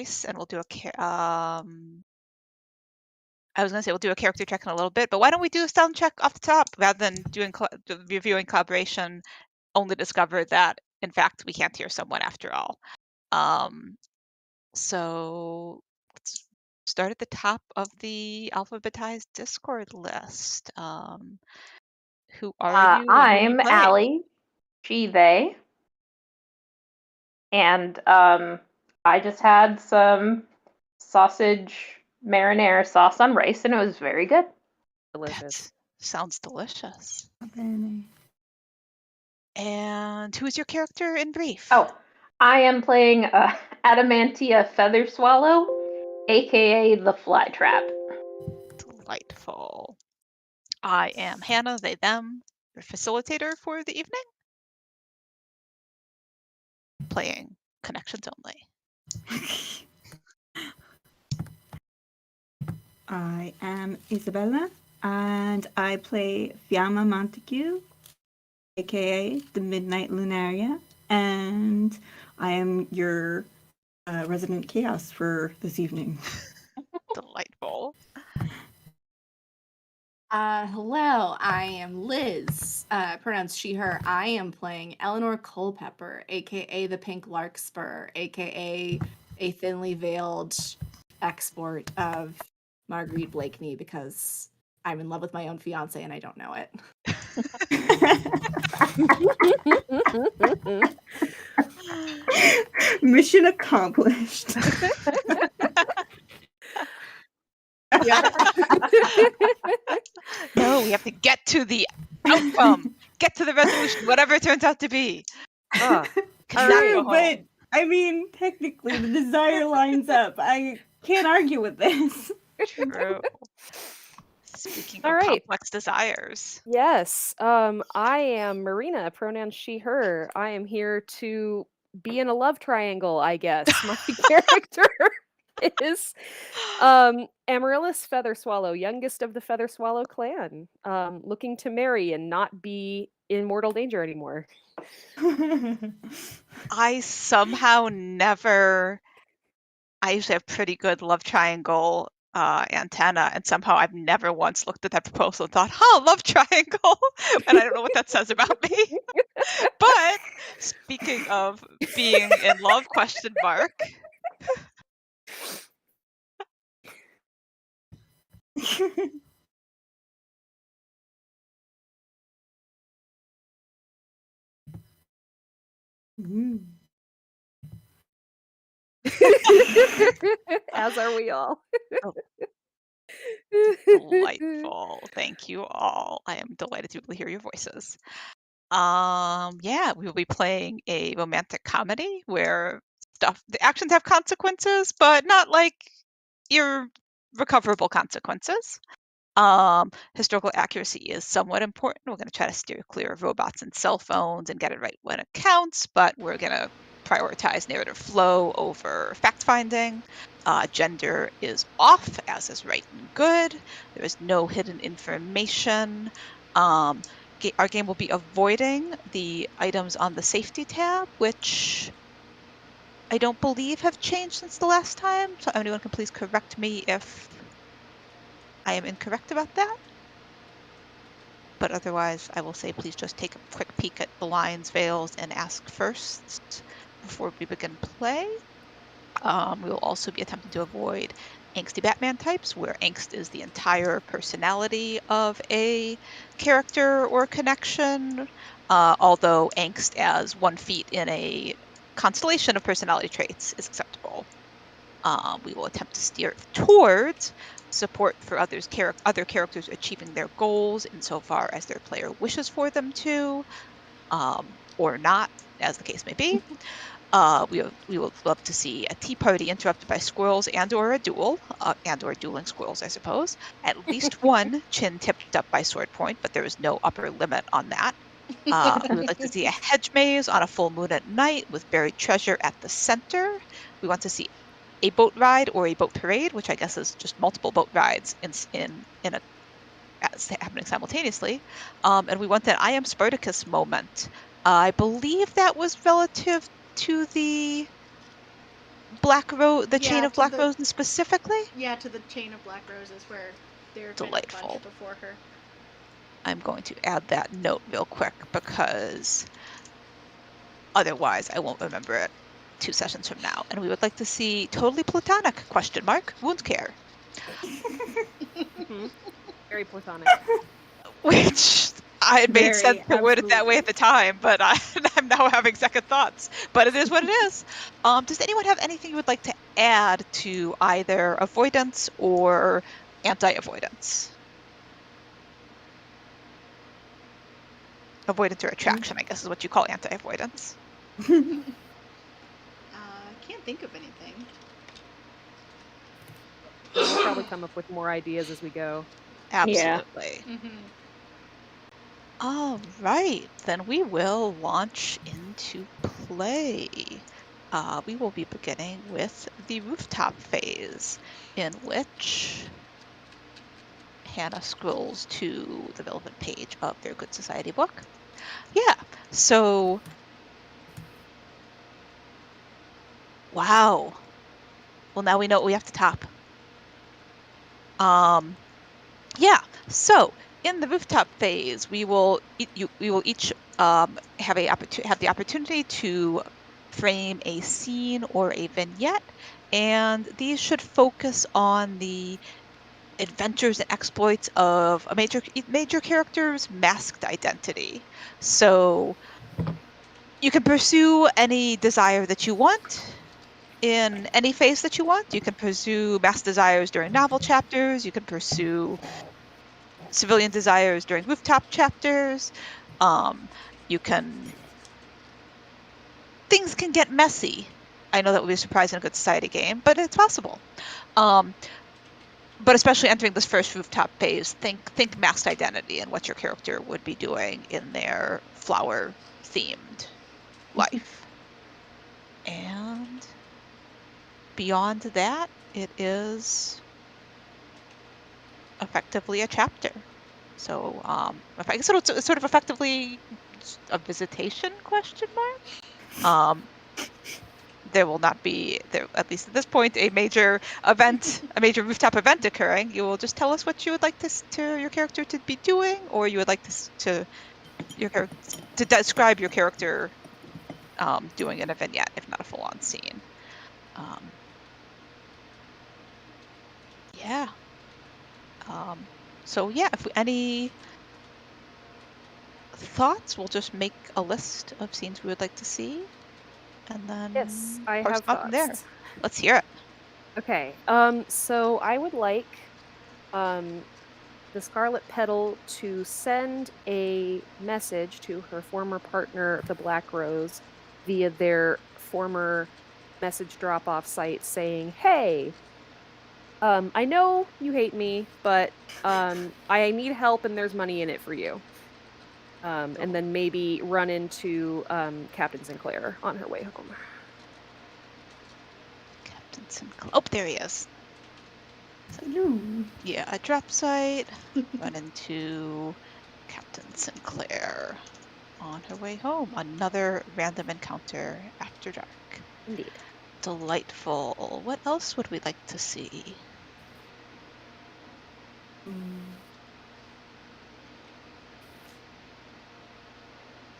voice, and we'll do I was going to say we'll do a character check in a little bit, but why don't we do a sound check off the top rather than doing reviewing collaboration? Only discover that in fact we can't hear someone after all. So let's start at the top of the alphabetized Discord list. Who are you? And who are you I'm playing? Allie, she, they. And I just had some sausage marinara sauce on rice, and it was very good. Delicious. That sounds delicious. Bene. And who is your character in brief? Oh, I am playing Adamantia Feather Swallow, aka the Flytrap. Delightful. I am Hannah, they, them, your facilitator for the evening. Playing connections only. I am Isabella, and I play Fiamma Montague, aka the Midnight Lunaria, and I am your resident chaos for this evening. Delightful. Hello, I am Liz, pronounced she, her. I am playing Eleanor Culpepper, aka the Pink Larkspur, aka a thinly veiled export of Marguerite Blakeney, because I'm in love with my own fiance and I don't know it. Mission accomplished. No, we have to get to the outcome, get to the resolution, whatever it turns out to be. True, but I mean, technically, the desire lines up. I can't argue with this. True. Speaking of complex desires. Yes. I am Marina, pronouns she, her. I am here to be in a love triangle, I guess. My character is Amaryllis Feather Swallow, youngest of the Feather Swallow clan, looking to marry and not be in mortal danger anymore. I somehow never. I usually have pretty good love triangle antenna, and somehow I've never once looked at that proposal and thought, love triangle, and I don't know what that says about me. But speaking of being in love, question mark. As are we all. Delightful. Thank you all. I am delighted to be able to hear your voices. Yeah, we will be playing a romantic comedy where the actions have consequences, but not like irrecoverable consequences. Historical accuracy is somewhat important. We're going to try to steer clear of robots and cell phones and get it right when it counts, but we're going to prioritize narrative flow over fact-finding. Gender is off, as is right and good. There is no hidden information. Our game will be avoiding the items on the safety tab, which I don't believe have changed since the last time. So anyone can please correct me if I am incorrect about that. But otherwise, I will say please just take a quick peek at the lines, veils, and ask first before we begin play. We will also be attempting to avoid angsty Batman types, where angst is the entire personality of a character or connection, although angst as 1 feat in a constellation of personality traits is acceptable. We will attempt to steer towards support for other characters achieving their goals insofar as their player wishes for them to, or not, as the case may be. We would love to see a tea party interrupted by squirrels and/or a duel, and/or dueling squirrels, I suppose. At least one chin tipped up by sword point, but there is no upper limit on that. We would like to see a hedge maze on a full moon at night with buried treasure at the center. We want to see a boat ride or a boat parade, which I guess is just multiple boat rides happening simultaneously. And we want that I am Spartacus moment. I believe that was relative to the the chain Yeah, of to black the- roses specifically? Yeah, to the chain of black roses where there have been a Delightful. bunch before her. I'm going to add that note real quick because otherwise I won't remember it 2 sessions from now. And we would like to see totally platonic, question mark, wound care. Mhm. Very platonic. Which it made sense Very, to word it that way at the time, but I'm now having second thoughts. But it is what it is. Does anyone have anything you would like to add to either avoidance or anti-avoidance? Avoidance or attraction, I guess, is what you call anti-avoidance. Can't think of anything. We'll probably come up with more ideas as we go. Absolutely. Mm-hmm. All right, then we will launch into play. We will be beginning with the rooftop phase, in which Hannah scrolls to the relevant page of their Good Society book. Yeah, so wow. Well, now we know what we have to top. Yeah, so in the rooftop phase, we will each have the opportunity to frame a scene or a vignette, and these should focus on the adventures and exploits of a major character's masked identity. So you can pursue any desire that you want in any phase that you want. You can pursue masked desires during novel chapters. You can pursue civilian desires during rooftop chapters. You can Things can get messy. I know that would be a surprise in a Good Society game, but it's possible. But especially entering this first rooftop phase, think masked identity and what your character would be doing in their flower themed life. And beyond that, it is effectively a chapter. So I guess it's sort of effectively a visitation question mark. There will not be there, at least at this point, a major rooftop event occurring. You will just tell us what you would like your character to be doing, or you would like to describe your character doing in a vignette, if not a full-on scene. Yeah. So yeah, any thoughts, we'll just make a list of scenes we would like to see, and then Yes, I parse have on from there. thoughts. Let's hear it. Okay. So I would like the Scarlet Petal to send a message to her former partner, the Black Rose, via their former message drop-off site saying, "Hey, I know you hate me, but I need help and there's money in it for you." And then maybe run into Captain Sinclair on her way home. Captain Sinclair. Oh, there he is. Hello. Yeah, a drop site. Run into Captain Sinclair on her way home. Another random encounter after dark. Indeed. Delightful. What else would we like to see?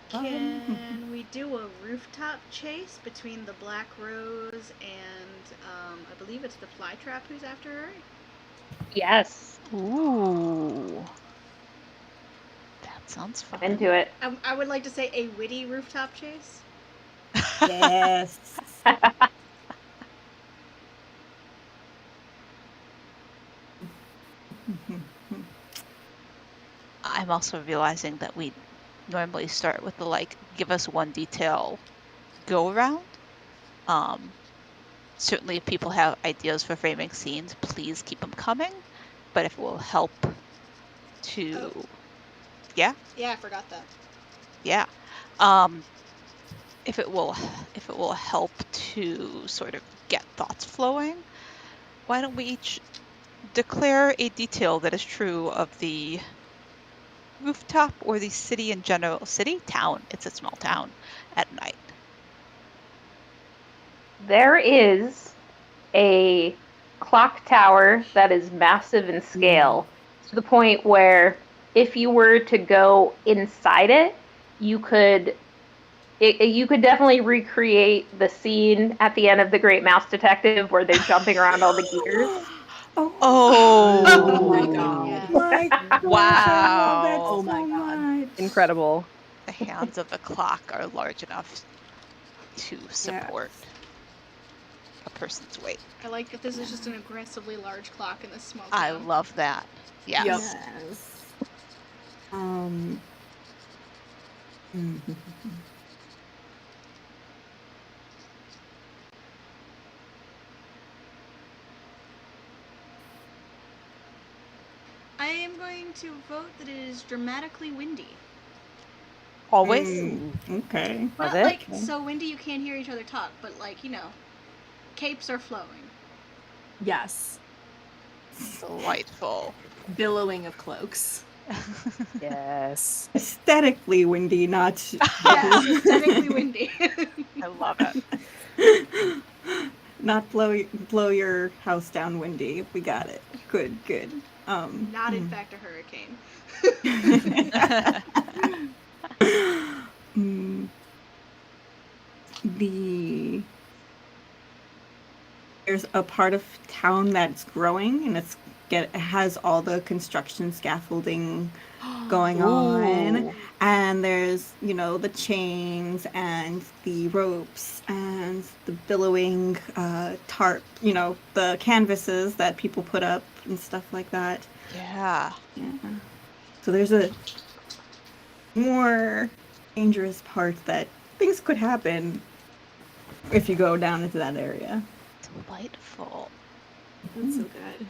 Can we do a rooftop chase between the Black Rose and I believe it's the Flytrap who's after her? Yes, Ooh. That sounds fun. I'm into it. I would like to say a witty rooftop chase. Yes. I'm also realizing that we normally start with the give us one detail go around. Certainly if people have ideas for framing scenes, please keep them coming. But if it will help to Yeah, I forgot that. Yeah. If it will help to sort of get thoughts flowing, why don't we each declare a detail that is true of the rooftop or the city in general. Town, it's a small town at night. There is a clock tower that is massive in scale to the point where if you were to go inside it, you could you could definitely recreate the scene at the end of The Great Mouse Detective where they're jumping around all the gears. Oh, Oh my Oh, god. Yeah. my gosh, I love that wow. Oh so my God. much. Incredible. The hands of the clock are large enough to support a person's weight. I like that this is just an aggressively large clock in this small I town. love that. Yes. Yep. Yes. Um, I am going to vote that it is dramatically windy. Always. okay. Love Not it. like so windy you can't hear each other talk, but like, capes are flowing. Yes. Delightful. Billowing of cloaks. Yes. Aesthetically windy, not. Yes, aesthetically windy. I love it. Not blow your house down windy. We got it. Good. Not in fact a hurricane. There's a part of town that's growing, and it has all the construction scaffolding going on, Ooh. and there's the chains and the ropes and the billowing tarp, the canvases that people put up and stuff like that. Yeah. Yeah. So there's a more dangerous part that things could happen if you go down into that area. Delightful. That's so good.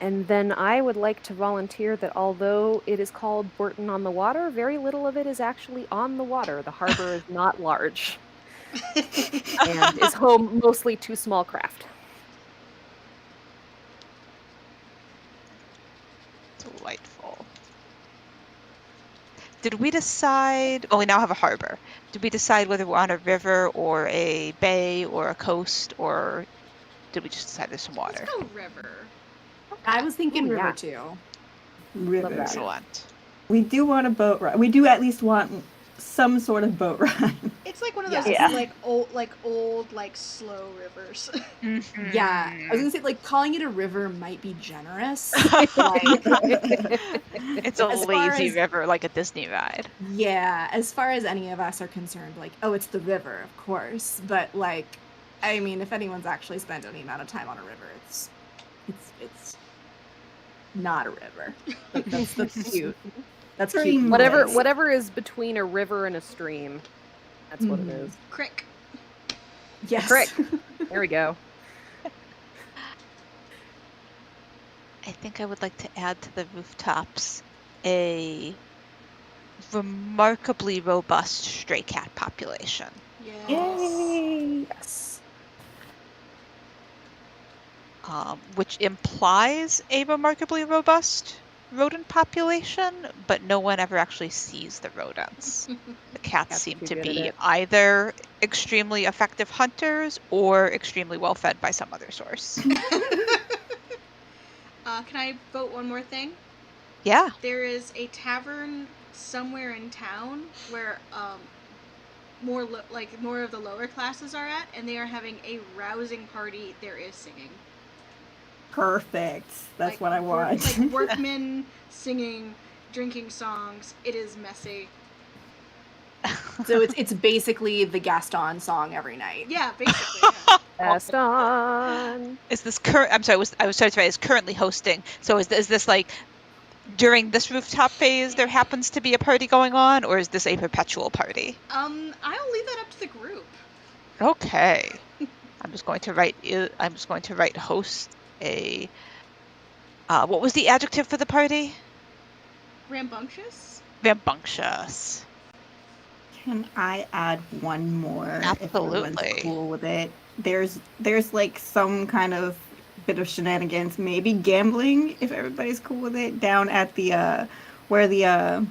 And then I would like to volunteer that although it is called Bourton on the Water, very little of it is actually on the water. The harbor is not large and is home mostly to small craft. Delightful. Did we decide? Oh, we now have a harbor. Did we decide whether we're on a river or a bay or a coast, or did we just decide there's some water? Let's go river. I was thinking Ooh, river yeah. too. River. that. Excellent. We do want a boat ride. We do at least want some sort of boat ride. It's like one of those Yeah. old slow rivers. Yeah. I was gonna say like calling it a river might be generous. Like, It's a As far lazy as- river, like a Disney ride. yeah, as far as any of us are concerned, like, oh, it's the river, of course. But like, I mean, if anyone's actually spent any amount of time on a river, it's not a river. Like that's cute. That's cute. Stream. Whatever Nice. whatever is between a river and a stream. That's what it is. Crick. Yes. Correct. There we go. I think I would like to add to the rooftops a remarkably robust stray cat population. Yes. Yes. Which implies a remarkably robust rodent population, but no one ever actually sees the rodents. The cats Cats seem are to good at be it. either extremely effective hunters or extremely well fed by some other source. Can I vote one more thing? Yeah. There is a tavern somewhere in town where more of the lower classes are at, and they are having a rousing party. There is singing. Perfect. That's Like, what I want. Like workmen singing, drinking songs. It is messy. So it's basically the Gaston song every night. Yeah, basically. Yeah. Gaston. Is this current? I'm sorry. I was sorry to say is currently hosting. So is this like during this rooftop phase there happens to be a party going on, or is this a perpetual party? I'll leave that up to the group. Okay. I'm just going to write host a. What was the adjective for the party? Rambunctious? Rambunctious. Can I add one more? If everyone's Absolutely. cool with it. There's like some kind of bit of shenanigans, maybe gambling if everybody's cool with it. Down at the where the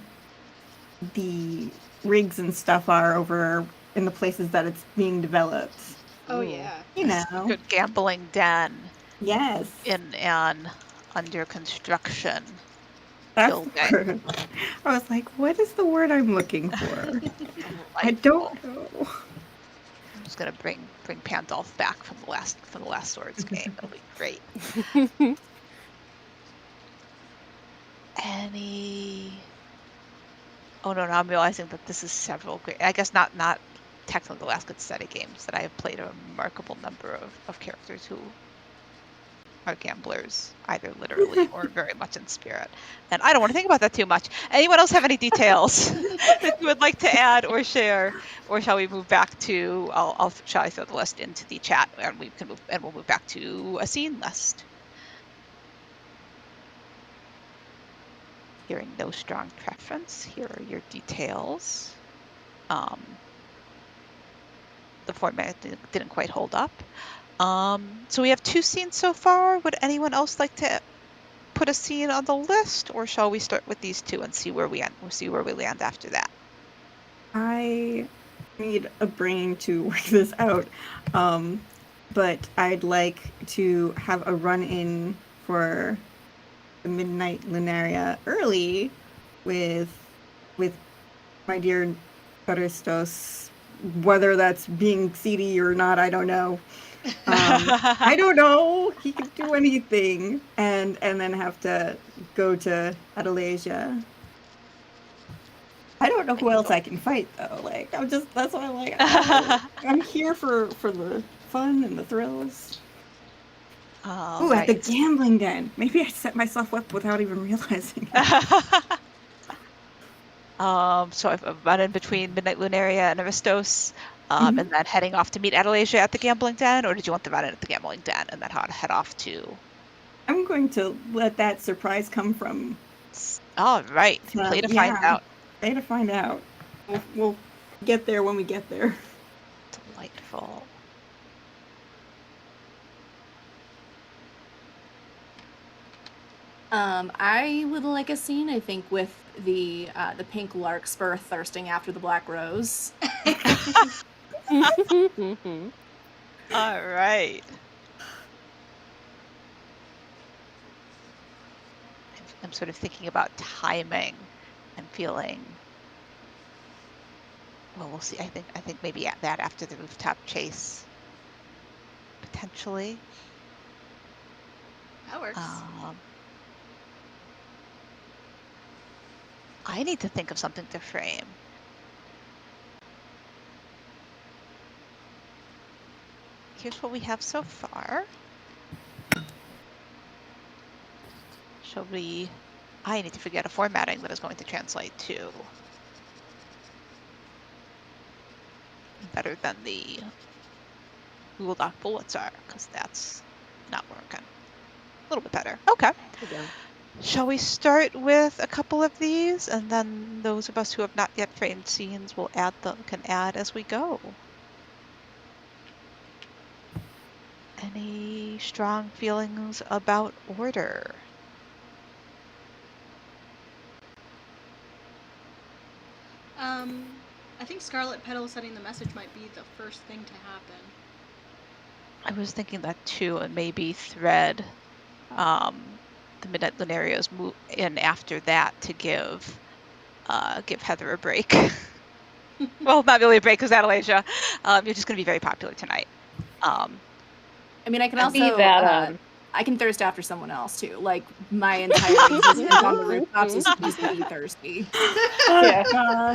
rigs and stuff are over in the places that it's being developed. Oh Ooh. yeah. You know. Good gambling den Yes. in an under construction That's the building. word. I was like, what is the word I'm looking for? I Delightful. don't know. I'm just gonna bring Pandolf back from the last Swords game. It'll be great. Any? Oh no, now I'm realizing that this is several great. I guess not technically the last good study games that I have played a remarkable number of characters who are gamblers, either literally or very much in spirit. And I don't want to think about that too much. Anyone else have any details that you would like to add or share, or shall we move back to? Shall I throw the list into the chat and we'll move back to a scene list. Hearing no strong preference, here are your details. The format didn't quite hold up. So we have 2 scenes so far. Would anyone else like to put a scene on the list, or shall we start with these 2 and see where we end? We'll see where we land after that. I need a brain to work this out, but I'd like to have a run-in for the Midnight Lunaria early with my dear Caristos. Whether that's being seedy or not, I don't know. I don't know. He could do anything, and then have to go to Adelasia. I don't know who else I can fight though. Like that's what I'm like. I'm here for the fun and the thrills. Ooh, at the gambling den. Maybe I set myself up without even realizing it. So I've run in between Midnight Lunaria and Aristos, and then heading off to meet Adelasia at the gambling den, or did you want to run in at the gambling den and then head off to? I'm going to let that surprise come from. All right, play to find out. Play to find out. We'll get there when we get there. Delightful. I would like a scene, I think, with the pink larkspur thirsting after the black rose. All right. I'm sort of thinking about timing and feeling. Well, we'll see. I think maybe at that after the rooftop chase, potentially. That works. I need to think of something to frame. Here's what we have so far. Shall we? I need to figure out a formatting that is going to translate to better than the Google Doc bullets are, because that's not working. A little bit better. Okay. Shall we start with a couple of these, and then those of us who have not yet framed scenes will can add as we go? Any strong feelings about order? I think Scarlet Petal sending the message might be the first thing to happen. I was thinking that too, and maybe thread the Midnight Lunarios move in after that to give Heather a break. Well, not really a break, because Adelasia, you're just going to be very popular tonight. I mean, I can also I can thirst after someone else too. Like my entire existence on the rooftops is just to be thirsty. Yeah.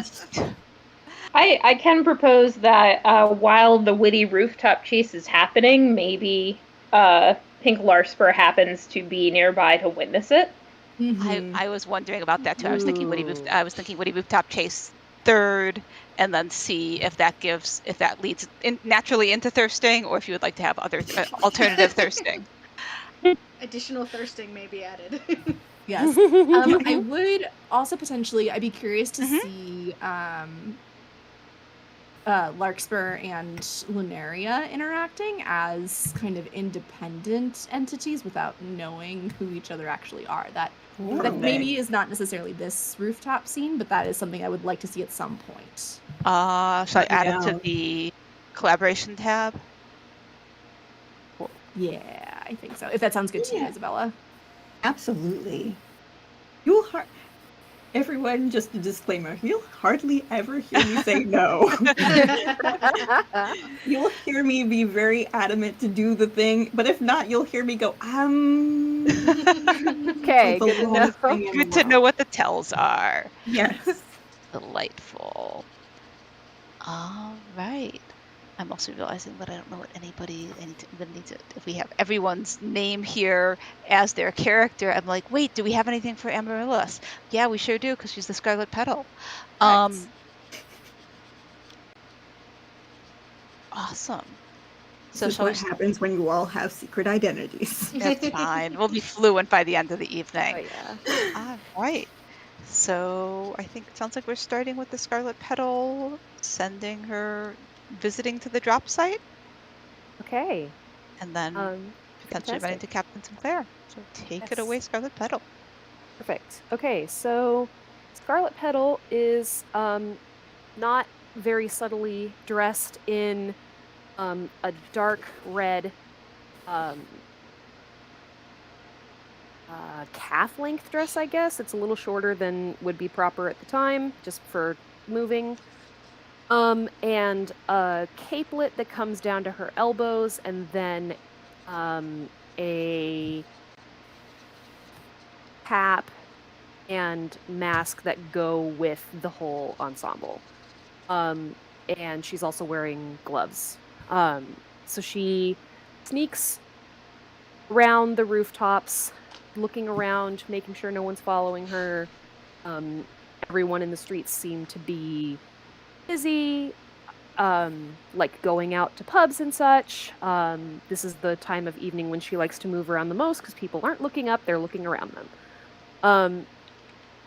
I can propose that while the witty rooftop chase is happening, maybe Pink Larkspur happens to be nearby to witness it. Mm-hmm. I was wondering about that too. I was thinking witty rooftop chase third, and then see if that leads naturally into thirsting, or if you would like to have other alternative thirsting. Additional thirsting may be added. Yes. I would also potentially. I'd be curious to see Larkspur and Lunaria interacting as kind of independent entities without knowing who each other actually are. That That Perfect. maybe is not necessarily this rooftop scene, but that is something I would like to see at some point. Shall I add it to Down. the collaboration tab? Yeah, I think so. If that sounds good to you, Yeah. Isabella. Absolutely. You'll everyone, just a disclaimer, you'll hardly ever hear me say no. You'll hear me be very adamant to do the thing, but if not, you'll hear me go, Okay, the good to know. last thing in the Good to know world. what the tells are. Yes. Delightful. All right. I'm also realizing that I don't know what anybody needs it. If we have everyone's name here as their character, I'm like, wait, do we have anything for Amaryllis? Yeah, we sure do, because she's the Scarlet Petal. Awesome. So This is shall we? what happens when you all have secret identities. That's fine. We'll be fluent by the end of the evening. Oh yeah. All right. So I think it sounds like we're starting with the Scarlet Petal, sending her visiting to the drop site, Okay. and then potentially running Fantastic. to Captain Sinclair. So take it Yes. away, Scarlet Petal. Perfect. Okay, so Scarlet Petal is not very subtly dressed in a dark red calf length dress, I guess. It's a little shorter than would be proper at the time, just for moving. And a capelet that comes down to her elbows, and then a cap and mask that go with the whole ensemble. And she's also wearing gloves. So she sneaks around the rooftops, looking around, making sure no one's following her. Everyone in the streets seem to be busy, like going out to pubs and such. This is the time of evening when she likes to move around the most because people aren't looking up, they're looking around them.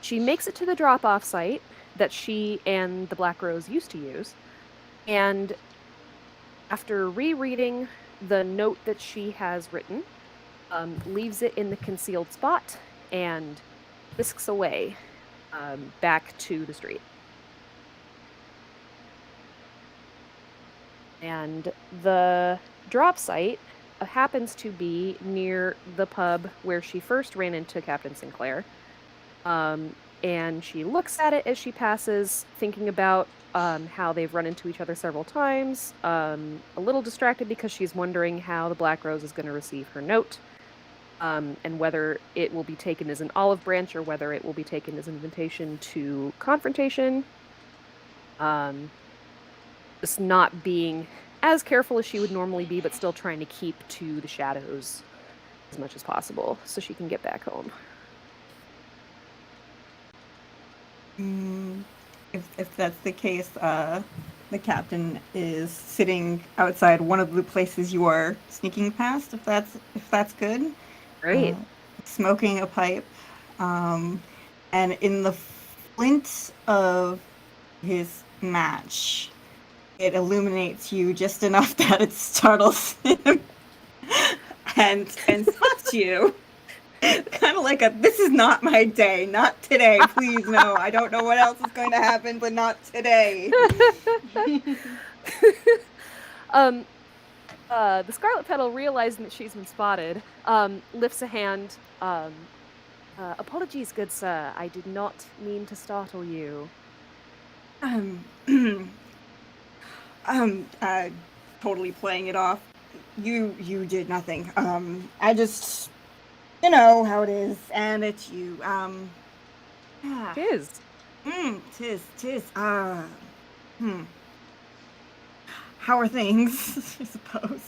She makes it to the drop-off site that she and the Black Rose used to use, and after rereading the note that she has written, leaves it in the concealed spot and whisks away back to the street. And the drop site happens to be near the pub where she first ran into Captain Sinclair. And she looks at it as she passes, thinking about how they've run into each other several times. A little distracted because she's wondering how the Black Rose is going to receive her note, and whether it will be taken as an olive branch or whether it will be taken as an invitation to confrontation. Just not being as careful as she would normally be, but still trying to keep to the shadows as much as possible so she can get back home. If that's the case, the captain is sitting outside one of the places you are sneaking past. If that's good, Great. smoking a pipe, and in the flint of his match, it illuminates you just enough that it startles him and stops you. Kind of like this is not my day, not today, please, no. I don't know what else is going to happen, but not today. The Scarlet Petal, realizing that she's been spotted, lifts a hand. Apologies, good sir. I did not mean to startle you. Totally playing it off. You did nothing. I just, you know how it is, and it's you. Tis. Tis. How are things? I suppose.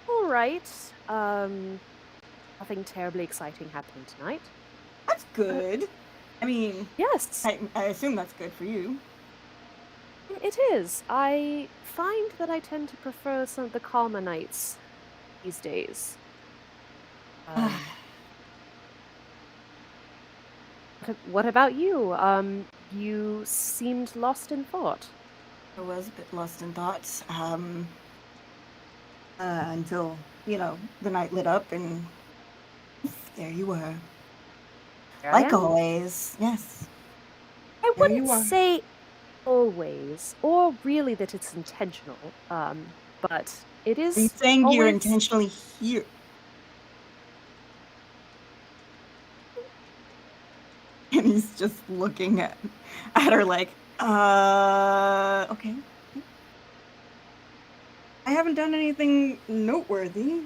All right. Nothing terribly exciting happening tonight. That's good. I mean, Yes, I assume that's good for you. it is. I find that I tend to prefer some of the calmer nights these days. What about you? You seemed lost in thought. I was a bit lost in thoughts. Until, the night lit up and there you were. There I Like am. always, yes. I There you wouldn't are. say always, or really that it's intentional. But it Are you is saying you're always. intentionally here? And he's just looking at her like, okay. I haven't done anything noteworthy.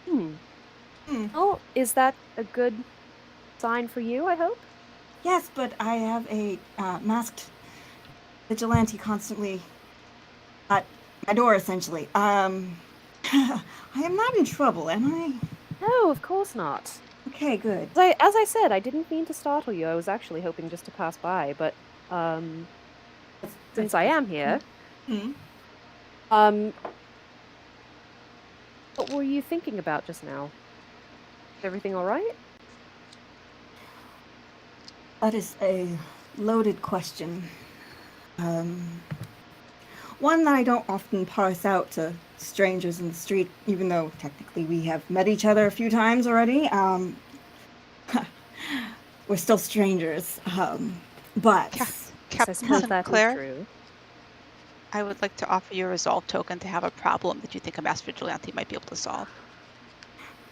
Hmm. Hmm. Oh, is that a good sign for you? I hope. Yes, but I have a masked vigilante constantly at my door, essentially. I am not in trouble, am I? No, of course not. Okay, good. As I said, I didn't mean to startle you. I was actually hoping just to pass by, but since I am here, Hmm. um, what were you thinking about just now? Is everything all right? That is a loaded question. Um, One that I don't often parse out to strangers in the street, even though technically we have met each other a few times already. We're still strangers. But Yes, I suppose Captain that is Claire, true. I would like to offer you a resolve token to have a problem that you think a masked vigilante might be able to solve.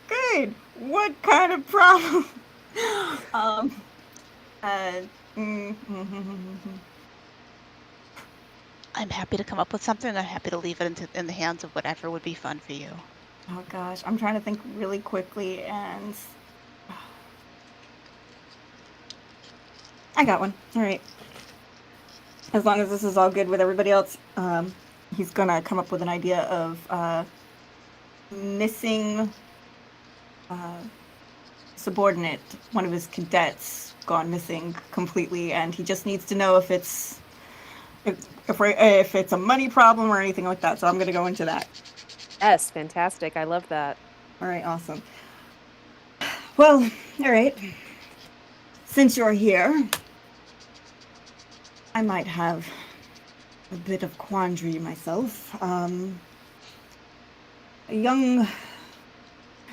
good. What kind of problem? um, uh, mm, I'm happy to come up with something. I'm happy to leave it in the hands of whatever would be fun for you. oh gosh, I'm trying to think really quickly, and I got one. All right. As long as this is all good with everybody else, he's gonna come up with an idea of missing subordinate, one of his cadets, gone missing completely, and he just needs to know if it's a money problem or anything like that. So I'm gonna go into that. Yes, fantastic. I love that. All right, awesome. Well, all right. Since you're here, I might have a bit of quandary myself. A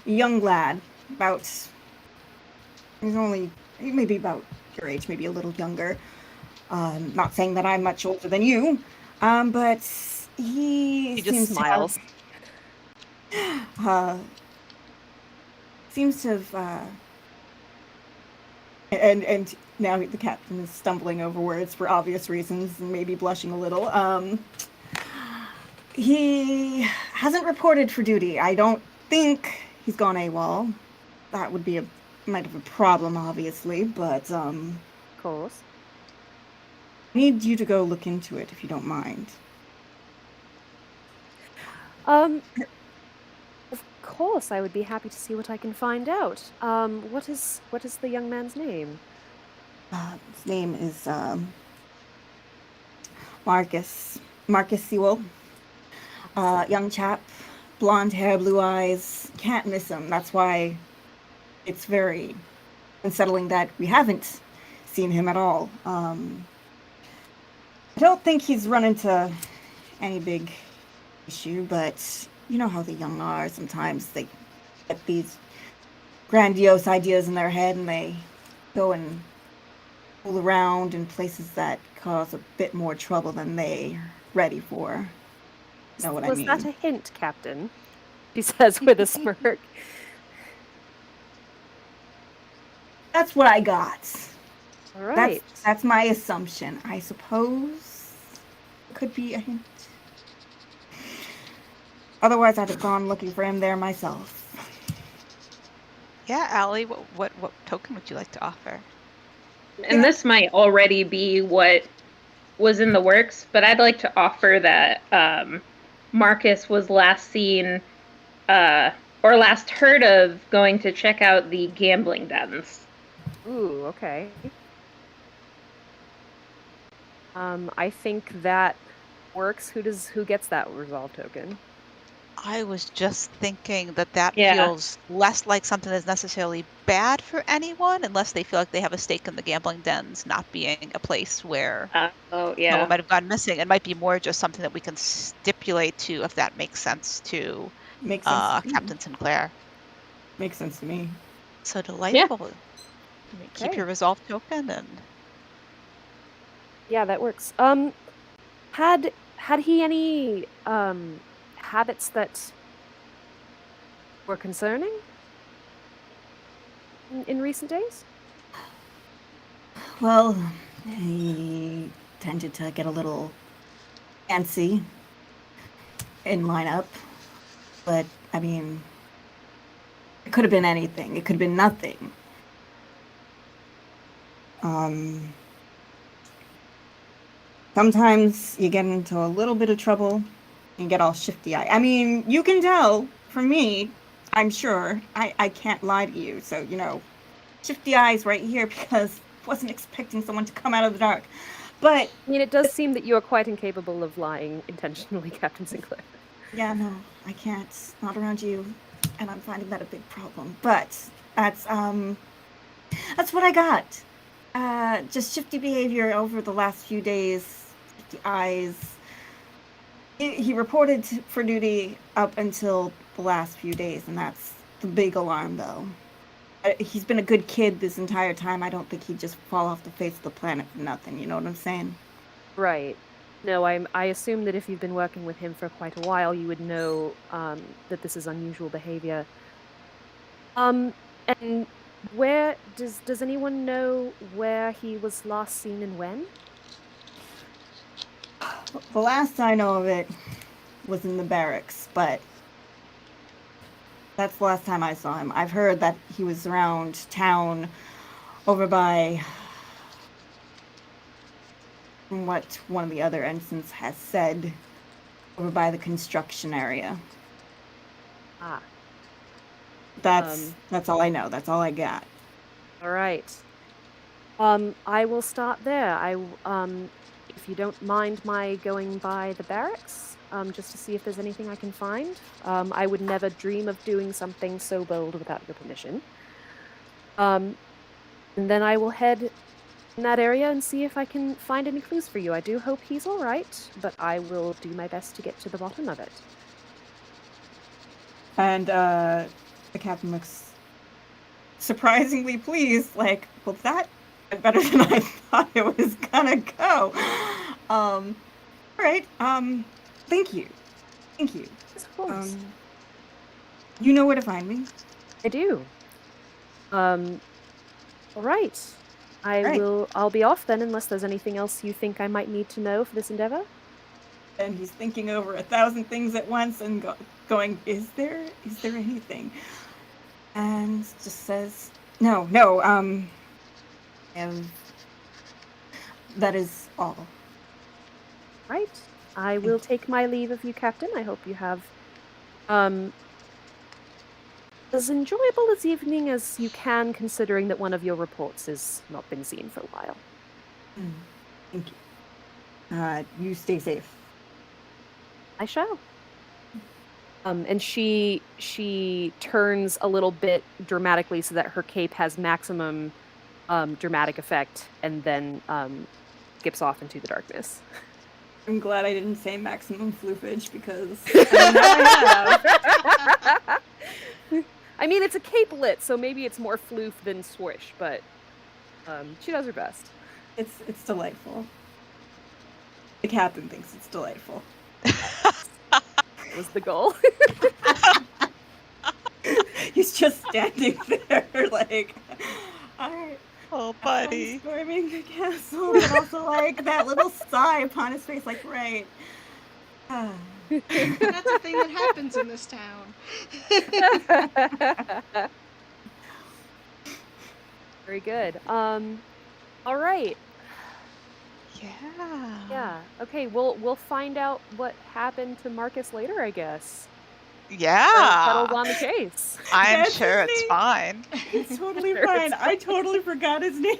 young lad, about he may be about your age, maybe a little younger. Not saying that I'm much older than you, but he She just seems to have smiles. uh, seems to have and now the captain is stumbling over words for obvious reasons and maybe blushing a little. He hasn't reported for duty. I don't think he's gone AWOL. That would be might have a problem, obviously, but Of course. I need you to go look into it if you don't mind. Um, of course, I would be happy to see what I can find out. What is the young man's name? His name is Marcus Sewell. Young chap, blonde hair, blue eyes. Can't miss him. That's why it's very unsettling that we haven't seen him at all. I don't think he's run into any big issue, but you know how the young are. Sometimes they get these grandiose ideas in their head and they go and fool around in places that cause a bit more trouble than they're ready for. Know what I Was that mean? a hint, Captain? She says with a smirk. That's what I got. All right. That's my assumption. I suppose it could be a hint. Otherwise, I'd have gone looking for him there myself. Yeah, Allie, what token would you like to offer? And this might already be what was in the works, but I'd like to offer that Marcus was last seen or last heard of going to check out the gambling dens. Ooh, okay. I think that works. Who gets that resolve token? I was just thinking that Yeah. feels less like something that's necessarily bad for anyone, unless they feel like they have a stake in the gambling dens not being a place where Oh someone yeah. might have gone missing. It might be more just something that we can stipulate to, if that makes sense, to Makes sense. Captain Sinclair. Makes sense to me. So delightful. Keep Okay. your resolve token and Yeah, that works. Had he any habits that were concerning in recent days? Well, he tended to get a little antsy in lineup, but I mean, it could have been anything. It could have been nothing. Sometimes you get into a little bit of trouble and get all shifty eyed. I mean, you can tell from me, I'm sure. I can't lie to you. So, shifty eyes right here because I wasn't expecting someone to come out of the dark. But I mean, it does seem that you are quite incapable of lying intentionally, Captain Sinclair. yeah, no, I can't. Not around you. And I'm finding that a big problem. But that's what I got. Just shifty behavior over the last few days. Shifty eyes. He reported for duty up until the last few days, and that's the big alarm, though. He's been a good kid this entire time. I don't think he'd just fall off the face of the planet for nothing. You know what I'm saying? Right. No, I assume that if you've been working with him for quite a while, you would know that this is unusual behavior. And where does anyone know where he was last seen and when? The last I know of it was in the barracks, but that's the last time I saw him. I've heard that he was around town over by what one of the other ensigns has said, over by the construction area. Ah, That's all I know. That's all I got. all right. I will start there. If you don't mind my going by the barracks, just to see if there's anything I can find. I would never dream of doing something so bold without your permission. And then I will head in that area and see if I can find any clues for you. I do hope he's all right, but I will do my best to get to the bottom of it. And the captain looks surprisingly pleased, like, well, that went better than I thought it was gonna go. All right. Thank you. Of course. You know where to find me. I do. All right. I'll be off then, unless there's anything else you think I might need to know for this endeavor. And he's thinking over 1,000 things at once and going, is there anything? And just says, no, that is all. Right. I will take my leave of you, Captain. I hope you have as enjoyable as evening as you can, considering that one of your reports has not been seen for a while. Thank you. You stay safe. I shall. And she turns a little bit dramatically so that her cape has maximum dramatic effect, and then skips off into the darkness. I'm glad I didn't say maximum floofage because I mean, it's a capelet, so maybe it's more floof than swish, but she does her best. It's delightful. The captain thinks it's delightful. That was the goal. He's just standing there like, all right. oh, buddy. Storming the castle, but also like that little sigh upon his face, like, right. That's a thing that happens in this town. Very good. All right. Yeah. Yeah. Okay. We'll find out what happened to Marcus later, I guess. Yeah. Settled on the case. I'm That's sure his it's name. fine. It's totally Sure, fine. it's I totally forgot his name.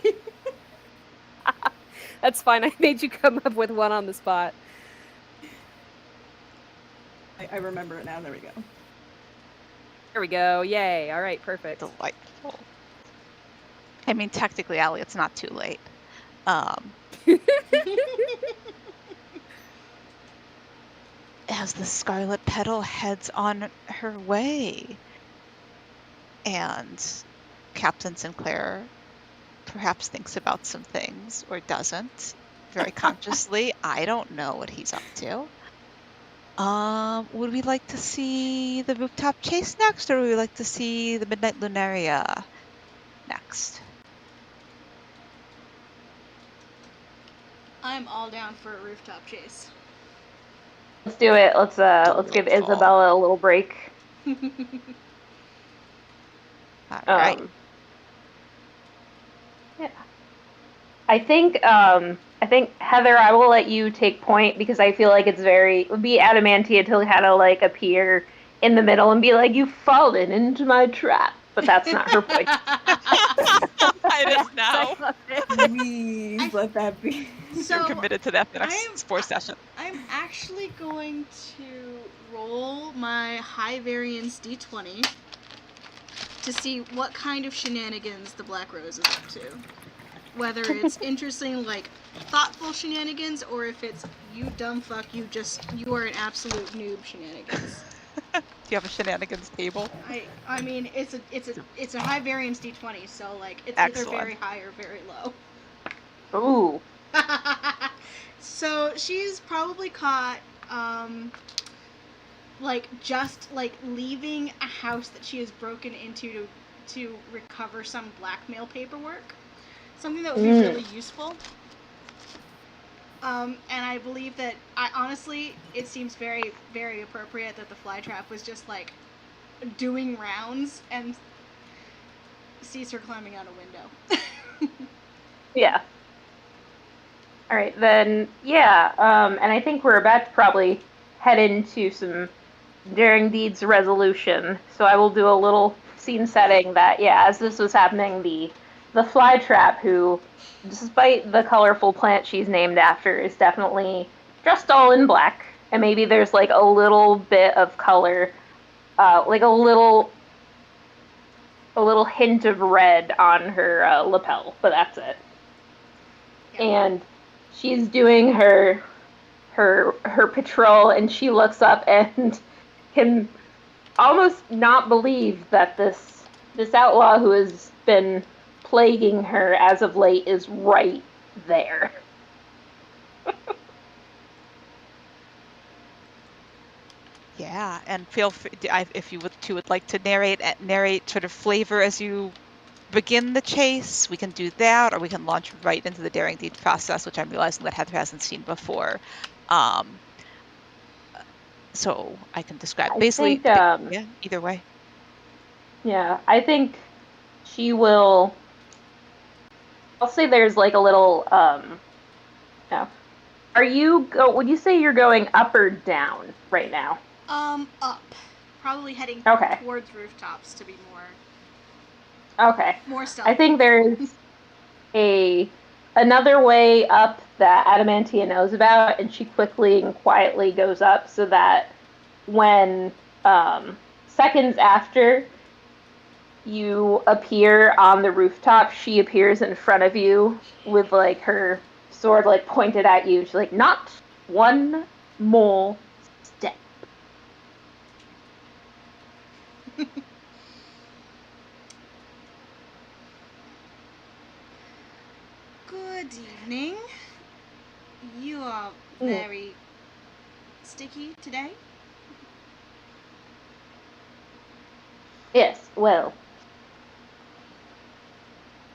That's fine. I made you come up with one on the spot. I remember it now. There we go. There we go. Yay. All right. Perfect. Delightful. I mean, technically, Allie, it's not too late. as the Scarlet Petal heads on her way. And Captain Sinclair perhaps thinks about some things or doesn't very consciously. I don't know what he's up to. Would we like to see the rooftop chase next, or would we like to see the Midnight Lunaria next? I'm all down for a rooftop chase. Let's do it. Let's give Delightful. Isabella a little break. All right. Yeah. I think Heather, I will let you take point because I feel like it would be adamantia to kind of like appear in the middle and be like, "You've fallen into my trap," but that's not her point. It is now. Please let that be. You're committed to that for the next 4 sessions. I'm actually going to roll my high variance d20 to see what kind of shenanigans the Black Rose is up to. Whether it's interesting, like, thoughtful shenanigans, or if it's, you dumb fuck, you are an absolute noob shenanigans. Do you have a shenanigans table? I mean, it's a high variance d20, so, like, it's Excellent. either very high or very low. Ooh. So she's probably caught, just leaving a house that she has broken into to recover some blackmail paperwork. Something that would be really useful. And I believe that, honestly, it seems very, very appropriate that the flytrap was just, like, doing rounds and sees her climbing out a window. Yeah. All right, then, yeah, and I think we're about to probably head into some Daring Deeds resolution, so I will do a little scene setting that, yeah, as this was happening, the flytrap, who, despite the colorful plant she's named after, is definitely dressed all in black, and maybe there's, like, a little bit of color, like a little hint of red on her lapel, but that's it. Yeah. And she's doing her patrol, and she looks up and can almost not believe that this outlaw who has been plaguing her as of late is right there. Yeah, and feel free, if you would like to narrate sort of flavor as you begin the chase, we can do that, or we can launch right into the Daring Deed process, which I'm realizing that Heather hasn't seen before. So I can describe basically. Yeah, either way. Yeah, I think she will. I'll say there's like a little. Yeah. Would you say you're going up or down right now? Up. Probably heading towards rooftops to be more. Okay. More stealth. I think there's another way up that Adamantia knows about, and she quickly and quietly goes up so that when seconds after you appear on the rooftop, she appears in front of you with like her sword like pointed at you. She's like, "Not one more step." Good evening. You are very sticky today. Yes, well,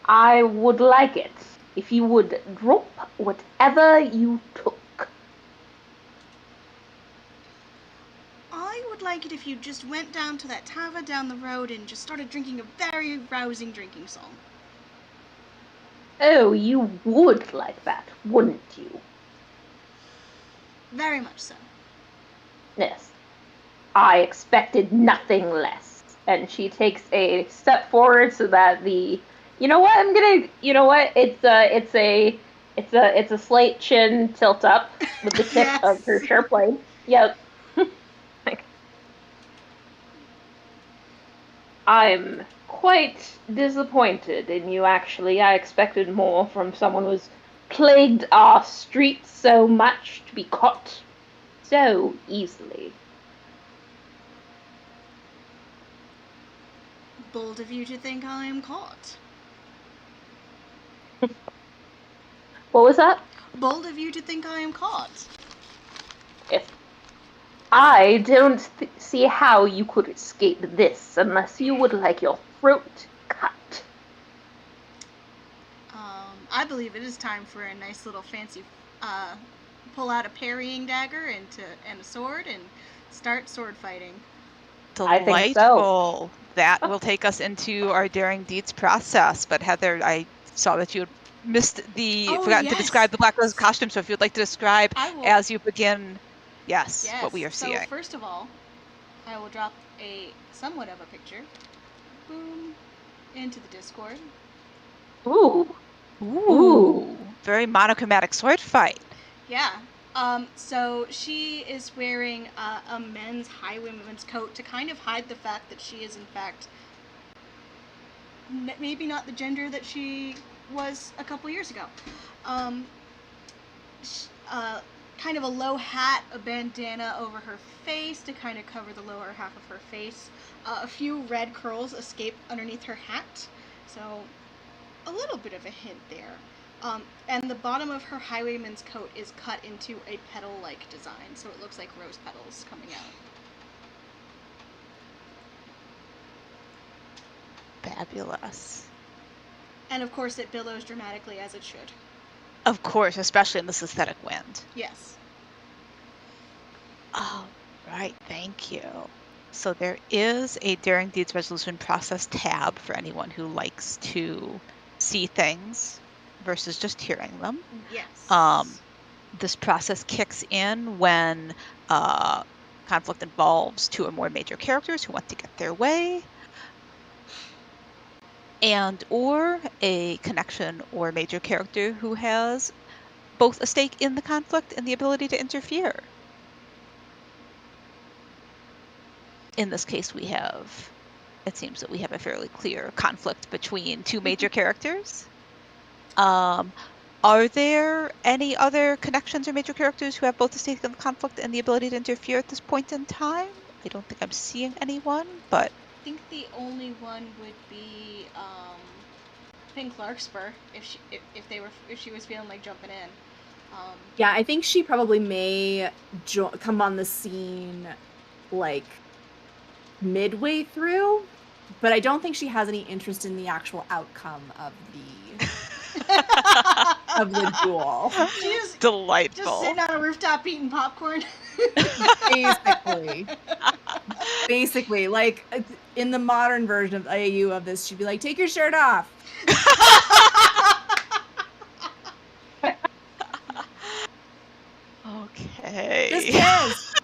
I would like it if you would drop whatever you took. I would like it if you just went down to that tavern down the road and just started drinking a very rousing drinking song. Oh, you would like that, wouldn't you? Very much so. Yes. I expected nothing less. And she takes a step forward so that it's a slight chin tilt up with the tip of her sharp blade. Yep. I'm quite disappointed in you, actually. I expected more from someone who's plagued our streets so much to be caught so easily. Bold of you to think I am caught. What was that? Bold of you to think I am caught. Yes. I don't see how you could escape this unless you would like your throat cut. I believe it is time for a nice little fancy pull out a parrying dagger and a sword and start sword fighting. I think so. Delightful. That will take us into our Daring Deeds process. But Heather, I saw that you had missed forgotten to describe the Black Rose costume. So if you'd like to describe as you begin, yes, what we are seeing. So first of all, I will drop a somewhat of a picture, boom, into the Discord. Ooh. Very monochromatic sword fight. Yeah. So she is wearing a men's highwayman's coat to kind of hide the fact that she is in fact maybe not the gender that she was a couple years ago. Kind of a low hat, a bandana over her face to kind of cover the lower half of her face. A few red curls escape underneath her hat, so a little bit of a hint there. And the bottom of her highwayman's coat is cut into a petal-like design, so it looks like rose petals coming out. Fabulous. And of course it billows dramatically as it should. Of course, especially in this aesthetic wind. Yes. Oh, right. Thank you. So there is a Daring Deeds resolution process tab for anyone who likes to see things versus just hearing them. Yes. This process kicks in when conflict involves two or more major characters who want to get their way, and or a connection or major character who has both a stake in the conflict and the ability to interfere. In this case, it seems that we have a fairly clear conflict between two major characters. Are there any other connections or major characters who have both a stake in the conflict and the ability to interfere at this point in time? I don't think I'm seeing anyone, but I think the only one would be Pink Larkspur if she was feeling like jumping in. Yeah, I think she probably may come on the scene like midway through, but I don't think she has any interest in the actual outcome of the duel. She's delightful. Just sitting on a rooftop eating popcorn. Basically, like in the modern version of AAU of this, she'd be like, "Take your shirt off." Okay. Just kiss.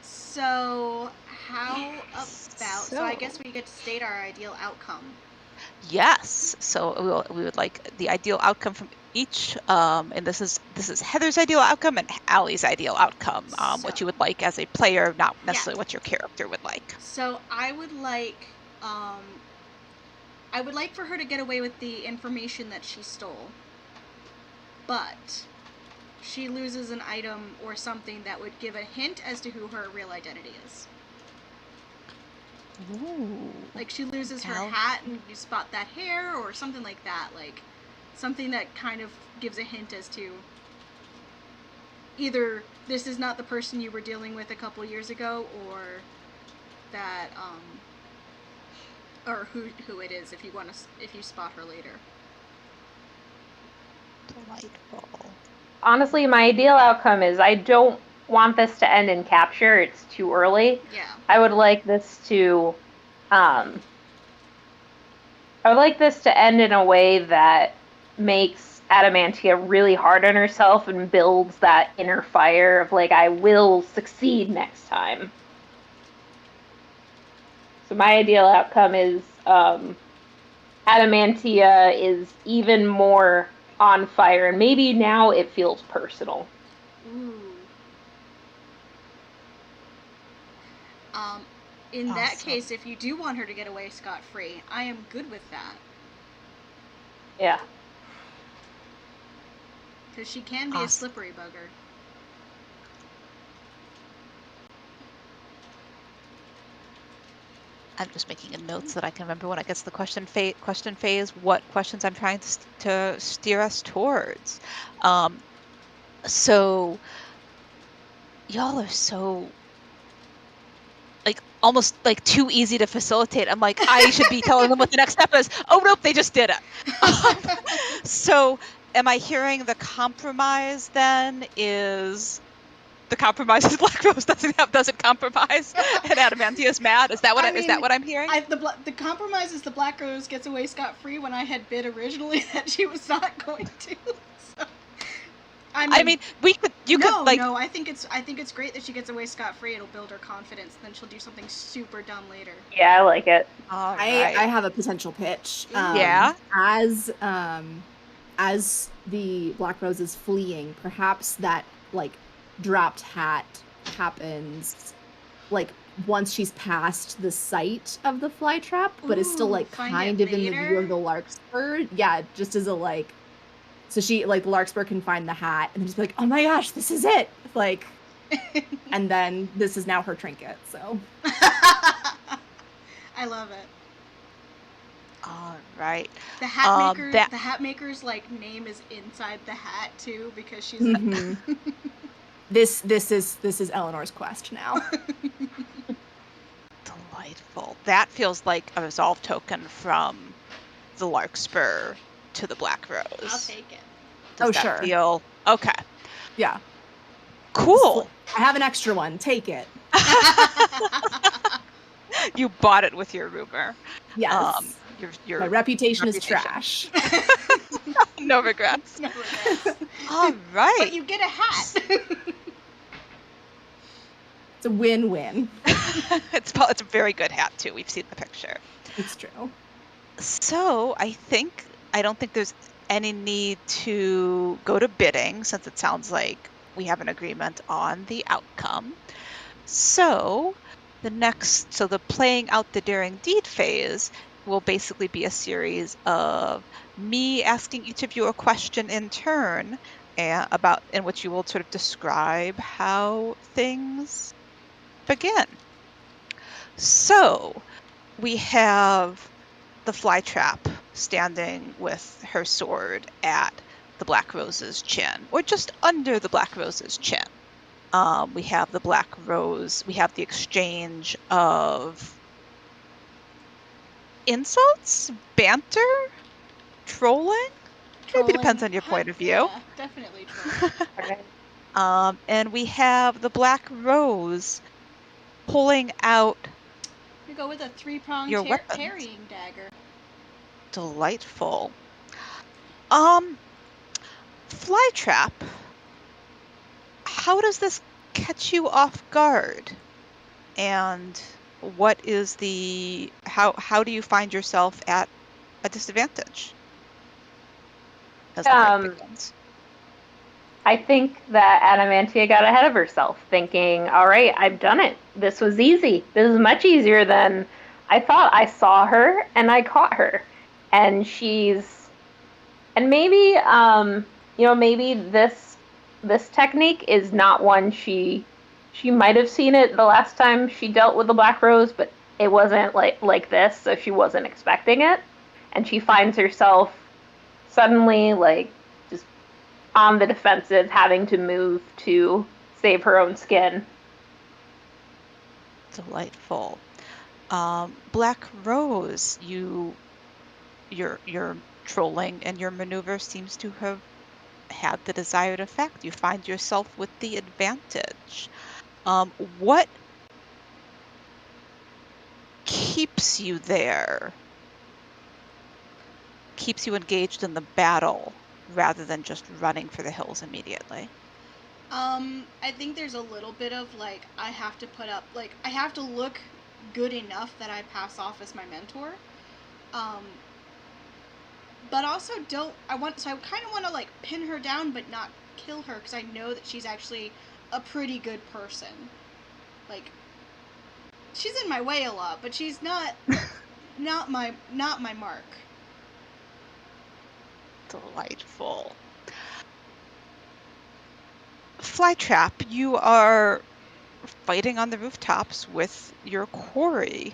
So how about? So I guess we get to state our ideal outcome. Yes. So we would like the ideal outcome from each, and this is Heather's ideal outcome and Allie's ideal outcome. What you would like as a player, not necessarily what your character would like. So I would like for her to get away with the information that she stole, but she loses an item or something that would give a hint as to who her real identity is. Ooh. Like she loses her hat and you spot that hair or something like that. Like something that kind of gives a hint as to either this is not the person you were dealing with a couple years ago, or that or who it is if you spot her later. Delightful. Honestly, my ideal outcome is I don't want this to end in capture. It's too early. Yeah. I would like this to end in a way that makes Adamantia really hard on herself and builds that inner fire of like, I will succeed next time. So my ideal outcome is Adamantia is even more on fire, and maybe now it feels personal. Ooh. In that case, if you do want her to get away scot-free, I am good with that. Yeah. Because she can be a slippery bugger. I'm just making a note so that I can remember when it gets to the question phase, what questions I'm trying to steer us towards. So y'all are so like almost like too easy to facilitate. I'm like, I should be telling them what the next step is. Oh nope, they just did it. So am I hearing the compromise then is the compromise is Black Rose doesn't compromise and Adamantia's mad? Is that what is that what I'm hearing? The compromise is the Black Rose gets away scot-free when I had bid originally that she was not going to. So, I mean, you could like no. I think it's great that she gets away scot-free. It'll build her confidence. Then she'll do something super dumb later. Yeah, I like it. all I right. have a potential pitch. Yeah. As the Black Rose is fleeing, perhaps that like dropped hat happens like once she's past the site of the fly trap, but is still Ooh, like find kind it of in the view later? of the Larkspur. Yeah, just as a like, so she like the Larkspur can find the hat and then just be like, oh my gosh, this is it. Like, and then this is now her trinket. So I love it. All right. The hat maker, that- the hat maker's like name is inside the hat too because she's. Mhm. this is Eleanor's quest now. Delightful. That feels like a resolve token from the Larkspur to the Black Rose. I'll take it. Does Oh, that sure. feel okay? Yeah. Cool. I have an extra one. Take it. You bought it with your rumor. Yes. Your My reputation is reputation. trash. No regrets. No regrets. All right. But you get a hat. It's a win-win. It's a very good hat too. We've seen the picture. It's true. So I don't think there's any need to go to bidding since it sounds like we have an agreement on the outcome. So the playing out the daring deed phase will basically be a series of me asking each of you a question in turn in which you will sort of describe how things begin. So we have the fly trap standing with her sword at the Black Rose's chin, or just under the Black Rose's chin. We have the Black Rose, we have the exchange of insults, banter, trolling. Maybe depends on your point of view. Yeah, definitely trolling. Okay. And we have the Black Rose pulling out We go with a 3-pronged your weapons. parrying dagger. Delightful. Flytrap, how does this catch you off guard? And what is how do you find yourself at a disadvantage as the fight begins? I think that Adamantia got ahead of herself, thinking, all right, I've done it. This was easy. This is much easier than I thought. I saw her and I caught her. And maybe, maybe this technique is not one she might have seen it the last time she dealt with the Black Rose, but it wasn't like this, so she wasn't expecting it. And she finds herself suddenly like just on the defensive, having to move to save her own skin. Delightful. Black Rose, your trolling and your maneuver seems to have had the desired effect. You find yourself with the advantage. What keeps you there? Keeps you engaged in the battle rather than just running for the hills immediately? I think there's a little bit of like I have to look good enough that I pass off as my mentor. But also I kind of want to like pin her down but not kill her because I know that she's actually a pretty good person. Like she's in my way a lot, but she's not my mark. Delightful. Flytrap, you are fighting on the rooftops with your quarry.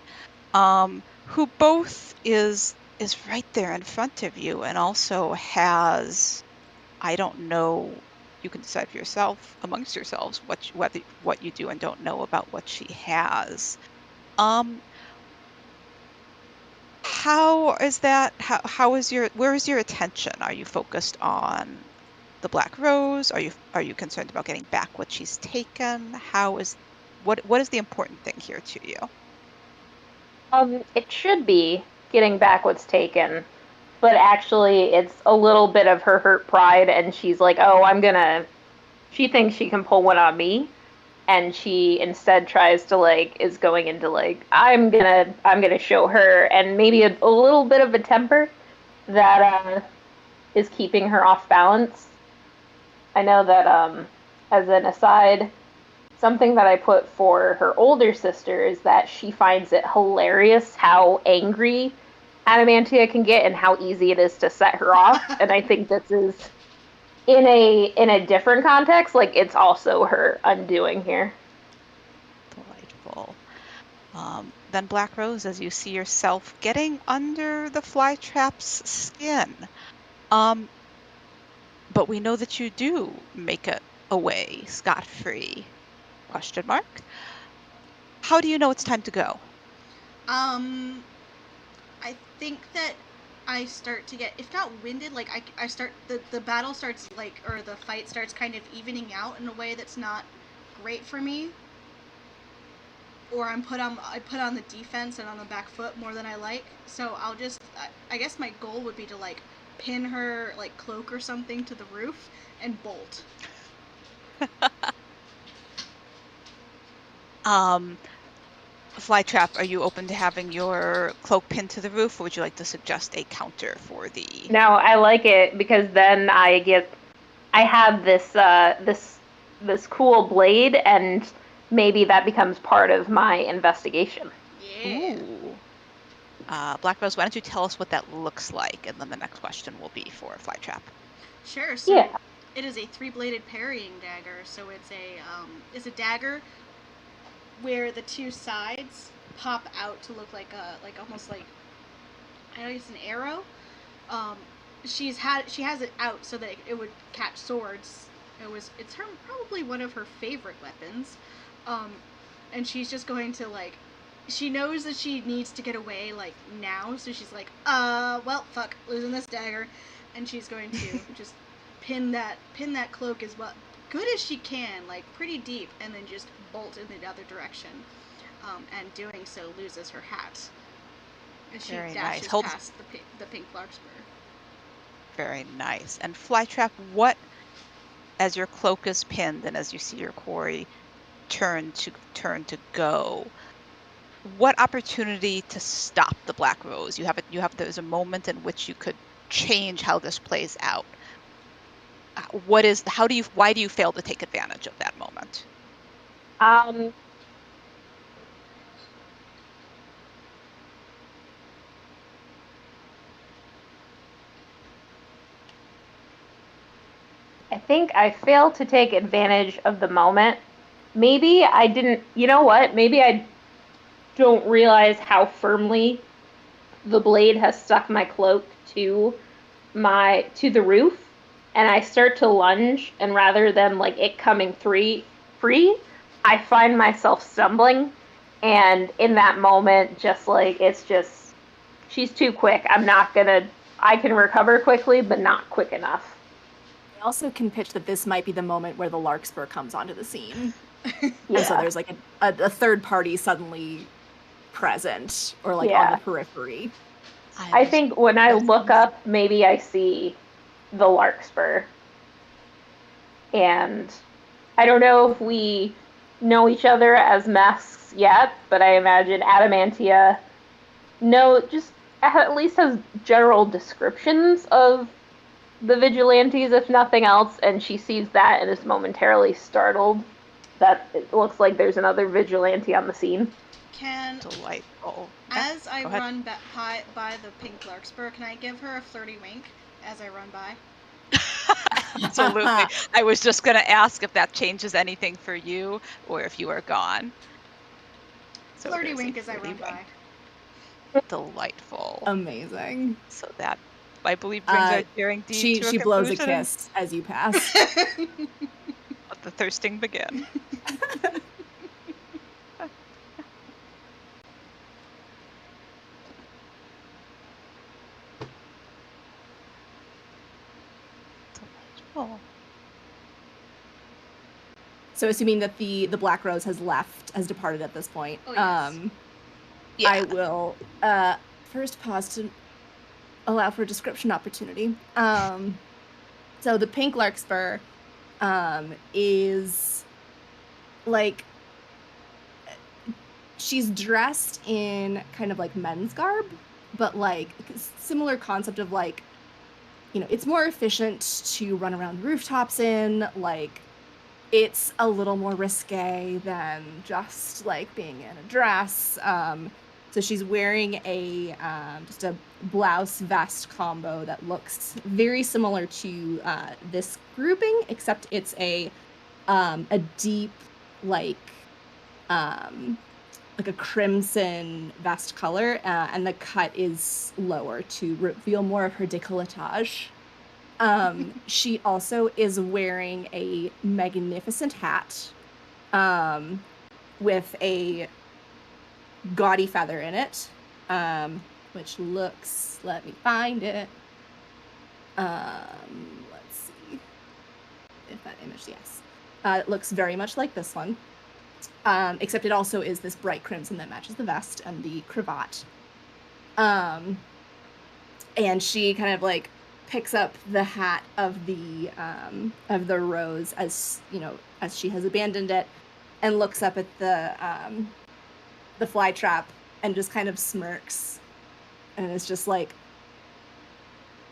who both is right there in front of you and also has, I don't know, you can decide for yourself amongst yourselves what you do and don't know about what she has. How is that? Where is your attention? Are you focused on the Black Rose? Are you concerned about getting back what she's taken? What is the important thing here to you? It should be getting back what's taken, but actually it's a little bit of her hurt pride, and she's like, oh, she thinks she can pull one on me, and she instead tries to is going into I'm gonna show her, and maybe a little bit of a temper that is keeping her off balance. I know that as an aside, something that I put for her older sister is that she finds it hilarious how angry Adamantia can get and how easy it is to set her off. And I think this is in a different context, it's also her undoing here. Delightful. Then Black Rose, as you see yourself getting under the flytrap's skin. But we know that you do make it away scot-free. ? How do you know it's time to go? I think that I start to get, if not winded, I start, the battle starts, or the fight starts kind of evening out in a way that's not great for me. Or I put on the defense and on the back foot more than I like. So I'll just, I guess my goal would be to, pin her, cloak or something to the roof and bolt. Flytrap, are you open to having your cloak pinned to the roof, or would you like to suggest a counter for the... No, I like it because then I have this cool blade, and maybe that becomes part of my investigation. Yeah. Ooh. Black Rose, why don't you tell us what that looks like, and then the next question will be for Flytrap. Sure. So yeah. It is a 3-bladed parrying dagger. So it's a dagger where the two sides pop out to look almost like, I don't know, it's an arrow. She has it out so that it would catch swords. It's probably one of her favorite weapons. And she's just going to she knows that she needs to get away now, so she's like, well, fuck, losing this dagger, and she's going to just pin that cloak as good as she can, pretty deep, and then just bolt in the other direction. And doing so loses her hat. And she Very dashes nice. past the pink larkspur. Very nice. And Flytrap, what, as your cloak is pinned and as you see your quarry turn to go, what opportunity to stop the Black Rose? There's a moment in which you could change how this plays out. Why do you fail to take advantage of that moment? I think I failed to take advantage of the moment. Maybe I didn't, you know what? Maybe I don't realize how firmly the blade has stuck my cloak to the roof, and I start to lunge, and rather than it coming free, I find myself stumbling, and in that moment, she's too quick. I can recover quickly, but not quick enough. I also can pitch that this might be the moment where the larkspur comes onto the scene. Yeah. And so there's a third party suddenly present or on the periphery. I think when I look up, maybe I see the larkspur. And I don't know if we know each other as masks yet, but I imagine Adamantia just at least has general descriptions of the vigilantes, if nothing else, and she sees that and is momentarily startled that it looks like there's another vigilante on the scene. Delightful. As I run by the pink larkspur, can I give her a flirty wink as I run by? Absolutely. I was just going to ask if that changes anything for you or if you are gone. So flirty wink as I run by. Delightful. Amazing. So that, I believe, brings our daring deed to a She blows a conclusion, kiss as you pass. let the thirsting begin. Delightful. So assuming that the Black Rose has departed at this point, Oh, yes. Yeah. I will first pause to allow for description opportunity. So the pink larkspur is like, she's dressed in kind of like men's garb, but like similar concept of like, you know, it's more efficient to run around rooftops in, like it's a little more risque than just like being in a dress. So she's wearing a just a blouse vest combo that looks very similar to this grouping, except it's a deep like a crimson vest color, and the cut is lower to reveal more of her décolletage. She also is wearing a magnificent hat with a gaudy feather in it, which looks, let me find it. Let's see if that image, yes. It looks very much like this one, except it also is this bright crimson that matches the vest and the cravat. And she kind of like picks up the hat of the rose, as you know, as she has abandoned it, and looks up at the fly trap and just kind of smirks, and is just like,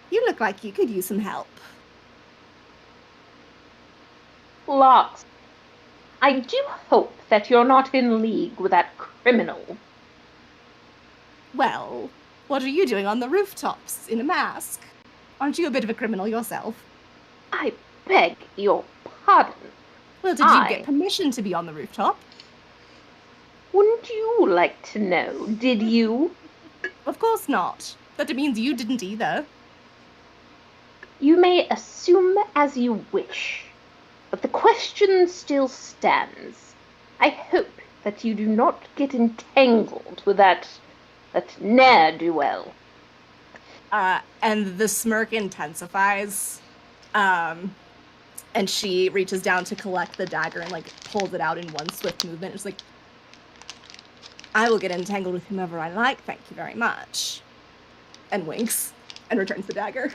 "You look like you could use some help." Lots. I do hope that you're not in league with that criminal. Well, what are you doing on the rooftops in a mask? Aren't you a bit of a criminal yourself? I beg your pardon. Well, did you get permission to be on the rooftop? Wouldn't you like to know, did you? Of course not. That means you didn't either. You may assume as you wish, but the question still stands. I hope that you do not get entangled with that ne'er-do-well. And the smirk intensifies, and she reaches down to collect the dagger and like pulls it out in one swift movement. It's like, "I will get entangled with whomever I like, thank you very much," and winks and returns the dagger.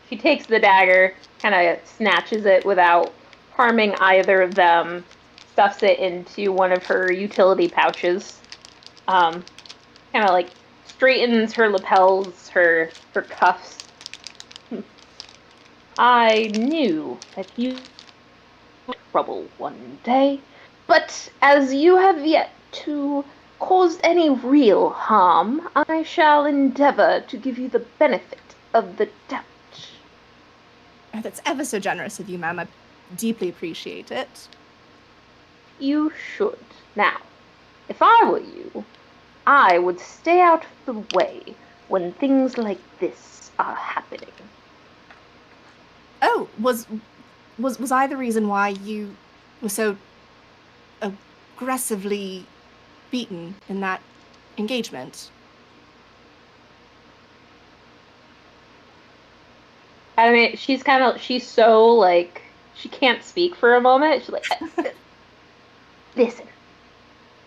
She takes the dagger, kind of snatches it without harming either of them, stuffs it into one of her utility pouches, kind of like straightens her lapels, her cuffs. I knew that you would trouble one day, but as you have yet to cause any real harm, I shall endeavor to give you the benefit of the doubt. Oh, that's ever so generous of you, ma'am. I deeply appreciate it. You should. Now, if I were you, I would stay out of the way when things like this are happening. Oh, was I the reason why you were so aggressively beaten in that engagement? I mean, she's so, like, she can't speak for a moment. She's like, listen,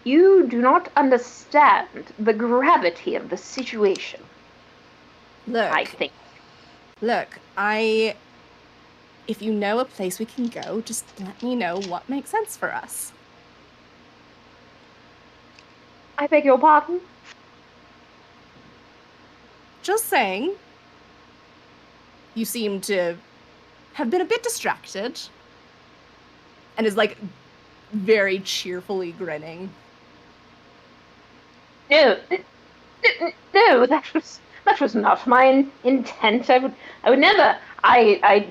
you do not understand the gravity of the situation. Look, I think. Look, if you know a place we can go, just let me know what makes sense for us. I beg your pardon? Just saying. You seem to have been a bit distracted. And is, like, very cheerfully grinning. No, that was not my intent. I would never. I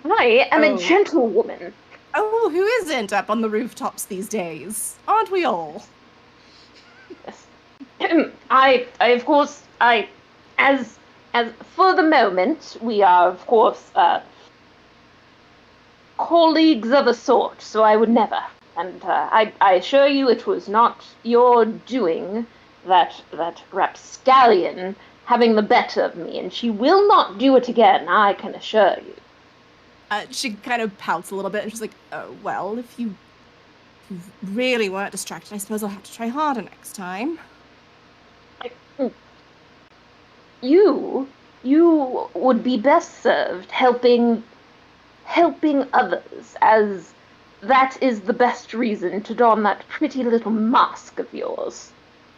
am a gentlewoman. Oh, who isn't up on the rooftops these days? Aren't we all? Yes. I of course, as for the moment, we are, of course, colleagues of a sort, so I would never. And I assure you it was not your doing, that rapscallion having the better of me, and she will not do it again, I can assure you. She kind of pouts a little bit and she's like, oh, well, if you really weren't distracted, I suppose I'll have to try harder next time. You would be best served helping others, as that is the best reason to don that pretty little mask of yours.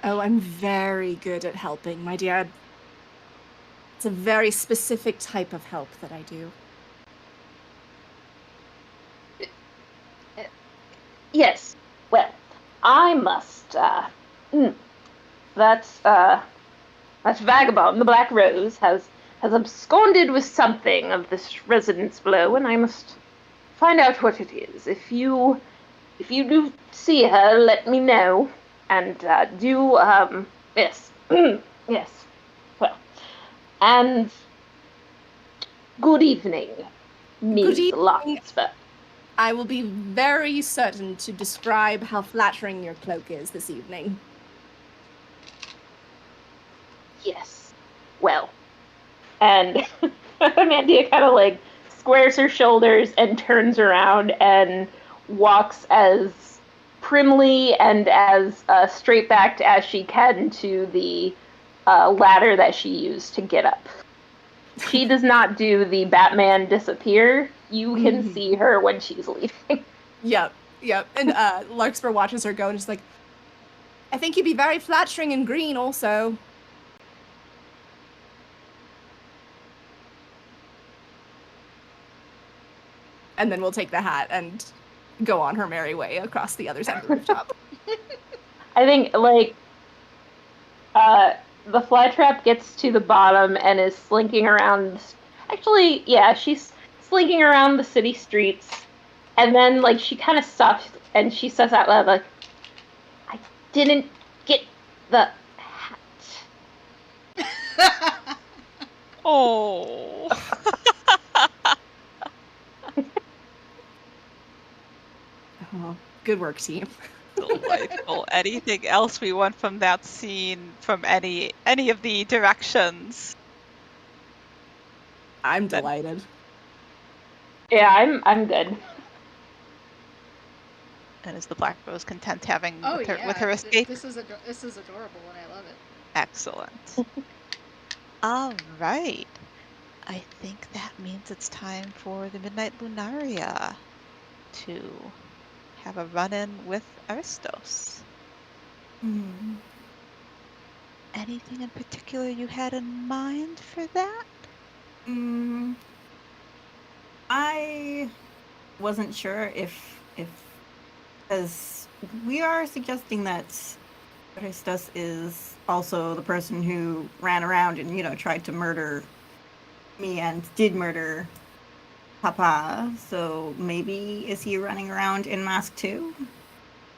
Oh, I'm very good at helping, my dear. It's a very specific type of help that I do. Yes. Well, I must, that vagabond, the Black Rose, has absconded with something of this residence below, and I must find out what it is. If you do see her, let me know, and yes, yes. Well, and good evening, Ms. Good evening. Larkspur. I will be very certain to describe how flattering your cloak is this evening. Yes. Well, and Amandia kind of like squares her shoulders and turns around and walks as primly and as straight-backed as she can to the ladder that she used to get up. She does not do the Batman disappear. You can see her when she's leaving. Yep. And Larkspur watches her go and is like, I think you'd be very flattering in green also. And then we'll take the hat and go on her merry way across the other side of the rooftop. I think, like, the flytrap gets to the bottom and is slinking around. Actually, yeah, she's slinking around the city streets. And then, like, she kind of stops and she says out loud, like, I didn't get the hat. Oh. Oh, good work, team. Delightful. Anything else we want from that scene, from any of the directions? I'm delighted. Yeah, I'm good. And is the Black Rose content having with her This escape? is adorable, and I love it. Excellent. All right. I think that means it's time for the Midnight Lunaria to have a run-in with Aristos. Anything in particular you had in mind for that? I wasn't sure if because we are suggesting that Aristos is also the person who ran around and tried to murder me and did murder Papa. So maybe is he running around in mask too?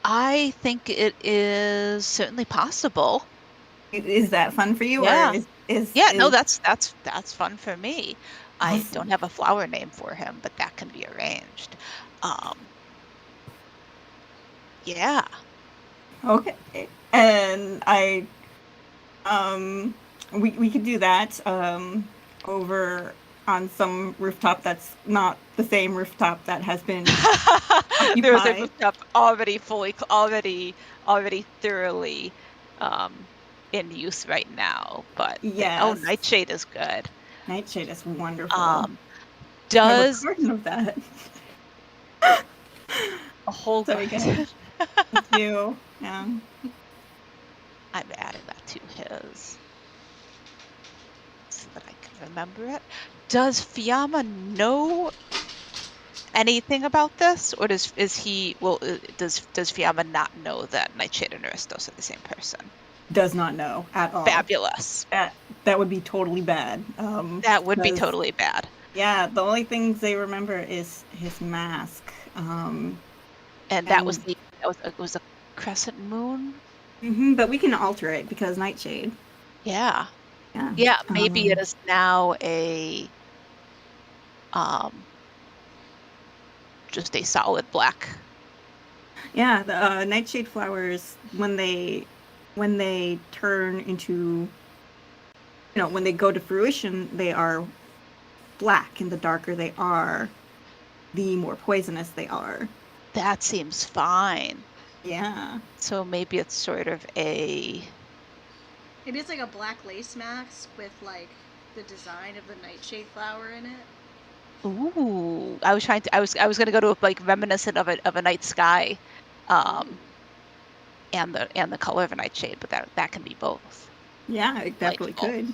I think it is certainly possible. Is that fun for you? Yeah. Or is no, that's fun for me. I Awesome. don't have a flower name for him, but that can be arranged. Yeah. Okay. And I we could do that over on some rooftop that's not the same rooftop that has been There's a occupied. rooftop already thoroughly in use right now, but Yes. Nightshade is good. Nightshade is wonderful. I Does have a carton of that. a whole Sorry, garden. Thank you. Yeah. I'm adding that to his so that I can remember it. Does Fiamma know anything about this, or does Fiamma not know that Nightshade and Aristos are the same person? Does not know at all. Fabulous. That would be totally bad. That would be totally bad. Yeah, the only things they remember is his mask. And that was a crescent moon. But we can alter it because Nightshade. Yeah. Yeah. Yeah, maybe it is now just a solid black. Yeah, the nightshade flowers when they turn into, when they go to fruition, they are black, and the darker they are, the more poisonous they are. That seems fine. Yeah. So maybe it's sort of a Maybe it's like a black lace mask with like the design of the nightshade flower in it. ooh. I was gonna go to like reminiscent of a night sky, and the color of a nightshade, but that can be both. Yeah, it definitely Delightful. could.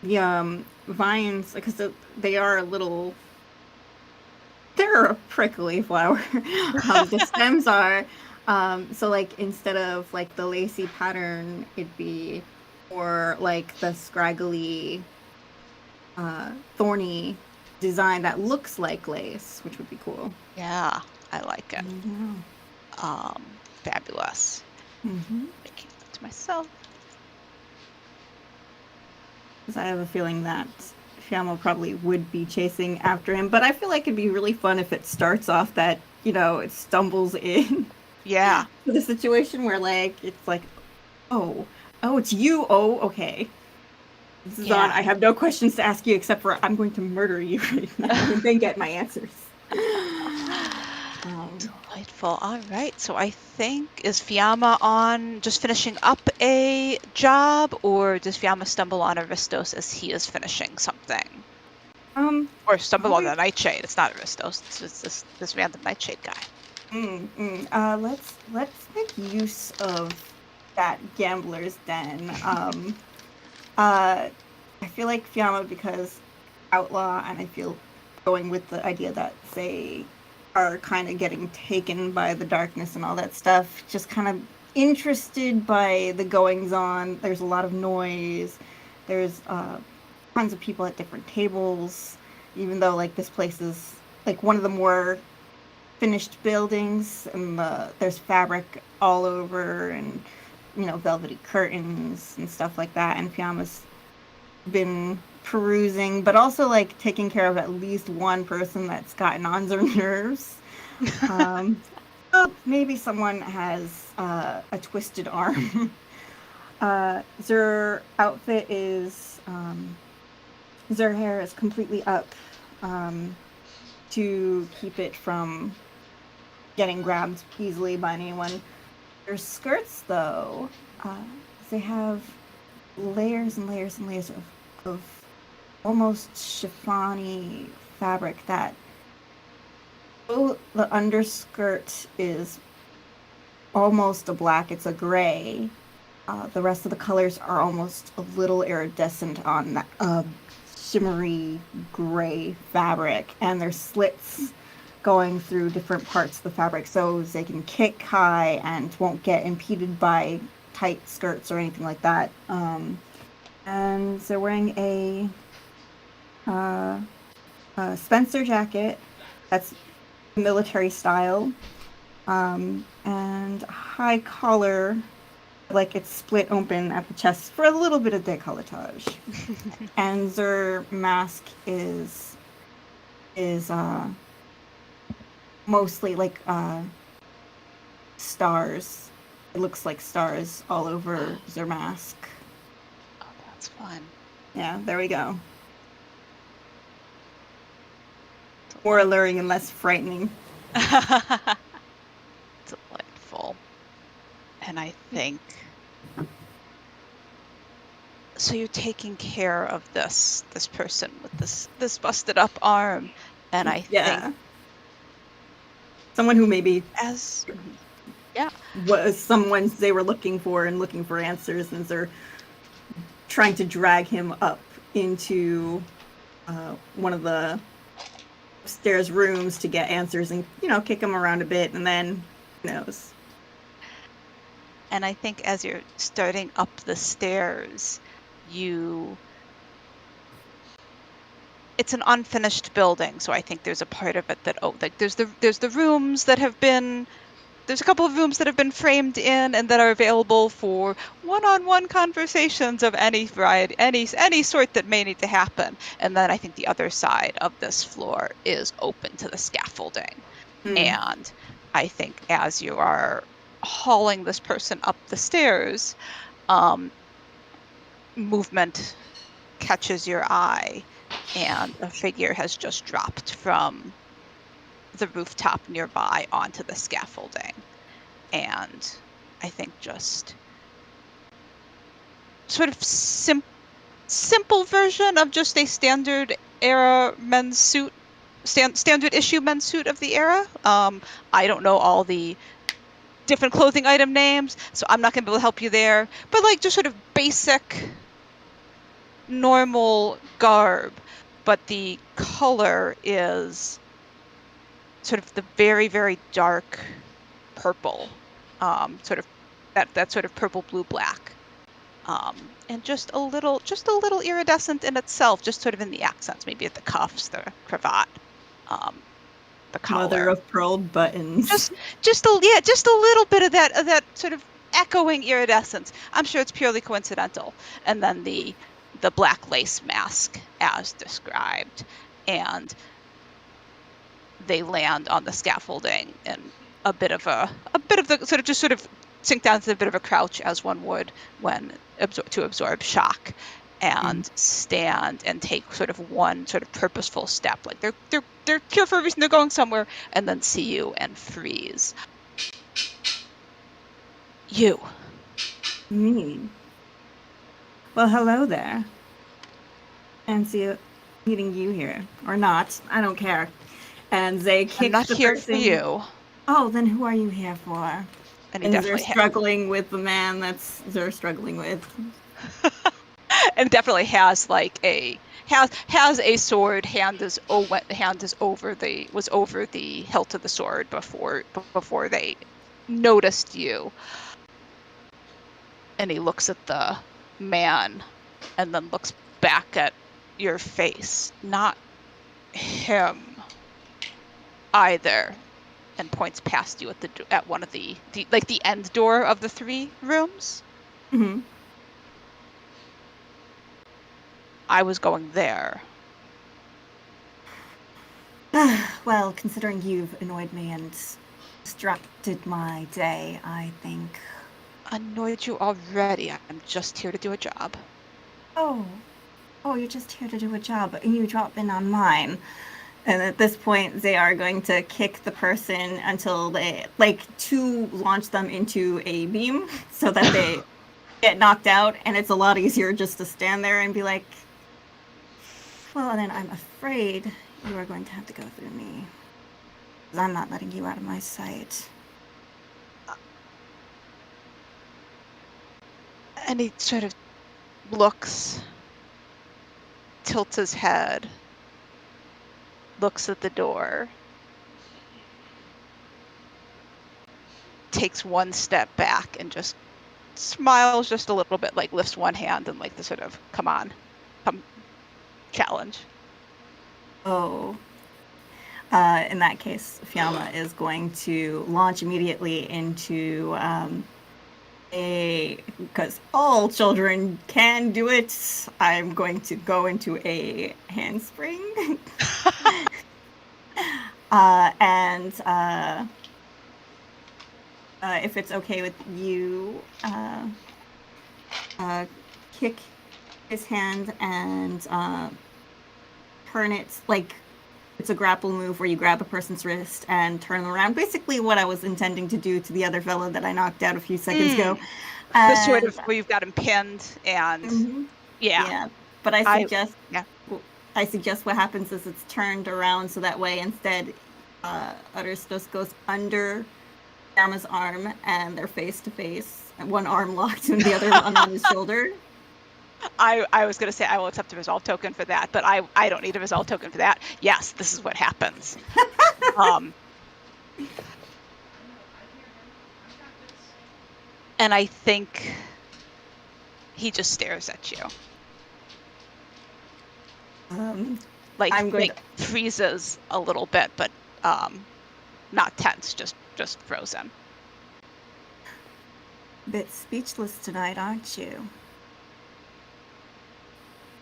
The vines, because they are a little, they're a prickly flower. The stems are. So like instead of like the lacy pattern, it'd be more like the scraggly, thorny design that looks like lace, which would be cool. Yeah, I like it. Yeah. Fabulous. Making that to myself. Because I have a feeling that Fiamma probably would be chasing after him, but I feel like it'd be really fun if it starts off that, it stumbles in Yeah. to the situation where, like, it's like, oh, it's you. Oh, okay. This is on. Yeah. I have no questions to ask you except for I'm going to murder you right now and then get my answers. Delightful. All right. So I think, is Fiamma on just finishing up a job, or does Fiamma stumble on Aristos as he is finishing something? Or stumble on the Nightshade. It's not Aristos. It's just this random Nightshade guy. Let's make use of that gambler's den. I feel like Fiamma, because Outlaw, and I feel going with the idea that they are kind of getting taken by the darkness and all that stuff, just kind of interested by the goings on. There's a lot of noise. There's tons of people at different tables, even though like this place is like one of the more finished buildings, and there's fabric all over, and velvety curtains and stuff like that. And Fiamma's been perusing, but also like taking care of at least one person that's gotten on their nerves. So maybe someone has a twisted arm. Their outfit is, their hair is completely up, to keep it from getting grabbed easily by anyone. Their skirts, though, they have layers and layers and layers of almost chiffon-y fabric that, though the underskirt is almost a black, it's a gray. The rest of the colors are almost a little iridescent on that shimmery gray fabric, and there's slits going through different parts of the fabric so they can kick high and won't get impeded by tight skirts or anything like that. And they're wearing a Spencer jacket that's military style, and a high collar, like it's split open at the chest for a little bit of decolletage. And their mask is mostly like stars. It looks like stars all over their mask. Oh, that's fun. Yeah, there we go. More alluring and less frightening. Delightful. And I think so. You're taking care of this person with this busted up arm, and I think someone who maybe was someone they were looking for answers, and they're trying to drag him up into one of the upstairs rooms to get answers and kick him around a bit, and then who knows. And I think as you're starting up the stairs, it's an unfinished building, so I think there's a part of it that like there's the rooms that have been there's a couple of rooms that have been framed in and that are available for one-on-one conversations of any variety, any sort that may need to happen. And then I think the other side of this floor is open to the scaffolding. And I think as you are hauling this person up the stairs, movement catches your eye, and a figure has just dropped from the rooftop nearby onto the scaffolding. And I think just sort of simple version of just a standard era men's suit, standard issue men's suit of the era. I don't know all the different clothing item names, so I'm not going to be able to help you there. But like just sort of basic, normal garb, but the color is sort of the very, very dark purple, sort of that sort of purple, blue, black, and just a little iridescent in itself, just sort of in the accents, maybe at the cuffs, the cravat, the collar. Mother of pearl buttons. Just a little bit of that sort of echoing iridescence. I'm sure it's purely coincidental. And then the black lace mask as described, and they land on the scaffolding in a bit of the sort of sink down to a bit of a crouch, as one would when to absorb shock, and stand and take sort of one sort of purposeful step, like they're here for a reason, they're going somewhere, and then see you and freeze. You. Me. Well, hello there. And see meeting you here. Or not. I don't care. And they kick I'm not the here person. for you. Oh, then who are you here for? And they're struggling with the man they're struggling with. And definitely has like has a sword. Hand is over the hilt of the sword before they noticed you. And he looks at the man and then looks back at your face. Not him either. And points past you at one of the end door of the 3 rooms. Mm-hmm. I was going there. Well, considering you've annoyed me and distracted my day, I think. Annoyed you already. I'm just here to do a job. Oh, you're just here to do a job, and you drop in on mine. And at this point, they are going to kick the person until they, to launch them into a beam so that they get knocked out. And it's a lot easier just to stand there and be like, well, then I'm afraid you are going to have to go through me. Because I'm not letting you out of my sight. And he sort of looks, tilts his head, looks at the door, takes one step back and just smiles just a little bit, like lifts one hand and like the sort of come challenge. Oh. In that case, Fiamma is going to launch immediately into because all children can do it, I'm going to go into a handspring. And if it's okay with you, kick his hand and turn it like it's a grapple move where you grab a person's wrist and turn them around. Basically what I was intending to do to the other fellow that I knocked out a few seconds ago. The sort of where you've got him pinned and yeah. But I suggest what happens is it's turned around so that way instead Utters just goes under Fiamma's arm and they're face to face. One arm locked and the other one on his shoulder. I was going to say I will accept a resolve token for that, but I don't need a resolve token for that. Yes, this is what happens. And I think he just stares at you. Freezes a little bit, but not tense, just frozen. bit speechless tonight, aren't you?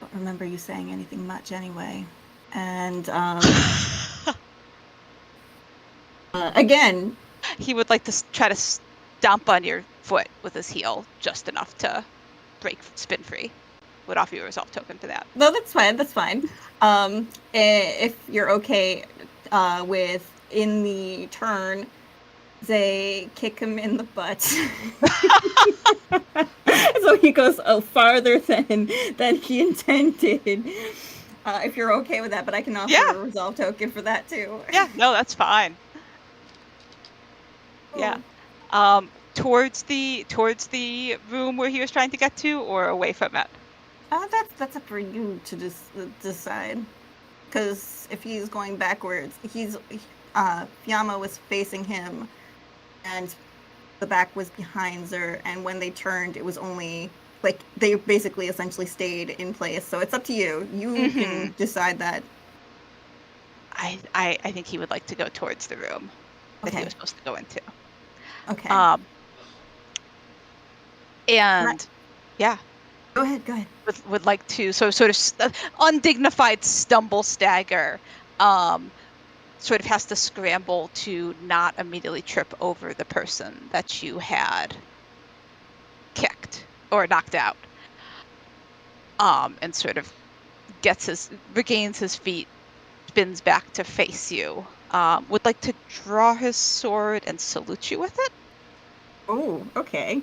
Don't remember you saying anything much anyway. And again, He would like to try to stomp on your foot with his heel, just enough to break spin free. Would offer you a resolve token for that. no, that's fine. That's fine. If you're okay with in the turn, they kick him in the butt, so he goes farther than he intended. If you're okay with that, but I can offer Yeah. a resolve token for that too. Yeah, no, that's fine. Yeah. Towards the room where he was trying to get to, or away from it? That's up for you to decide. Because if he's going backwards, Fiamma was facing him, and the back was behind her. And when they turned, it was only like they basically essentially stayed in place. So it's up to you. You can decide that. I think he would like to go towards the room that he Okay. was supposed to go into. Okay. And yeah, Go ahead. would like to sort of undignified stumble stagger. Sort of has to scramble to not immediately trip over the person that you had kicked or knocked out. And sort of regains his feet, spins back to face you. Would like to draw his sword and salute you with it. Oh, okay.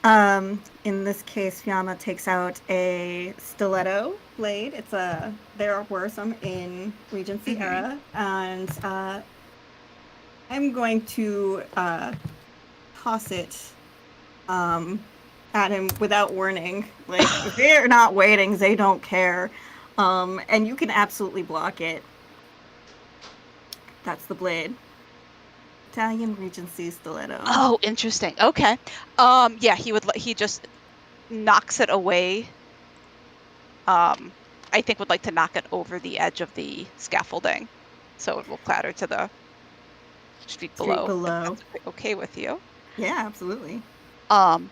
In this case, Fiamma takes out a stiletto blade. There were some in Regency era, and I'm going to toss it at him without warning. Like, if they're not waiting, they don't care. And you can absolutely block it. That's the blade. Italian Regency stiletto. Oh, interesting. Okay. Yeah, he just knocks it away. I think would like to knock it over the edge of the scaffolding, so it will clatter to the street below. If that's okay with you? Yeah, absolutely. And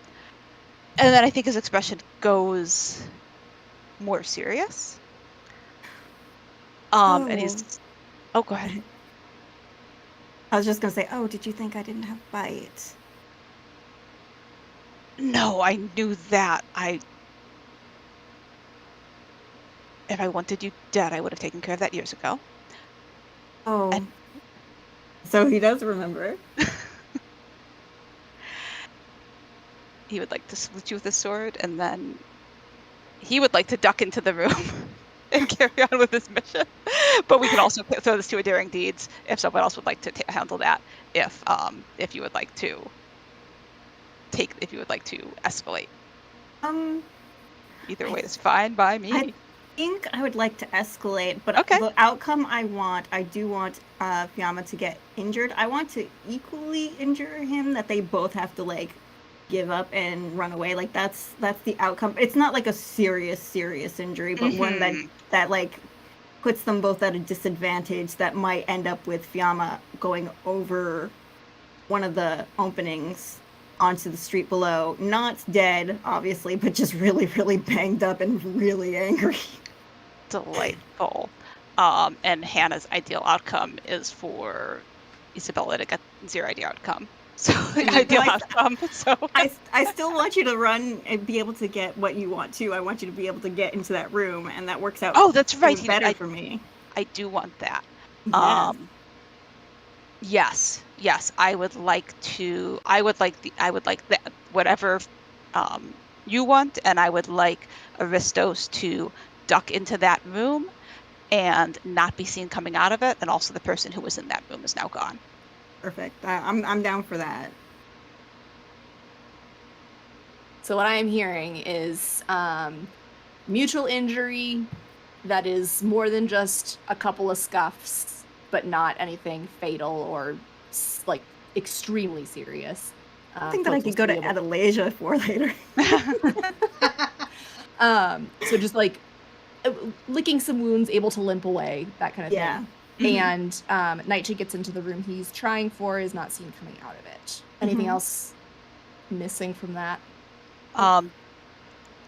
then I think his expression goes more serious. And he's. Oh, go ahead. I was just gonna say, oh, did you think I didn't have bite? No, I knew that. If I wanted you dead, I would have taken care of that years ago. Oh. So he does remember. He would like to salute you with his sword, and then he would like to duck into the room and carry on with his mission. But we can also throw this to a daring deeds if someone else would like to handle that. If you would like to escalate. Either way is fine by me. I think I would like to escalate, but okay. The outcome I do want Fiamma to get injured. I want to equally injure him, that they both have to like give up and run away. Like that's the outcome. It's not like a serious injury, but one that like puts them both at a disadvantage, that might end up with Fiamma going over one of the openings onto the street below. Not dead, obviously, but just really, really banged up and really angry. Delightful. And Hannah's ideal outcome is for Isabella to get 0 idea outcome. So ideal outcome. So I still want you to run and be able to get what you want to. I want you to be able to get into that room, and that works out. Oh, that's right. Better for me. I do want that. Yes. Yes. I would like that whatever you want, and I would like Aristos to duck into that room and not be seen coming out of it, and also the person who was in that room is now gone. Perfect. I'm down for that. So what I am hearing is mutual injury that is more than just a couple of scuffs, but not anything fatal or like extremely serious. I think that I could go to Adelasia for later. So just like licking some wounds, able to limp away, that kind of thing. And Nightshade gets into the room he's trying for, is not seen coming out of it. Anything else missing from that?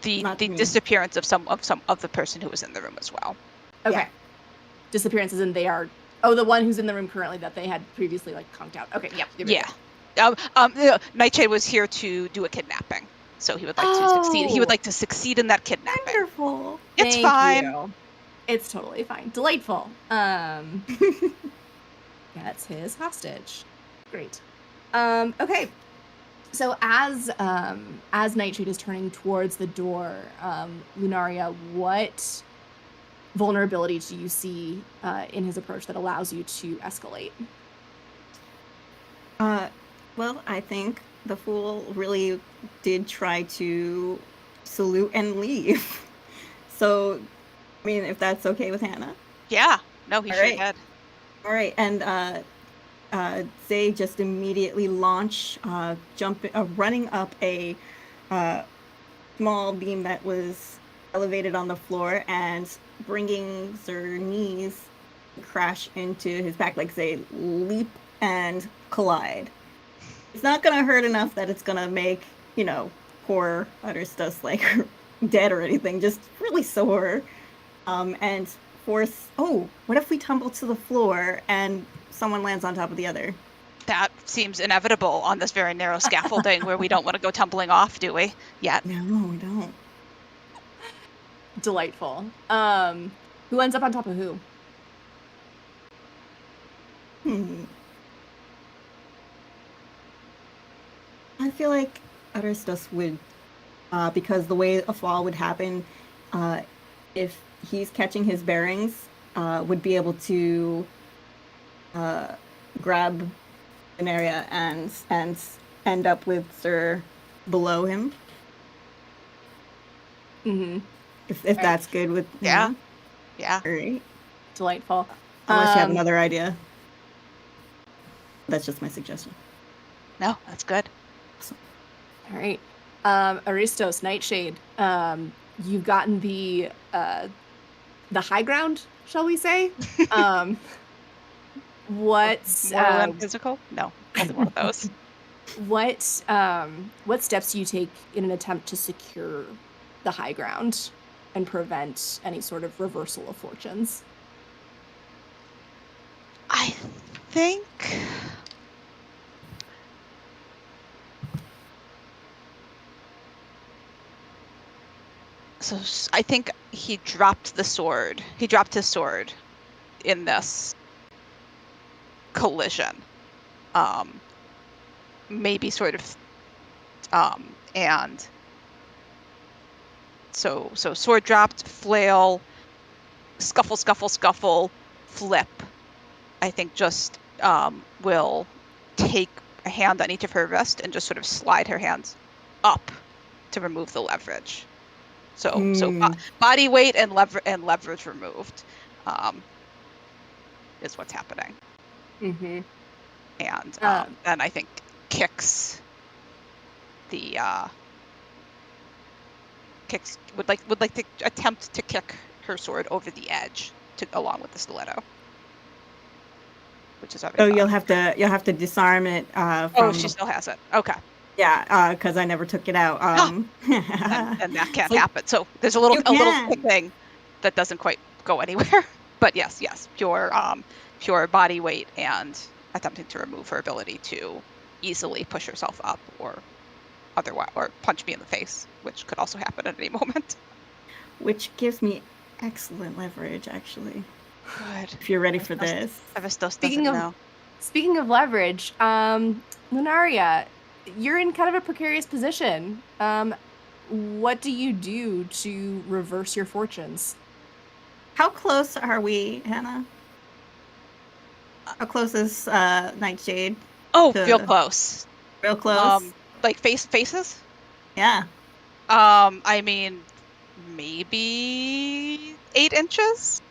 The Not me. disappearance of some of the person who was in the room as well. Okay. Yeah. Disappearances, and they are. Oh, the one who's in the room currently that they had previously like conked out. Okay. Yep. Yeah. Nightshade was here to do a kidnapping, so he would like to succeed. He would Oh. like to succeed in that kidnapping. Wonderful. It's Thank fine. you. It's totally fine. Delightful. Gets his hostage. Great. Okay. So as Nightshade is turning towards the door, Lunaria, what vulnerability do you see in his approach that allows you to escalate? Well, I think the fool really did try to salute and leave. So, I mean, if that's okay with Hannah. Yeah. No, he All sure right. did. All right, and they just immediately launch, running up a small beam that was elevated on the floor and bringing their knees crash into his back. Like they leap and collide. It's not gonna hurt enough that it's gonna make, poor Utterstus like dead or anything, just really sore. And force, what if we tumble to the floor and someone lands on top of the other? That seems inevitable on this very narrow scaffolding where we don't want to go tumbling off, do we? Yet. No, we don't. Delightful. Who ends up on top of who? I feel like Utterstus would, because the way a fall would happen, if he's catching his bearings, would be able to grab an area and end up with Sir below him. Mm-hmm. If that's good with Yeah. him. Yeah. All right. Delightful. Unless you have another idea. That's just my suggestion. No, that's good. All right. Aristos, Nightshade, you've gotten the high ground, shall we say? What's moral and physical? No, only one of those. What steps do you take in an attempt to secure the high ground and prevent any sort of reversal of fortunes? I think so. I think he dropped the sword. He dropped his sword in this collision. Maybe sort of, and so sword dropped, flail, scuffle, flip. I think just will take a hand on each of her wrists and just sort of slide her hands up to remove the leverage. So body weight and leverage removed is what's happening. Mm-hmm. And then I think kicks would like to attempt to kick her sword over the edge along with the stiletto, which is already. You'll have to disarm it. She still has it. Okay. Yeah, because I never took it out. And that can't happen. So there's a little thing that doesn't quite go anywhere. But yes, pure body weight and attempting to remove her ability to easily push herself up or otherwise, or punch me in the face, which could also happen at any moment. Which gives me excellent leverage, actually. Good. If you're ready for this. Speaking of leverage, Lunaria, you're in kind of a precarious position. What do you do to reverse your fortunes? How close are we, Hannah? How close is Nightshade? Oh, real close. Real close? Like faces? Yeah. I mean, maybe 8 inches?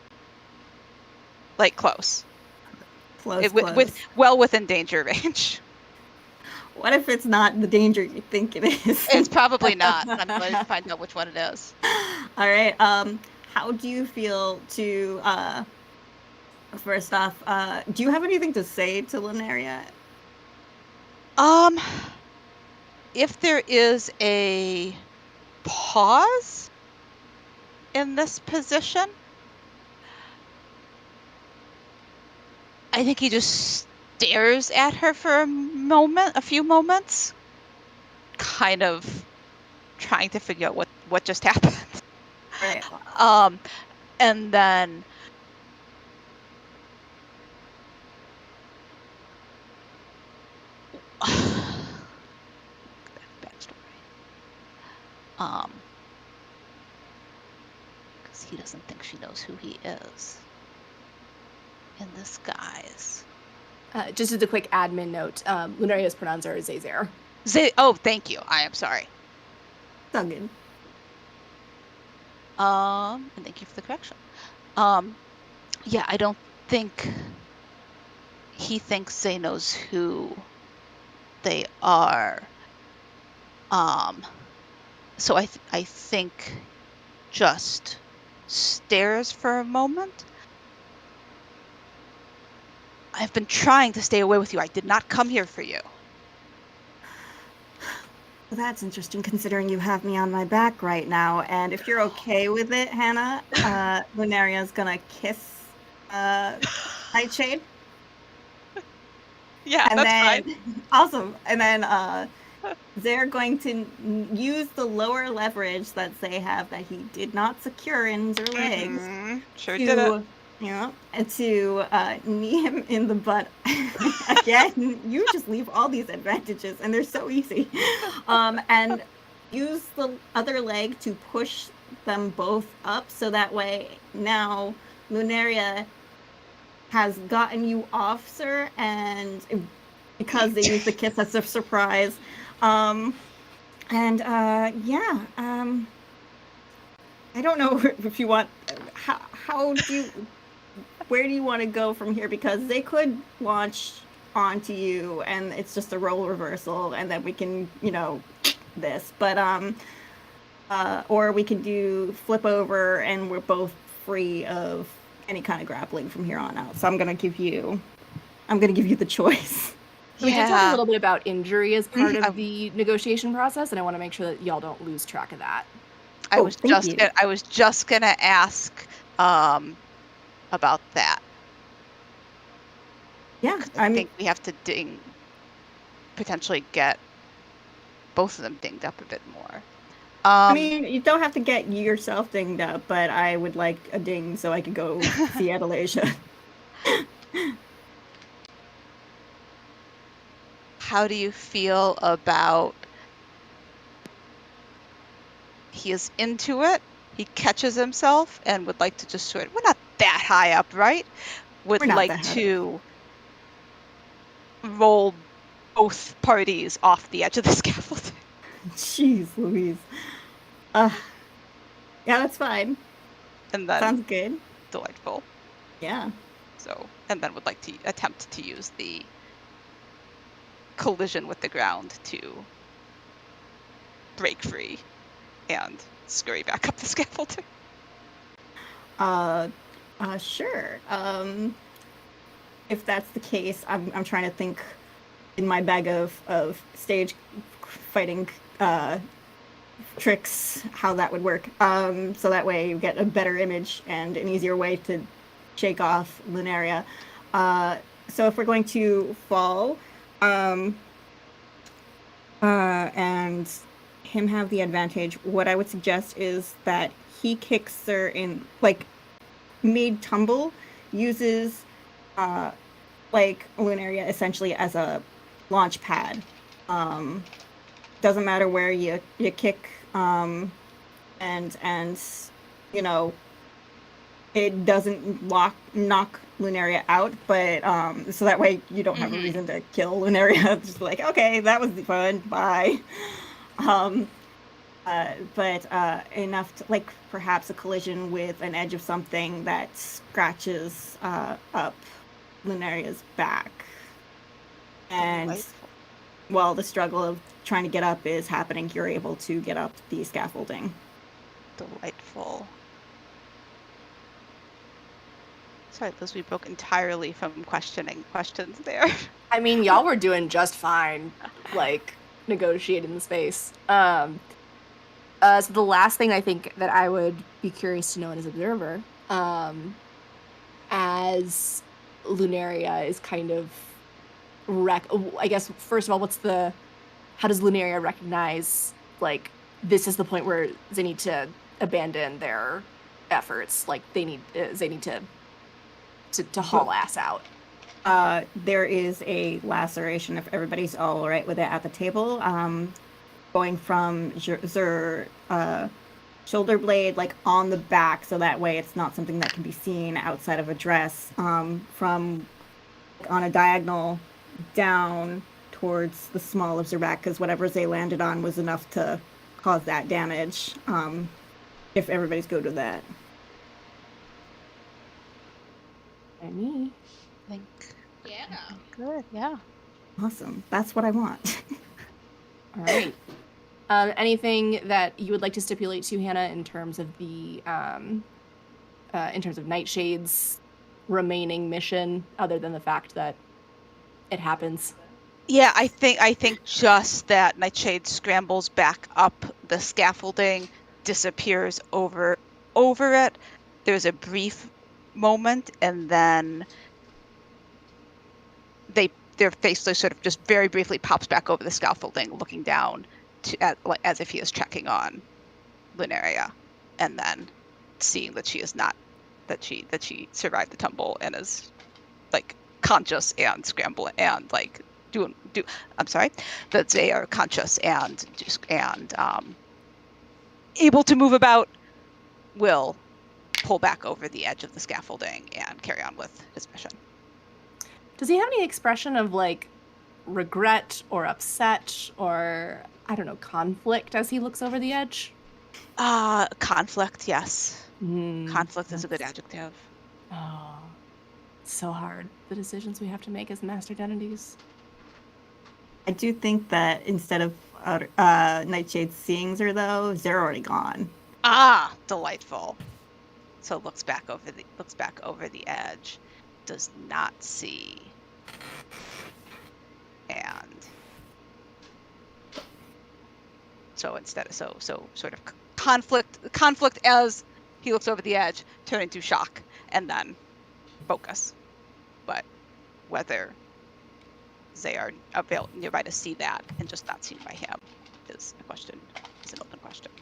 Like close. Close. Well within danger range. What if it's not the danger you think it is? It's probably not. I'm going to find out which one it is. All right. How do you feel to, first off, do you have anything to say to Lunaria? if there is a pause in this position, I think he just stares at her for a few moments, kind of trying to figure out what just happened. Right. And then backstory. Because he doesn't think she knows who he is in this guise. Just as a quick admin note, Lunaria's pronouns are Zazer. Oh, thank you. I am sorry. It's all good. And thank you for the correction. Yeah, I don't think he thinks Zay knows who they are. So I think just stares for a moment. I've been trying to stay away with you. I did not come here for you. Well, that's interesting considering you have me on my back right now. And if you're okay with it, Hannah, Lunaria's gonna kiss Nightshade. Yeah, And that's then fine. awesome. And then they're going to use the lower leverage that they have that he did not secure in their legs Sure did it. to knee him in the butt. Again, you just leave all these advantages, and they're so easy. And use the other leg to push them both up, so that way now Lunaria has gotten you off, sir, and because they used the kiss as a surprise. I don't know if you want. Where do you want to go from here? Because they could launch onto you, and it's just a role reversal, and then we can, this. But or we can do flip over, and we're both free of any kind of grappling from here on out. So I'm gonna give you the choice. So we did talk a little bit about injury as part of the negotiation process, and I want to make sure that y'all don't lose track of that. I was just gonna ask about that. Yeah, I think we have to potentially get both of them dinged up a bit more. I mean, you don't have to get yourself dinged up, but I would like a ding so I could go see Adelasia. How do you feel about he is into it, he catches himself and would like to just we're not that high up, right? Would like to roll both parties off the edge of the scaffolding. Jeez Louise. Yeah, that's fine. And then sounds good. Delightful. Yeah. So, and then would like to attempt to use the collision with the ground to break free and scurry back up the scaffolding. Sure. If that's the case, I'm trying to think in my bag of stage fighting tricks how that would work. So that way you get a better image and an easier way to shake off Lunaria. So if we're going to fall, and him have the advantage, what I would suggest is that he kicks her in, like, mid-tumble, uses, Lunaria essentially as a launch pad. Doesn't matter where you kick, and it doesn't knock Lunaria out, but so that way you don't have a reason to kill Lunaria. Just like, okay, that was fun, bye. But enough to, like, perhaps a collision with an edge of something that scratches up Lunaria's back. And while the struggle of trying to get up is happening, you're able to get up the scaffolding. Delightful. Sorry, Liz, we broke entirely from questioning questions there. I mean, y'all were doing just fine. Like, negotiate in the space. So the last thing I think that I would be curious to know as an observer, as Lunaria is kind of I guess first of all, how does Lunaria recognize like this is the point where they need to abandon their efforts? Like they need to haul ass out. There is a laceration if everybody's all right with it at the table. Going from their shoulder blade like on the back, so that way it's not something that can be seen outside of a dress. From on a diagonal down towards the small of their back, because whatever they landed on was enough to cause that damage. If everybody's good with that. And me. I think Yeah. good. Yeah. Awesome. That's what I want. All right. Anything that you would like to stipulate to Hannah in terms of the Nightshade's remaining mission, other than the fact that it happens? Yeah, I think just that Nightshade scrambles back up the scaffolding, disappears over it. There's a brief moment, and then their face sort of just very briefly pops back over the scaffolding, looking down as if he is checking on Lunaria, and then seeing that she is not that she survived the tumble and is like conscious and scrambling and like that they are conscious and able to move about, will pull back over the edge of the scaffolding and carry on with his mission. Does he have any expression of like regret or upset or I don't know, conflict as he looks over the edge? Conflict, yes. Conflict is a good adjective. Oh, it's so hard. The decisions we have to make as mastered entities. I do think that instead of Nightshade seeing her, though, they're already gone. Delightful. So looks back over the edge, does not see, and so instead, so sort of conflict as he looks over the edge, turn into shock, and then focus. But whether they are nearby to see that and just not seen by him is an open question.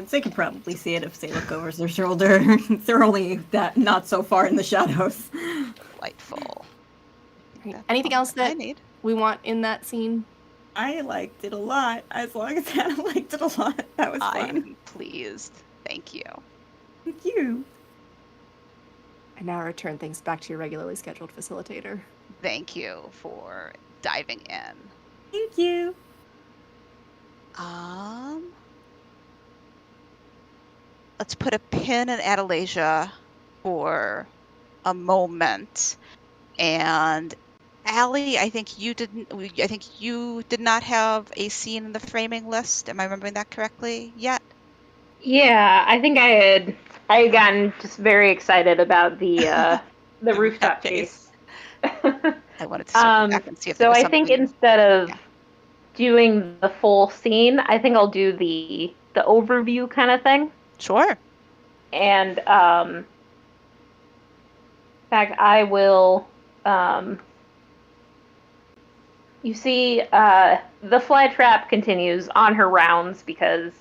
They could probably see it if they look over their shoulder. They're only not so far in the shadows. Delightful. Anything else that I need? We want in that scene? I liked it a lot. As long as Hannah liked it a lot, that was fun. I'm pleased. Thank you. Thank you. I now return things back to your regularly scheduled facilitator. Thank you for diving in. Thank you. Let's put a pin in Adelasia for a moment. And Allie, I think you did not have a scene in the framing list. Am I remembering that correctly yet? Yeah, I think I had gotten just very excited about the rooftop chase. I wanted to circle back and see if there was so I think instead of doing the full scene, I think I'll do the overview kind of thing. Sure. And in fact, I will. You see, the fly trap continues on her rounds because,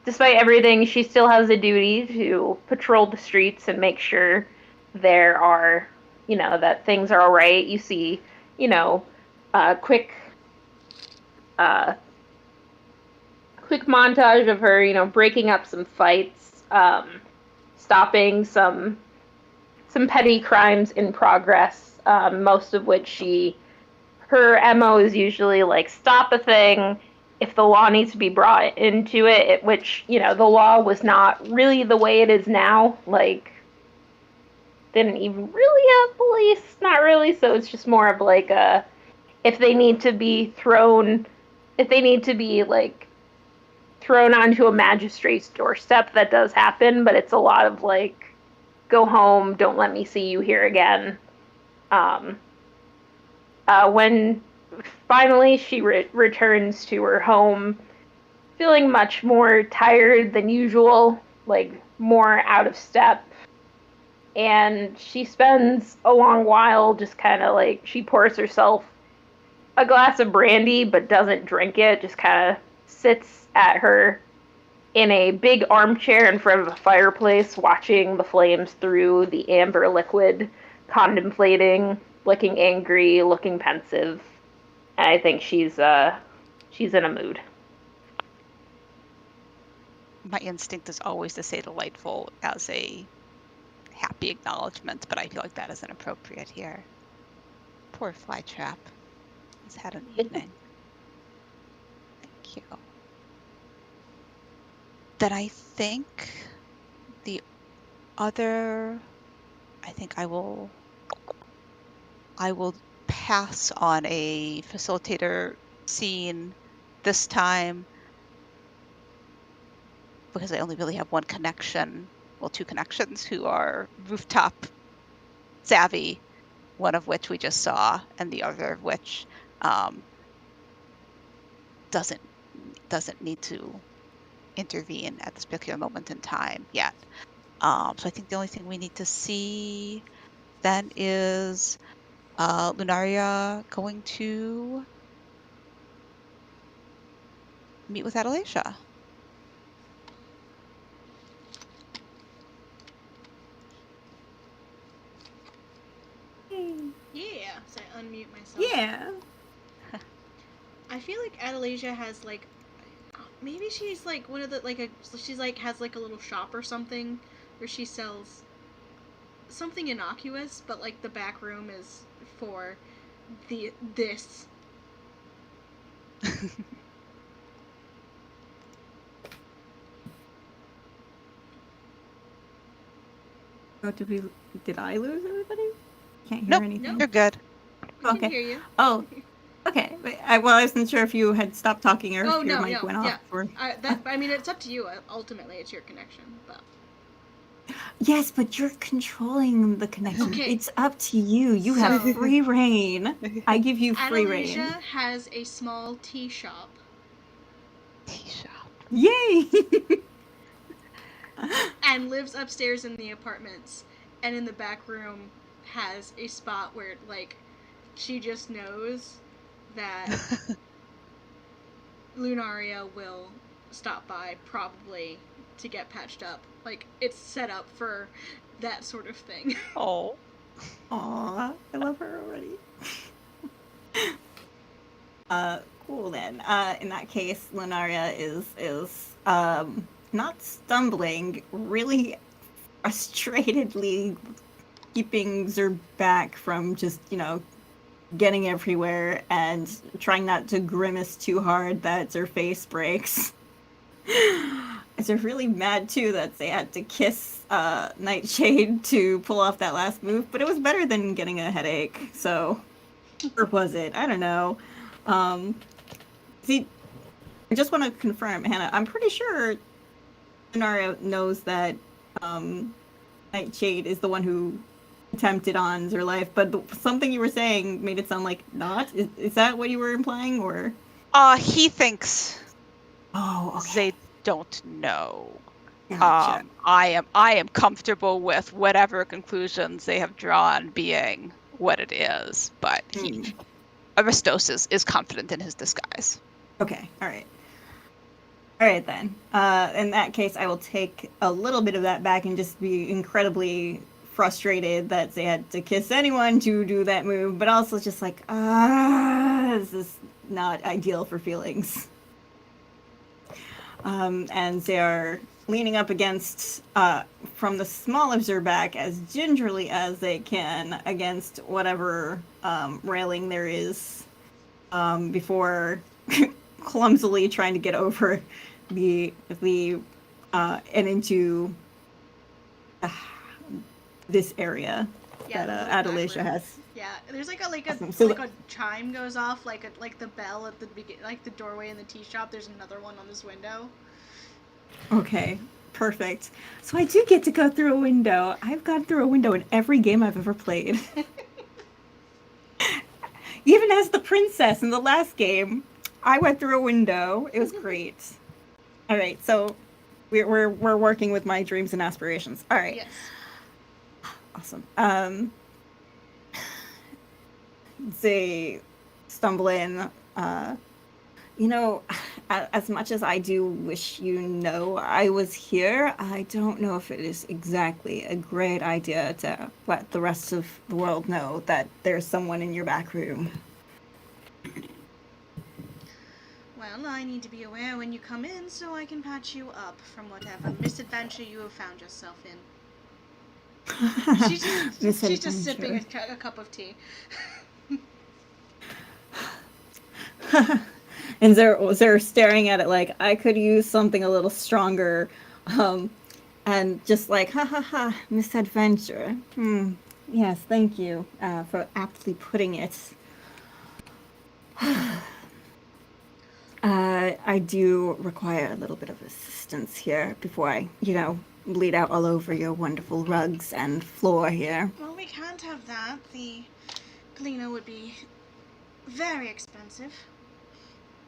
despite everything, she still has a duty to patrol the streets and make sure there are, that things are all right. You see, quick montage of her, breaking up some fights, stopping some petty crimes in progress, most of which her MO is usually like stop a thing if the law needs to be brought into it, which, the law was not really the way it is now, like, didn't even really have police, not really, so it's just more of like if they need to be like thrown onto a magistrate's doorstep, that does happen, but it's a lot of like, go home, don't let me see you here again. When finally she returns to her home, feeling much more tired than usual, like more out of step. And she spends a long while just kind of like, she pours herself a glass of brandy but doesn't drink it, just kind of sits at her in a big armchair in front of a fireplace, watching the flames through the amber liquid, contemplating, looking angry, looking pensive. And I think she's in a mood. My instinct is always to say delightful as a happy acknowledgement, but I feel like that isn't appropriate here. Poor Flytrap. He's had an evening. Thank you. Then I think I will pass on a facilitator scene this time because I only really have one connection, well, two connections who are rooftop savvy, one of which we just saw, and the other of which doesn't need to intervene at this particular moment in time yet. So I think the only thing we need to see then is Lunaria going to meet with Adelasia. Yeah. So I unmute myself. Yeah. I feel like Adelasia has like, maybe she's like one of the she's like has like a little shop or something where she sells something innocuous, but like the back room is for this. Oh, did I lose everybody? Can't hear Nope, anything. you're good. We Okay. can hear you. Oh, okay. I wasn't sure if you had stopped talking or if your no, mic no, went yeah. off. Or... I mean, it's up to you. Ultimately, it's your connection. But Yes, but you're controlling the connection. Okay. It's up to you. You have So- free reign. I give you free reign. Adelasia has a small tea shop. Tea shop. Yay! And lives upstairs in the apartments, and in the back room has a spot where like she just knows that Lunaria will stop by probably to get patched up. Like it's set up for that sort of thing. Oh. Aw, I love her already. Cool then. In that case, Lunaria is not stumbling, really frustratedly keeping Zer back from just, getting everywhere and trying not to grimace too hard that her face breaks. They're really mad too that they had to kiss Nightshade to pull off that last move, but it was better than getting a headache, so... Or was it? I don't know. See, I just want to confirm, Hannah, I'm pretty sure Lunaria knows that Nightshade is the one who attempted on their life, but something you were saying made it sound like not. Is that what you were implying, or? He thinks Oh, okay. they don't know. Gotcha. I am comfortable with whatever conclusions they have drawn being what it is, but Aristos is confident in his disguise. Okay, all right. All right, then. In that case, I will take a little bit of that back and just be incredibly frustrated that they had to kiss anyone to do that move, but also just like, this is not ideal for feelings. And they are leaning up against, from the small of Zerback, as gingerly as they can against whatever railing there is, before clumsily trying to get over the and into this area that Adelasia has. Yeah, there's like a Awesome. So a chime goes off, like the bell at the like the doorway in the tea shop. There's another one on this window. Okay, perfect. So I do get to go through a window. I've gone through a window in every game I've ever played. Even as the princess in the last game, I went through a window. It was great. All right, so we're working with my dreams and aspirations. All right. Yes. Awesome. They stumble in. You know, as much as I do wish you know I was here, I don't know if it is exactly a great idea to let the rest of the world know that there's someone in your back room. Well, I need to be aware when you come in so I can patch you up from whatever misadventure you have found yourself in. She's just sipping a cup of tea. And they're staring at it like, I could use something a little stronger. And just like, ha ha ha, misadventure. Yes, thank you for aptly putting it. I do require a little bit of assistance here before I, bleed out all over your wonderful rugs and floor here. Well, we can't have that. The cleaner would be very expensive.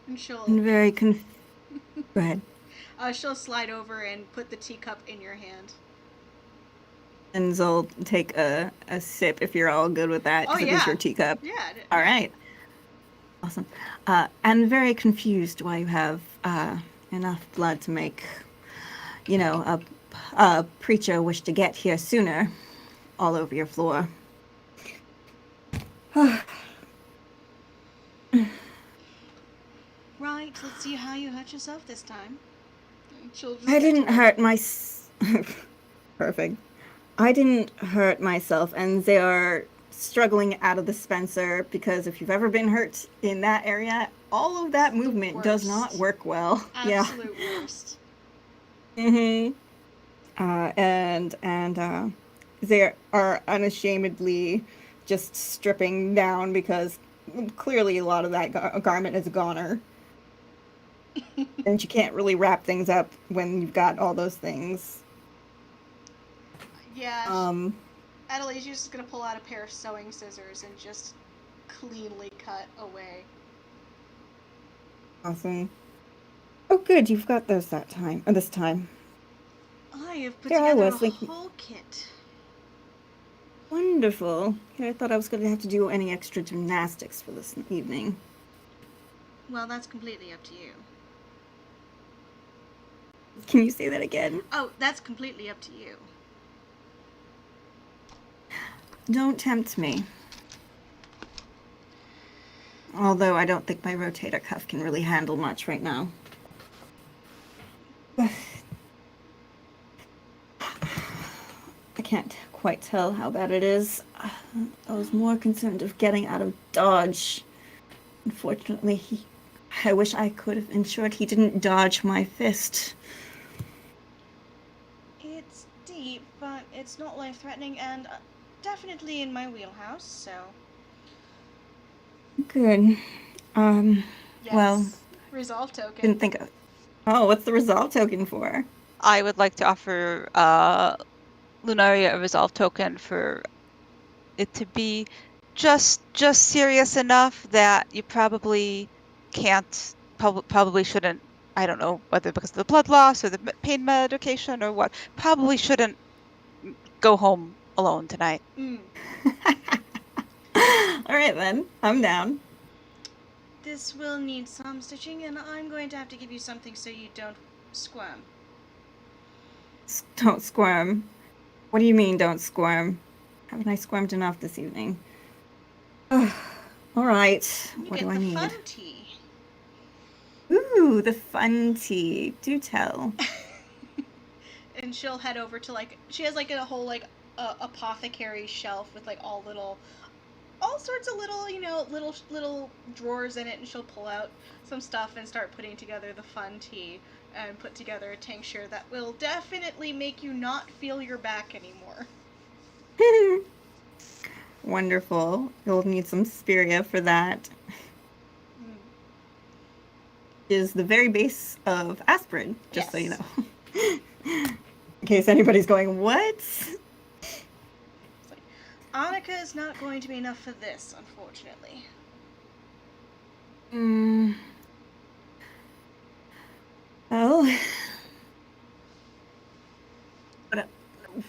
And she'll... Go ahead. She'll slide over and put the teacup in your hand. And Zol, take a sip if you're all good with that. Oh, It is your teacup. Yeah. All right. Awesome. And very confused why you have enough blood to make, a preacher wish to get here sooner all over your floor. Right, let's see how you hurt yourself this time. I didn't hurt Perfect. I didn't hurt myself, and they are struggling out of the dispenser because if you've ever been hurt in that area, all of that movement does not work well. Absolute worst. And they are unashamedly just stripping down because clearly a lot of that garment is a goner. And you can't really wrap things up when you've got all those things. Yeah. Adelaide's just gonna pull out a pair of sewing scissors and just cleanly cut away. Awesome. Oh, good, you've got those this time. I have put together a whole kit. Wonderful. I thought I was going to have to do any extra gymnastics for this evening. Well, that's completely up to you. Can you say that again? Oh, that's completely up to you. Don't tempt me. Although I don't think my rotator cuff can really handle much right now. I can't quite tell how bad it is. I was more concerned of getting out of Dodge. Unfortunately, I wish I could have ensured he didn't dodge my fist. It's deep, but it's not life-threatening and definitely in my wheelhouse, so... Good. Yes. Well... Resolve token. Didn't think of... Oh, what's the resolve token for? I would like to offer Lunaria a resolve token for it to be just serious enough that you probably can't, probably shouldn't, I don't know whether because of the blood loss or the pain medication or what, probably shouldn't go home alone tonight. All right then, I'm down. This will need some stitching, and I'm going to have to give you something so you don't squirm. Don't squirm. What do you mean, don't squirm? Haven't I squirmed enough this evening? All right, what do I need? Fun tea. Ooh, the fun tea. Do tell. And she'll head over to she has a whole apothecary shelf with all sorts of little drawers in it, and she'll pull out some stuff and start putting together the fun tea and put together a tincture that will definitely make you not feel your back anymore. Wonderful. You'll need some Spiria for that. Is the very base of aspirin, just so you know. In case anybody's going, what? Annika is not going to be enough for this, unfortunately. Mm. Well,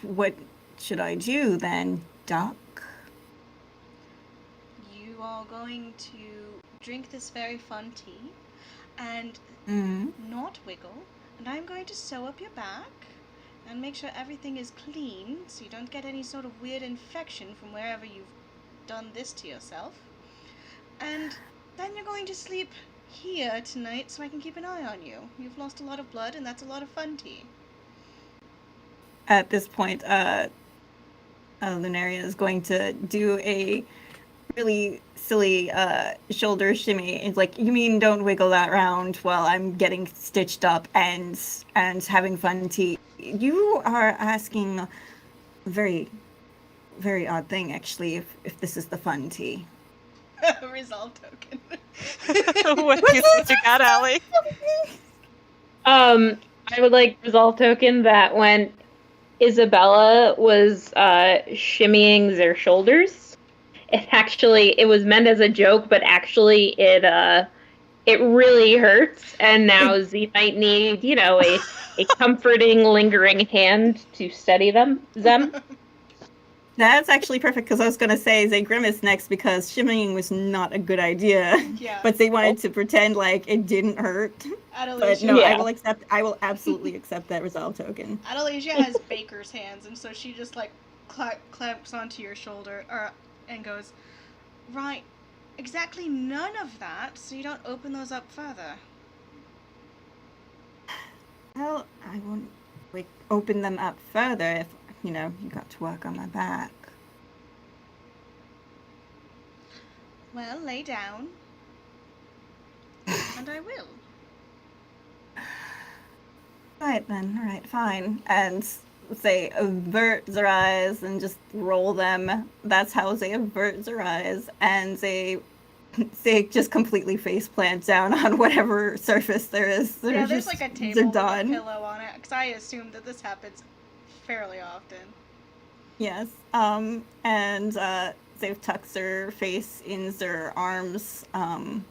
what should I do then, Doc? You are going to drink this very fun tea and Mm. not wiggle, and I'm going to sew up your back and make sure everything is clean so you don't get any sort of weird infection from wherever you've done this to yourself. And then you're going to sleep here tonight so I can keep an eye on you. You've lost a lot of blood, and that's a lot of fun tea. At this point, Lunaria is going to do a really silly shoulder shimmy. It's like, you mean don't wiggle that round while I'm getting stitched up and having fun tea? You are asking a very, very odd thing, actually, if this is the fun tea. Resolve token. What do you think at, Allie? I would like resolve token that when Isabella was shimmying their shoulders, it was meant as a joke, but actually it really hurts, and now Z might need, a comforting, lingering hand to steady them. That's actually perfect, because I was going to say Zay Grimace next, because shimmying was not a good idea. Yeah. But they wanted to pretend like it didn't hurt. But no, Yeah. I will absolutely accept that resolve token. Adelasia has baker's hands, and so she just like clamps onto your shoulder and goes, right, exactly none of that, so you don't open those up further. Well, I won't open them up further if, you got to work on my back. Well, lay down, and I will. Right then, all right, fine. And say avert their eyes and just roll them. That's how they avert their eyes, and they just completely face plant down on whatever surface there is. Yeah, there's like a table with a done. pillow on it, because I assume that this happens fairly often. Yes. And they've tucked their face in their arms. And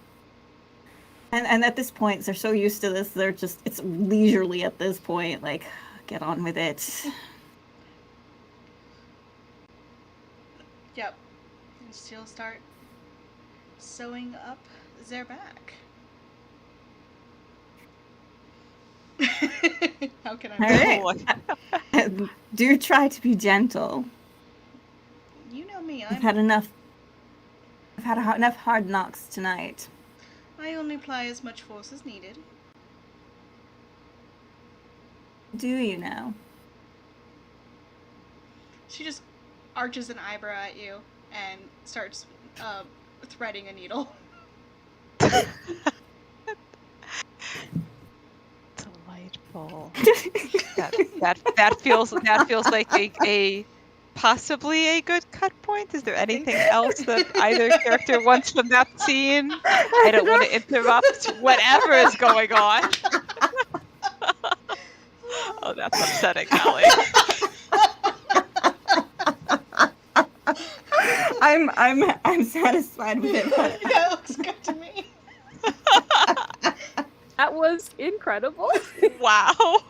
at this point, they're so used to this, it's leisurely at this point, like, get on with it. Yep. And she'll start sewing up their back. How can I? All right. Do try to be gentle. You know me. I've had enough hard knocks tonight. I only apply as much force as needed. Do you now? She just arches an eyebrow at you and starts threading a needle. Delightful. that feels like a possibly a good cut point. Is there anything else that either character wants from that scene? I don't want to interrupt whatever is going on. Oh, that's upsetting, Allie. I'm satisfied with it. But... Yeah, it looks good to me. That was incredible. Wow.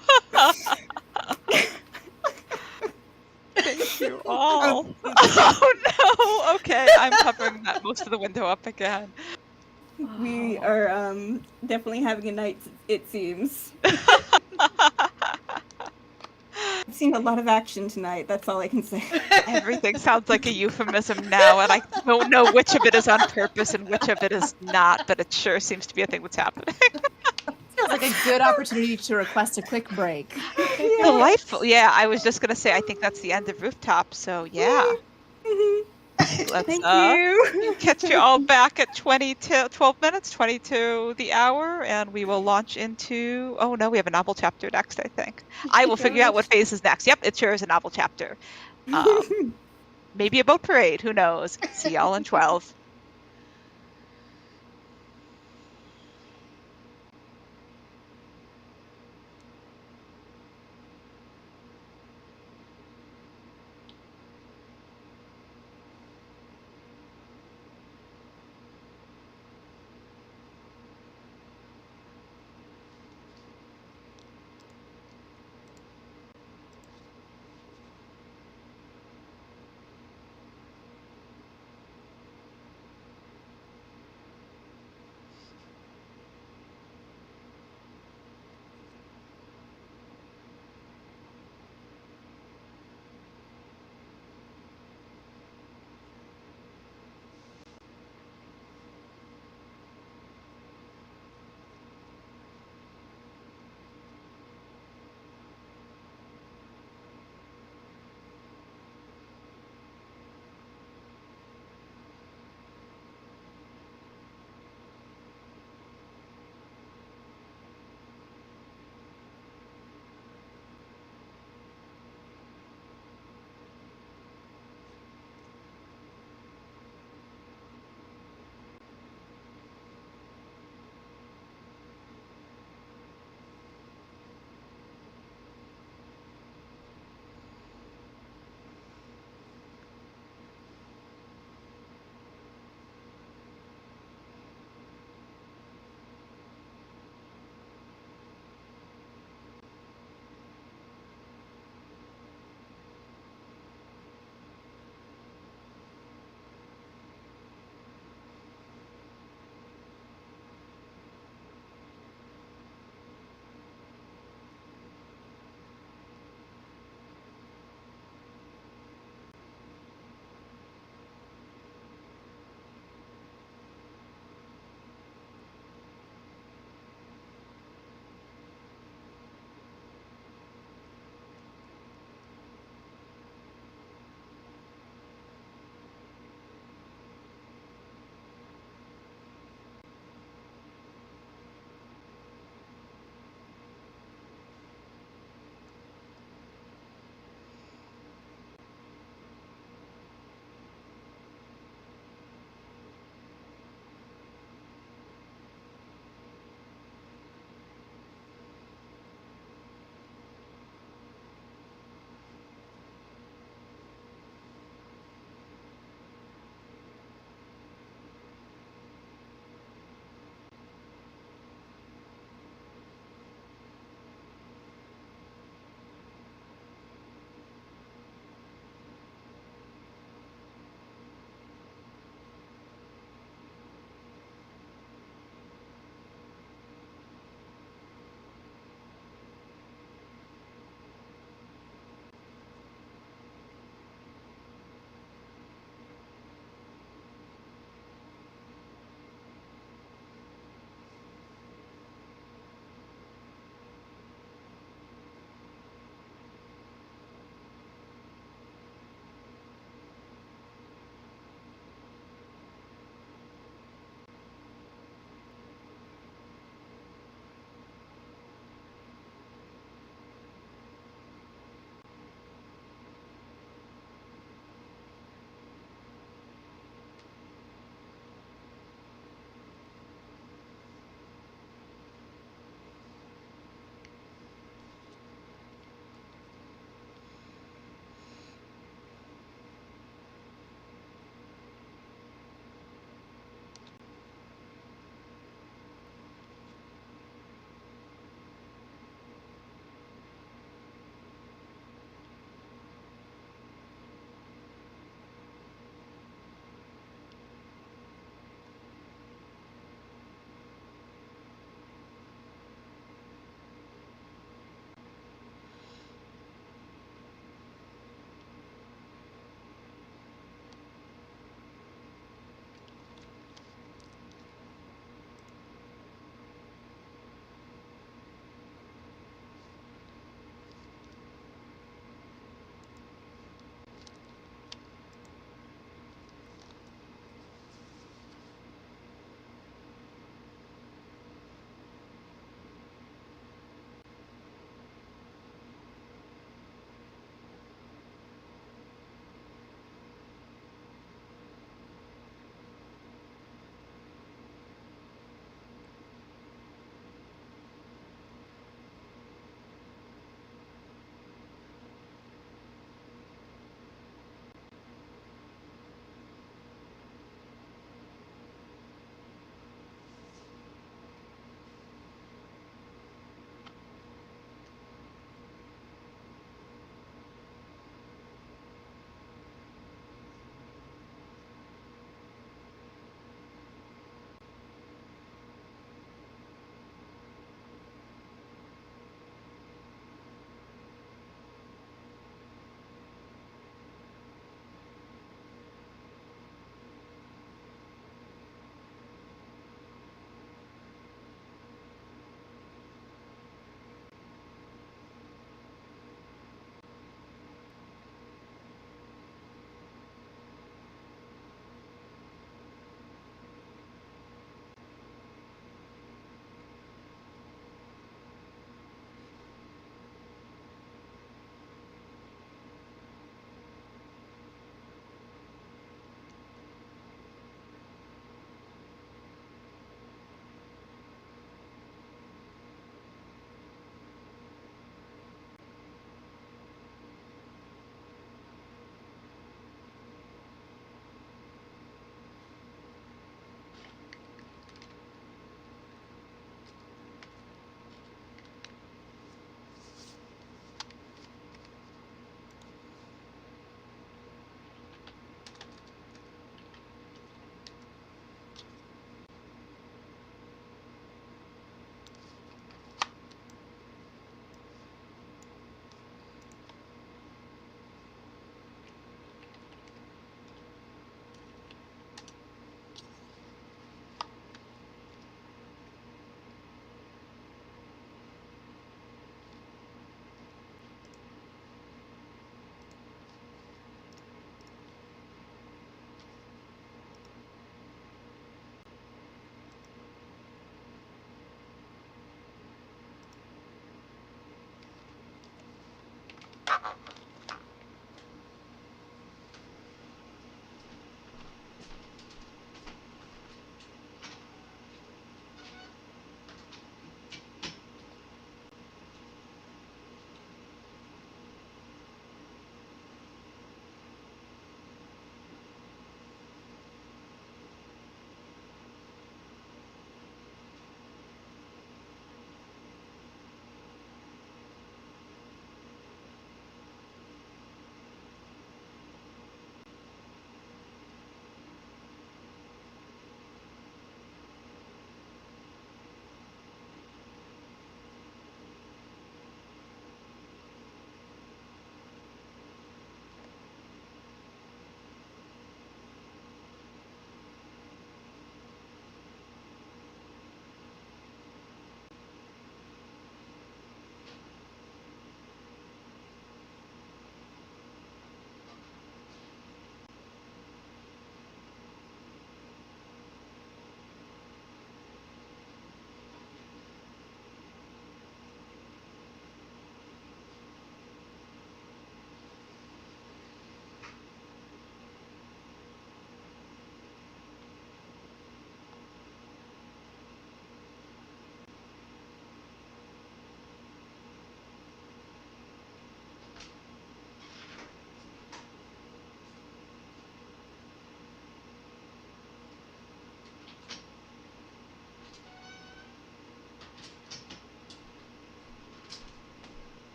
Thank you all. Oh no. Okay, I'm covering most of the window up again. We are definitely having a night, it seems. I've seen a lot of action tonight, that's all I can say. Everything sounds like a euphemism now, and I don't know which of it is on purpose and which of it is not, but it sure seems to be a thing that's happening. Feels like a good opportunity to request a quick break. Yeah. Delightful. Yeah, I was just going to say, I think that's the end of Rooftop, so yeah. Let's Thank you. catch you all back at 12 minutes, 20 to the hour, and we will launch into, oh no, we have a novel chapter next, I think. I will figure out what phase is next. Yep, it sure is a novel chapter. Maybe a boat parade, who knows? See y'all in 12.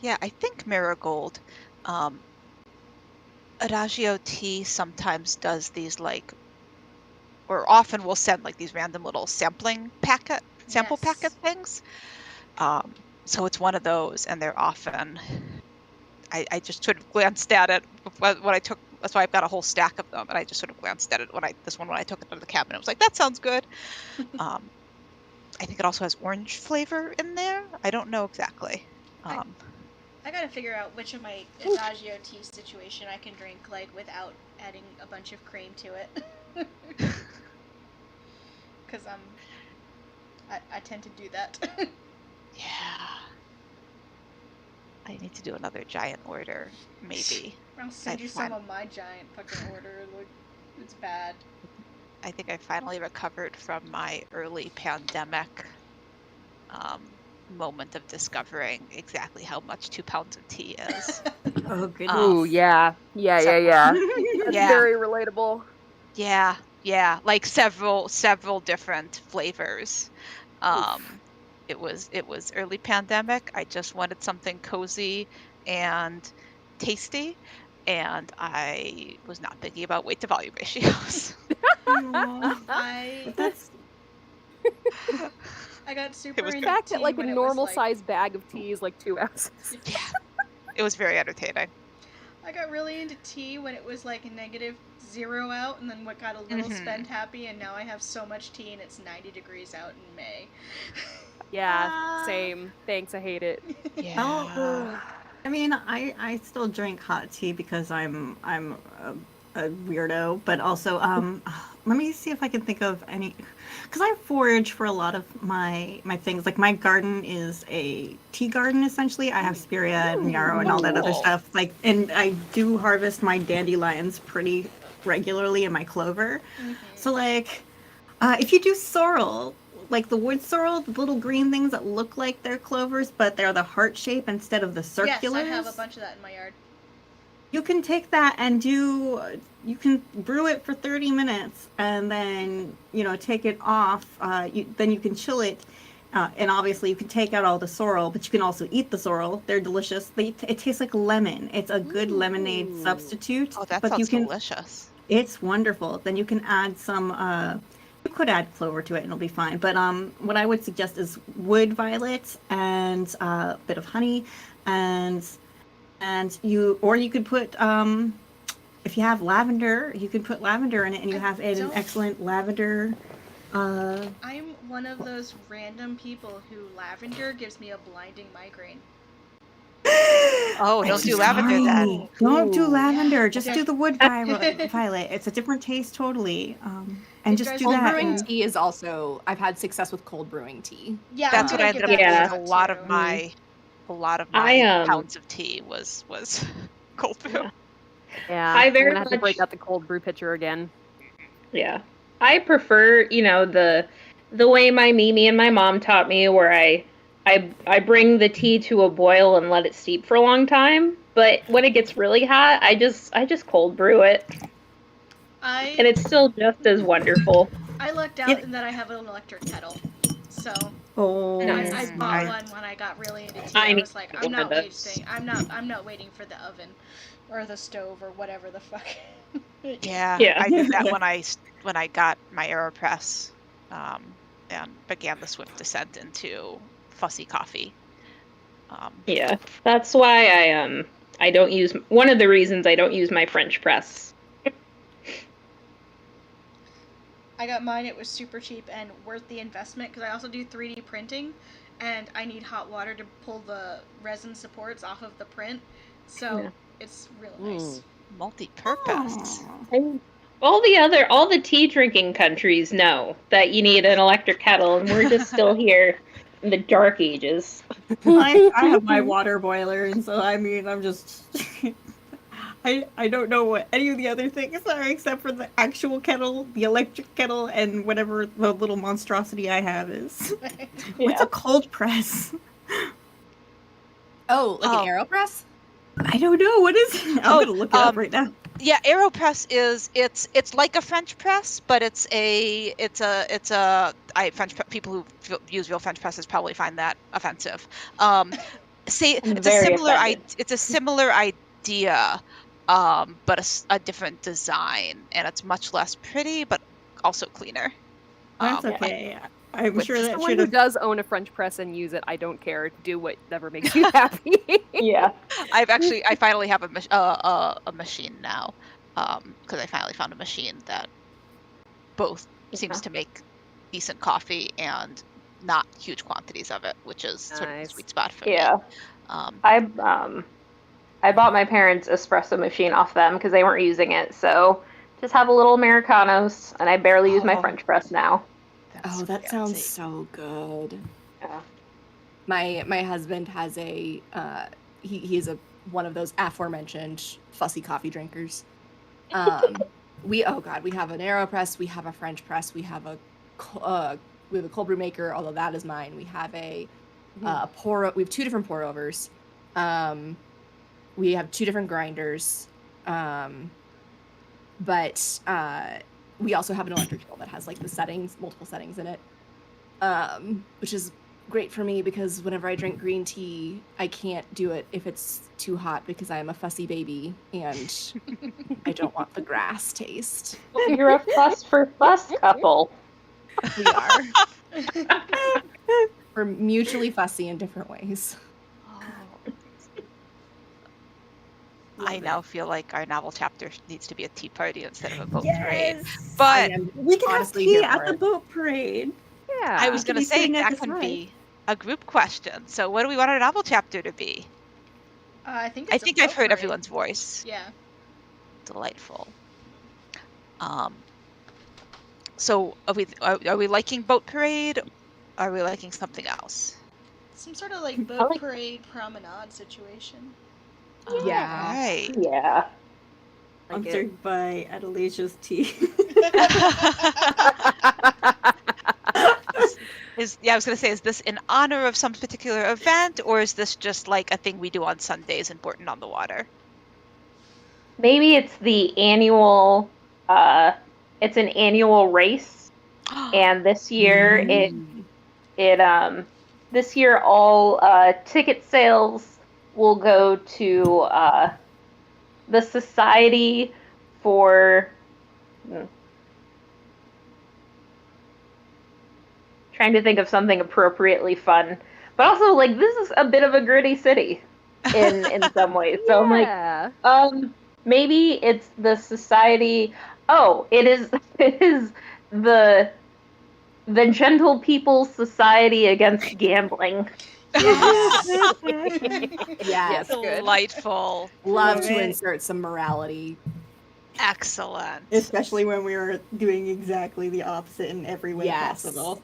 Yeah, I think Marigold. Adagio Tea sometimes does these like, or often will send like these random little sample packet Yes. things. So it's one of those, and they're often. I just sort of glanced at it when I took. That's why I've got a whole stack of them, and I just sort of glanced at it when I took it to the cabinet. I was like, that sounds good. I think it also has orange flavor in there. I don't know exactly. I gotta figure out which of my Adagio tea situation I can drink like without adding a bunch of cream to it. Because I tend to do that. Yeah. I need to do another giant order, maybe. I'll send I you some of my giant fucking order. Like, it's bad. I think I finally recovered from my early pandemic moment of discovering exactly how much 2 pounds of tea is. Oh goodness. Ooh, yeah. That's Yeah. very relatable. Yeah, like several different flavors. It was early pandemic. I just wanted something cozy and tasty, and I was not thinking about weight to volume ratios. I That's got super It was The into fact tea that like a when it was normal like sized bag of tea is like 2 ounces. Yeah, it was very entertaining. I got really into tea when it was like -0 out, and then what got a little spend happy, and now I have so much tea and it's 90 degrees out in May. Yeah, same. Thanks, I hate it. Yeah. I mean, I still drink hot tea because I'm a weirdo, but also let me see if I can think of any, because I forage for a lot of my things. Like my garden is a tea garden essentially. I have spirea and yarrow and all that other Cool. stuff. Like, and I do harvest my dandelions pretty regularly in my clover. So like, if you do sorrel, like the wood sorrel, the little green things that look like they're clovers, but they're the heart shape instead of the circulars. Yes, I have a bunch of that in my yard. You can take that and you can brew it for 30 minutes and then, take it off. Then you can chill it. And obviously you can take out all the sorrel, but you can also eat the sorrel. They're delicious. It tastes like lemon. It's a good lemonade substitute. Oh, that but you sounds can, delicious. It's wonderful. Then you can add some. You could add clover to it, and it'll be fine. But what I would suggest is wood violet and a bit of honey, and you could put if you have lavender, you can put lavender in it, and you have an excellent lavender. I'm one of those random people who lavender gives me a blinding migraine. Oh, don't do lavender then. Don't do lavender. Yeah. Just do the wood violet. It's a different taste totally. And just do Cold that. brewing and- tea is also, I've had success with cold brewing tea. Yeah, That's I'm what I gonna ended give up that doing. a A shot lot too. of my pounds of tea was cold brew. Yeah, I I'm very gonna have to break much- out the cold brew pitcher again. Yeah. I prefer, the way my Mimi and my mom taught me, where I bring the tea to a boil and let it steep for a long time. But when it gets really hot, I just cold brew it, and it's still just as wonderful. I lucked out in that I have an electric kettle, so Nice. I bought one when I got really into tea. I was like, I'm not waiting for the oven or the stove or whatever the fuck. Yeah, Yeah. I did that when I got my AeroPress, and began the swift descent into fussy coffee. Yeah, that's why I don't use, one of the reasons I don't use my French press. I got mine. It was super cheap and worth the investment because I also do 3D printing, and I need hot water to pull the resin supports off of the print. So it's really nice. Multi-purpose. And all the tea drinking countries know that you need an electric kettle, and we're just still here in the dark ages. I have my water boiler, and so I mean, I'm just. I don't know what any of the other things are except for the actual kettle, the electric kettle, and whatever the little monstrosity I have is. What's a cold press? Oh, like an AeroPress? I don't know. What is it? I'm gonna look it up right now. Yeah, AeroPress is it's like a French press, but people who use real French presses probably find that offensive. See, I'm it's a very similar offended. it's a similar idea, but a different design, and it's much less pretty, but also cleaner. That's Like okay. I'm with sure that Someone should who have. does own a French press and use it, I don't care. Do whatever makes you happy. Yeah. I finally have a machine now, because I finally found a machine that both Yeah. seems to make decent coffee and not huge quantities of it, which is sort of the Nice. sweet spot for me. Yeah. I bought my parents' espresso machine off them because they weren't using it. So just have a little Americanos, and I barely use my Oh, French press now. that's Oh, that sounds fancy. so good. Yeah. My husband has a he's a one of those aforementioned fussy coffee drinkers. We have an AeroPress, we have a French press, we have a cold brew maker, although that is mine. We have a we have 2 different pour overs. We have 2 different grinders. But we also have an electric kettle that has like the settings, multiple settings in it. Which is great for me because whenever I drink green tea, I can't do it if it's too hot because I am a fussy baby and I don't want the grass taste. You're a fuss for fuss couple. We are. We're mutually fussy in different ways. Oh. I now feel like our novel chapter needs to be a tea party instead of a boat parade. Yes. But We can have honestly tea here at for the it. boat parade. Yeah. I was We could going to be say sitting at that the can side. be a group question. So what do we want our novel chapter to be? I think I it's a think I've boat heard parade. everyone's voice. Yeah. Delightful. So are we liking boat parade? Are we liking something else? Some sort of like I boat like- parade promenade situation. Yeah. Right. Yeah. Like it. Sponsored by Adelasia's Tea. I was going to say, is this in honor of some particular event, or is this just like a thing we do on Sundays in Borton on the Water? Maybe it's the annual. It's an annual race, and this year this year all ticket sales will go to the Society for. Trying to think of something appropriately fun, but also like this is a bit of a gritty city in some ways. So I'm like, maybe it's the Society. Oh, it is the Gentle People's Society Against Gambling. Yes. Good. Delightful. Love Love to it. insert some morality. Excellent. Especially when we were doing exactly the opposite in every way Yes. possible.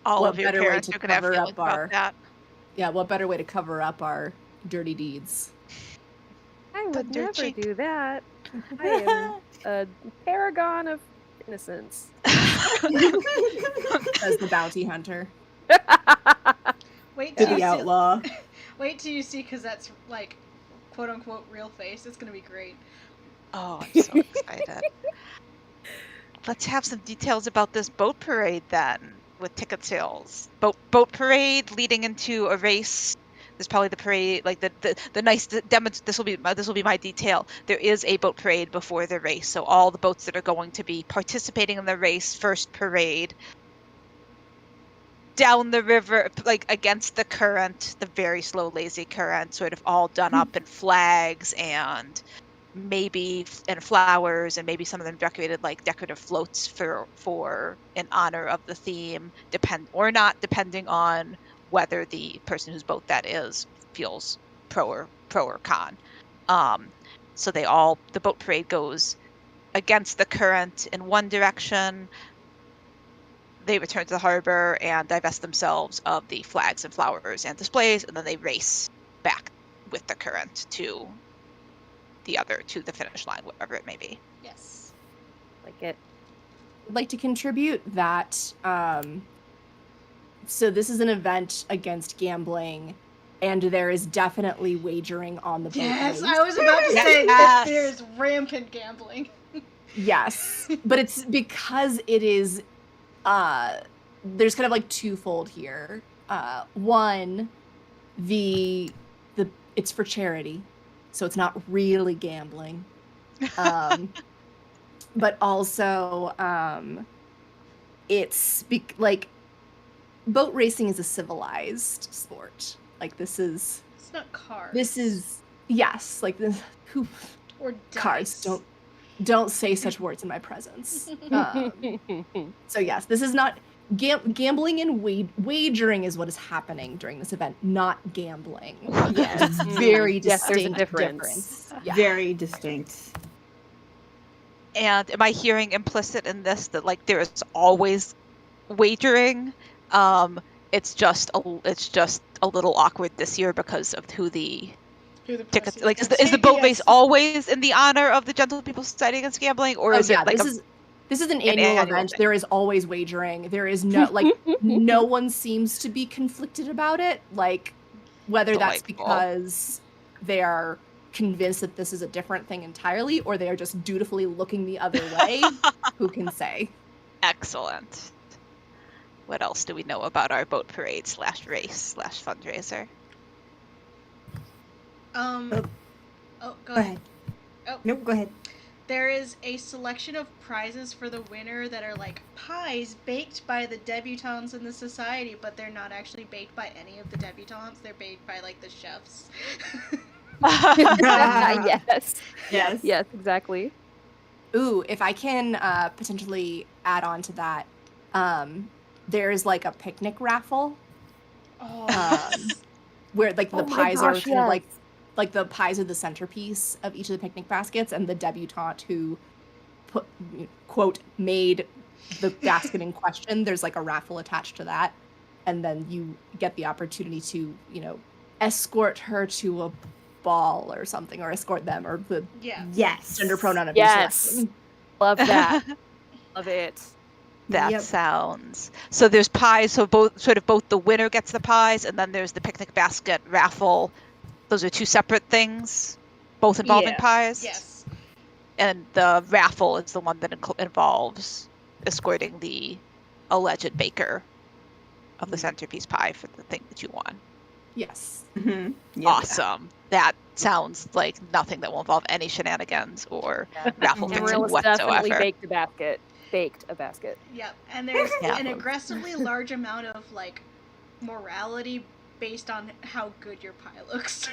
All What of your better way parents to are going to have cover feelings up our- about that. Yeah, what better way to cover up our dirty deeds? I would Thunder never cheek. do that. I am a paragon of innocence. As the bounty hunter. Wait To till you the outlaw. see. Wait till you see, because that's like, quote unquote, real face. It's gonna be great. Oh, I'm so excited. Let's have some details about this boat parade then, with ticket sales. Boat parade leading into a race. There's probably the parade, like the nice demo. This will be my detail. There is a boat parade before the race, so all the boats that are going to be participating in the race first parade down the river, like against the current, the very slow, lazy current, sort of all done up in flags and flowers, and maybe some of them decorated like decorative floats for in honor of the theme, depending on whether the person whose boat that is feels pro or con. So the boat parade goes against the current in one direction. They return to the harbor and divest themselves of the flags and flowers and displays, and then they race back with the current to the finish line, whatever it may be. Yes. Like it. I'd like to contribute that so this is an event against gambling, and there is definitely wagering on the boat Yes, race. I was about to say Yes. there's rampant gambling. Yes, but it's because it is there's kind of like twofold here. One, the it's for charity, so it's not really gambling. But also, it's like boat racing is a civilized sport. Like this is It's not cars. yes, like this. Who or cards dice. don't say such words in my presence. So yes, this is not gambling and wagering is what is happening during this event, not gambling. Yes. It's very Yes, there's a distinct difference. Yeah. Very distinct. And am I hearing implicit in this that like there is always wagering? It's just a little awkward this year because of who the tickets like is the boat race always in the honor of the Gentle People Society Against Gambling, or is it like this is an annual event. thing? There is always wagering. There is no no one seems to be conflicted about it. Like whether that's because they are convinced that this is a different thing entirely, or they are just dutifully looking the other way. Who can say? Excellent. What else do we know about our boat parade / race / fundraiser? Go ahead. Oh. Nope, go ahead. There is a selection of prizes for the winner that are like pies baked by the debutantes in the society, but they're not actually baked by any of the debutantes. They're baked by like the chefs. Yes, exactly. Ooh, if I can potentially add on to that, there's like a picnic raffle. Where like the pies are kind of like the pies are the centerpiece of each of the picnic baskets, and the debutante who quote made the basket in question, there's like a raffle attached to that, and then you get the opportunity to escort her to a ball or something, or escort them, or the gender pronoun of your selection. Love that. Love it. That sounds so. There's pies, so both the winner gets the pies, and then there's the picnic basket raffle. Those are two separate things, both involving pies. Yes. And the raffle is the one that involves escorting the alleged baker of the centerpiece pie for the thing that you won. Yes. Mm-hmm. Yep. Awesome. That sounds like nothing that will involve any shenanigans or raffle fixing whatsoever. Definitely baked a basket. Yep. And there's an aggressively large amount of like morality based on how good your pie looks.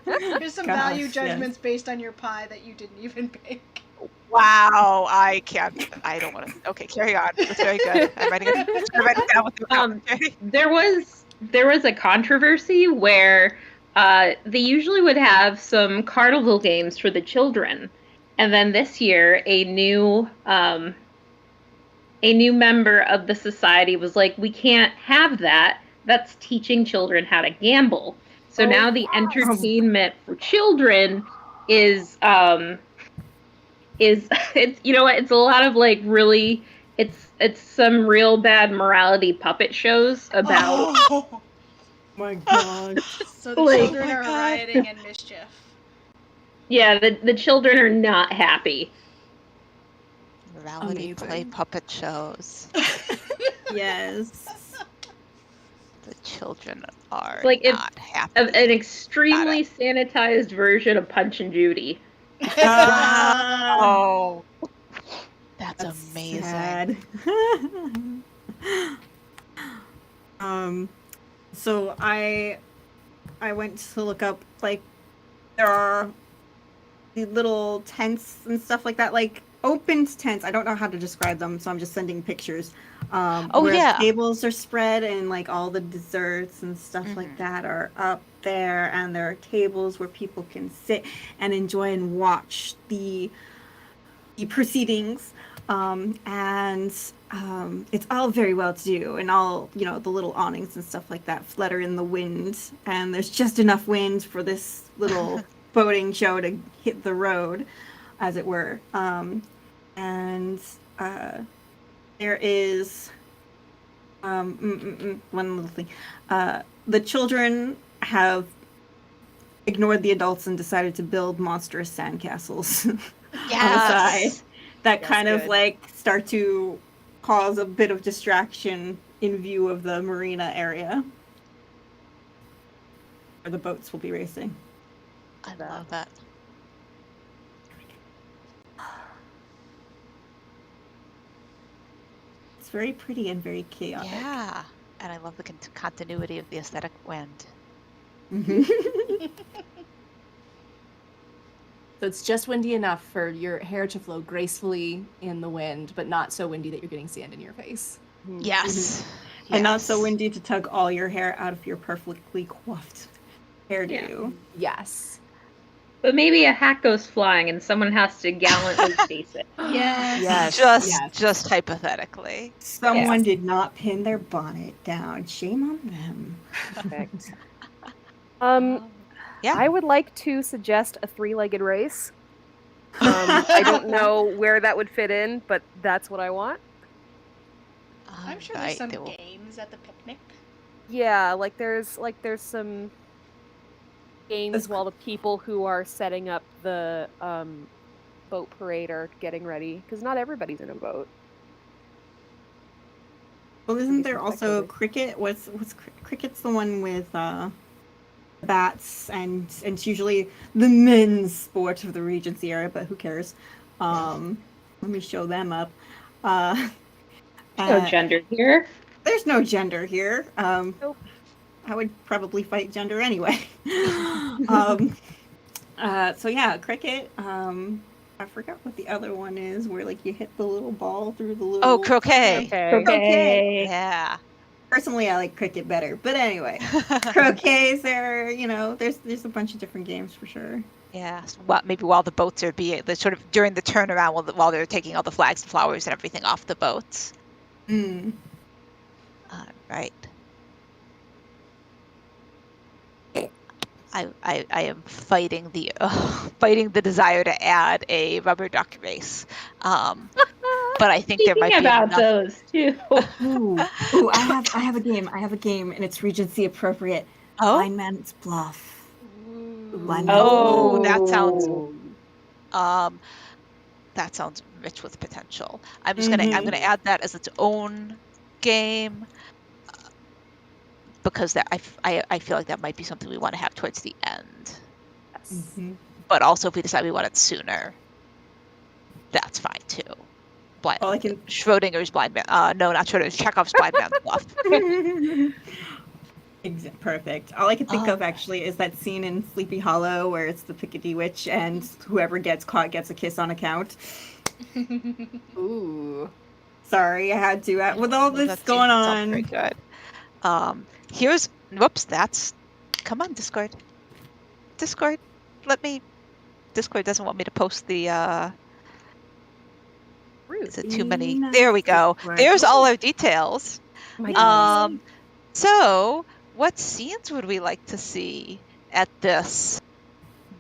There's some value judgments based on your pie that you didn't even bake. Wow, I don't want to. Okay, carry on. That's very good. I'm writing it down with your commentary. There was a controversy where they usually would have some carnival games for the children, and then this year a new member of the society was like, "We can't have that. That's teaching children how to gamble." So now the entertainment for children is it's it's a lot of like really it's some real bad morality puppet shows about Oh my god. So the children are rioting and mischief. Yeah, the children are not happy. Morality play puppet shows. Yes. The children are like not happy. An extremely sanitized version of Punch and Judy. Oh, that's amazing. Sad. So I went to look up, like, there are the little tents and stuff like that, like opened tents. I don't know how to describe them, so I'm just sending pictures. Where tables are spread and like all the desserts and stuff like that are up there, and there are tables where people can sit and enjoy and watch the proceedings. It's all very well to do, and all the little awnings and stuff like that flutter in the wind, and there's just enough wind for this little boating show to hit the road, as it were. There is one little thing. The children have ignored the adults and decided to build monstrous sandcastles on the side that kind of like start to cause a bit of distraction in view of the marina area. where the boats will be racing. I love that. It's very pretty and very chaotic. Yeah, and I love the continuity of the aesthetic wind. So it's just windy enough for your hair to flow gracefully in the wind, but not so windy that you're getting sand in your face. Yes. And not so Yes. windy to tug all your hair out of your perfectly coiffed hairdo. Yes. But maybe a hat goes flying and someone has to gallantly chase it. Yes. Just hypothetically. Someone did not pin their bonnet down. Shame on them. Perfect. Yeah. I would like to suggest a three-legged race. I don't know where that would fit in, but that's what I want. I'm sure there's some games at the picnic. Yeah, there's some games while the people who are setting up the boat parade are getting ready, because not everybody's in a boat. Well, isn't there also cricket? What's cricket's the one with bats, and it's usually the men's sport of the Regency era, but who cares? Let me show them up. No gender here. There's no gender here. Nope. I would probably fight gender anyway. So yeah, cricket. I forgot what the other one is, where you hit the little ball through the little. Oh, croquet. Croquet. Yeah. Personally, I like cricket better, but anyway, croquets are, there's a bunch of different games for sure. Yeah. Maybe while the boats are sort of during the turnaround while they're taking all the flags and flowers and everything off the boats. Right. I am fighting the desire to add a rubber duck race, but I think there might be about those too. Ooh, I have a game. And it's Regency appropriate. Blind Man's Bluff. That sounds rich with potential. I'm gonna add that as its own game. Because I feel like that might be something we want to have towards the end. Yes. But also, if we decide we want it sooner, that's fine too. Schrodinger's Blind Man. No, not Schrodinger's. Chekhov's Blind Man's Bluff. Perfect. All I can think of actually is that scene in Sleepy Hollow where it's the Piccadilly Witch and whoever gets caught gets a kiss on account. Ooh. Sorry, I had to. With all this going on. Very good. Come on, Discord. Discord doesn't want me to post the, is it too many? There we go. There's all our details. So what scenes would we like to see at this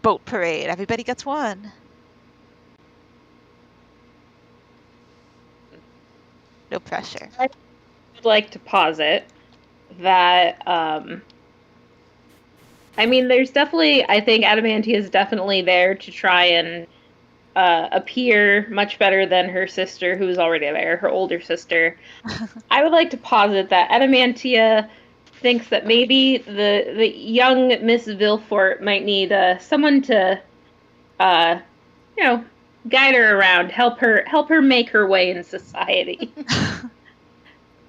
boat parade? Everybody gets one. No pressure. I would like to posit that there's definitely, I think Adamantia is definitely there to try and appear much better than her sister, who's already there, her older sister. I would like to posit that Adamantia thinks that maybe the young Miss Villefort might need someone to guide her around, help her make her way in society.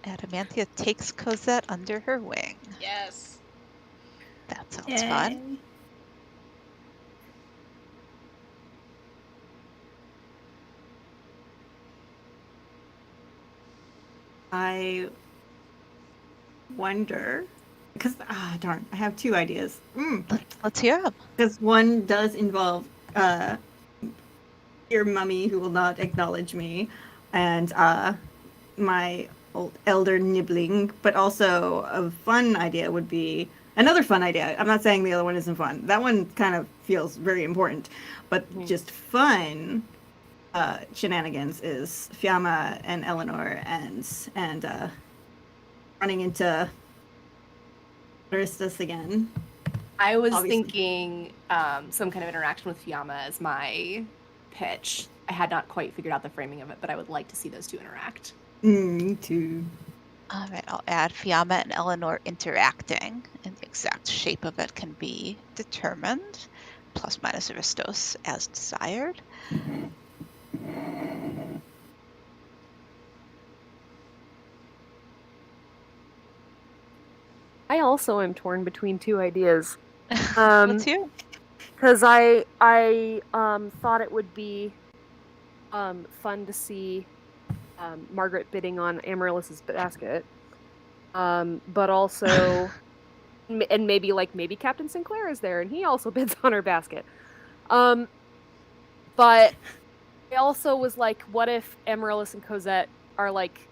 Adamantia takes Cosette under her wing. Yes. That sounds fun. I wonder, because darn, I have two ideas. Let's hear them. Because one does involve your mummy who will not acknowledge me, and my old elder nibbling, but also a fun idea would be another fun idea. I'm not saying the other one isn't fun. That one kind of feels very important, but just fun shenanigans is Fiamma and Eleanor and running into Aristus again. I was thinking some kind of interaction with Fiamma as my pitch. I had not quite figured out the framing of it, but I would like to see those two interact. Me too. All right, I'll add Fiamma and Eleanor interacting in the exact shape of it can be determined, plus minus Aristos as desired. I also am torn between two ideas. What's you? Because I thought it would be fun to see Margaret bidding on Amaryllis's basket, but also and maybe Captain Sinclair is there and he also bids on her basket. But I also was like, what if Amaryllis and Cosette are like,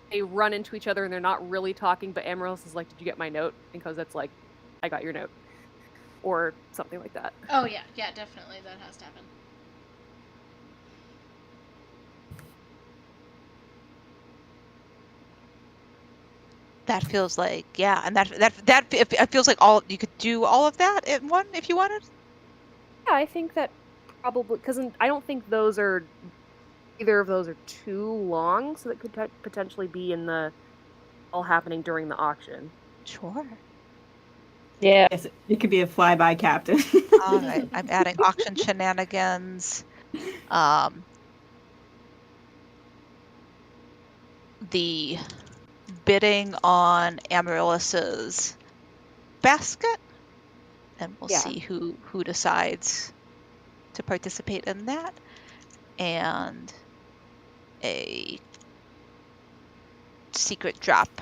they run into each other and they're not really talking, but Amaryllis is like, "Did you get my note?" And Cosette's like, "I got your note," or something like that. Oh yeah, definitely that has to happen. That feels like, yeah, and that it feels like all you could do all of that in one if you wanted. Yeah, I think that probably because I don't think either of those are too long, so that could potentially be in the all happening during the auction. Sure. Yeah. Yes, it could be a flyby captain. All right, I'm adding auction shenanigans. The bidding on Amaryllis's basket, and we'll Yeah. see who decides to participate in that, and a secret drop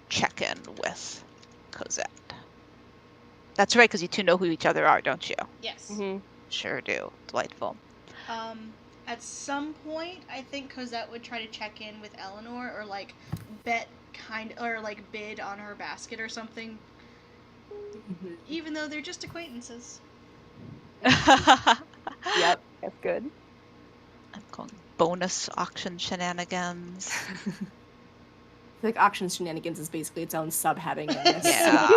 check-in with Cosette. That's right, because you two know who each other are, don't you? Yes. Mm-hmm. Sure do. Delightful. At some point, I think Cosette would try to check in with Eleanor, or like or like bid on her basket or something. Even though they're just acquaintances. Yep, that's good. I'm calling bonus auction shenanigans. I feel like auction shenanigans is basically its own subheading in this. Yeah.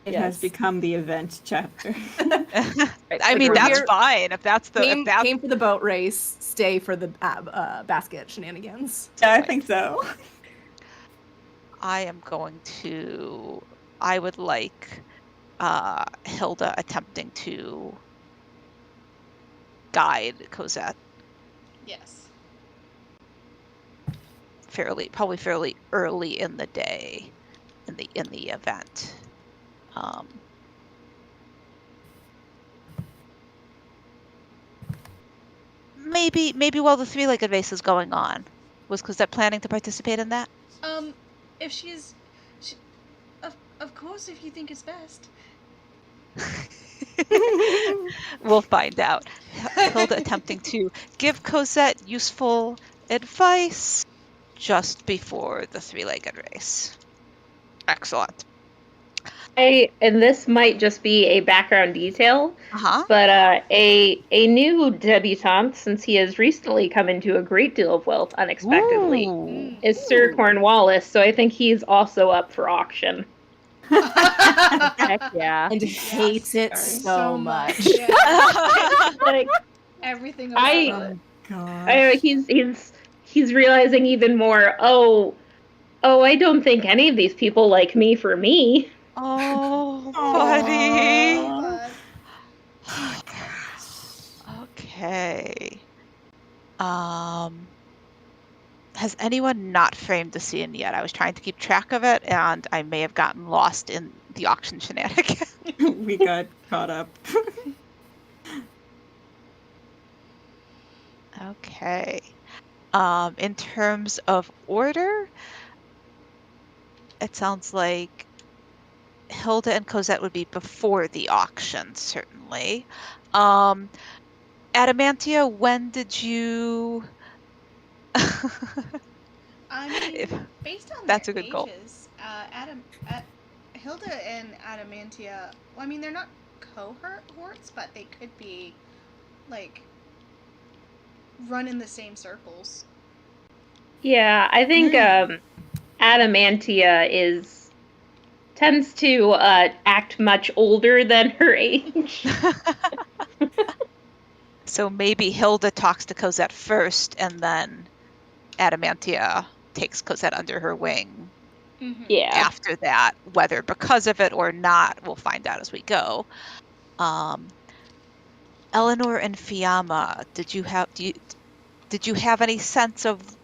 It has become the event chapter. I mean, that's fine if that's the came for the boat race, stay for the basket shenanigans. Yeah, I think so. I would like Hilda attempting to guide Cosette Yes. probably fairly early in the day in the event. Maybe while the three-legged race is going on. Was Cosette planning to participate in that? If of course, if you think it's best. We'll find out. Hilda attempting to give Cosette useful advice just before the three-legged race. Excellent. And this might just be a background detail, but a new debutante, since he has recently come into a great deal of wealth unexpectedly, is Sir Cornwallis. So I think he's also up for auction. Heck yeah. And hates it so much. Yeah. Like everything about it. Oh god. He's realizing even more. Oh, I don't think any of these people like me for me. Oh, buddy. Okay. Has anyone not framed the scene yet? I was trying to keep track of it, and I may have gotten lost in the auction shenanigans. We got caught up. Okay. In terms of order, it sounds like Hilda and Cosette would be before the auction, certainly. Adamantia, when did you... I mean, based on that's their a good goal. ages, Hilda and Adamantia, well, I mean, they're not cohorts, but they could be, like, run in the same circles. Yeah, I think Adamantia tends to act much older than her age. So maybe Hilda talks to Cosette first, and then Adamantia takes Cosette under her wing Yeah. after that. Whether because of it or not, we'll find out as we go. Eleanor and Fiamma, did you have any sense of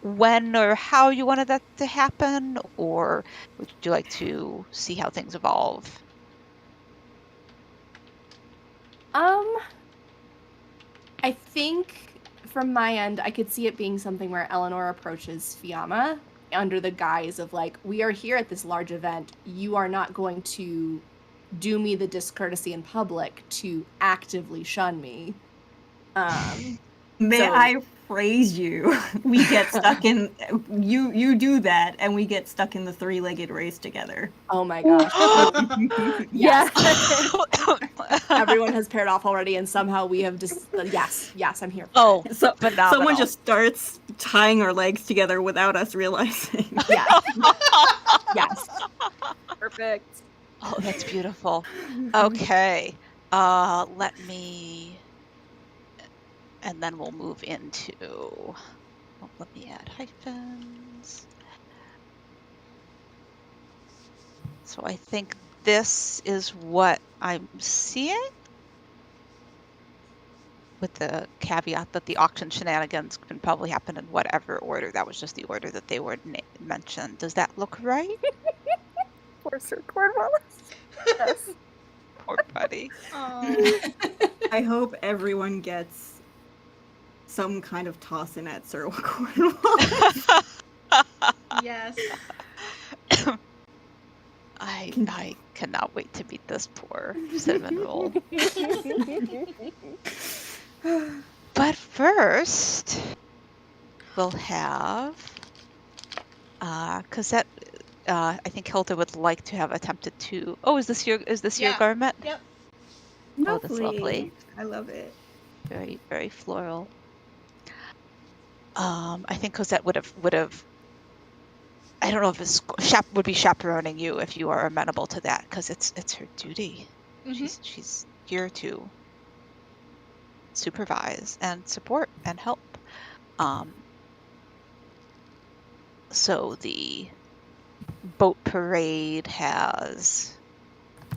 when or how you wanted that to happen, or would you like to see how things evolve? I think from my end, I could see it being something where Eleanor approaches Fiamma under the guise of like, we are here at this large event. You are not going to do me the discourtesy in public to actively shun me. May So- I praise you? We get stuck in you do that, and we get stuck in the three-legged race together. Oh my gosh. Yes. Everyone has paired off already, and somehow we have just yes, I'm here for Oh, it. So phenomenal. someone just starts tying our legs together without us realizing. Yes. Yes. Perfect. Oh, that's beautiful. Okay. Let me, and then we'll move into, let me add hyphens. So I think this is what I'm seeing, with the caveat that the auction shenanigans can probably happen in whatever order. That was just the order that they were mentioned. Does that look right? Poor Sir Cornwallis. Yes. Poor buddy. Oh. I hope everyone gets some kind of toss in at Sir Cornwallis. Yes. I cannot wait to meet this poor cinnamon roll. But first, we'll have Cosette. I think Hilda would like to have attempted to. Oh, is this your Yeah. garment? Yep. Oh, that's lovely. I love it. Very, very floral. I think Cosette would have. I don't know if it's would be chaperoning you if you are amenable to that, because it's her duty. She's here to supervise and support and help. So the boat parade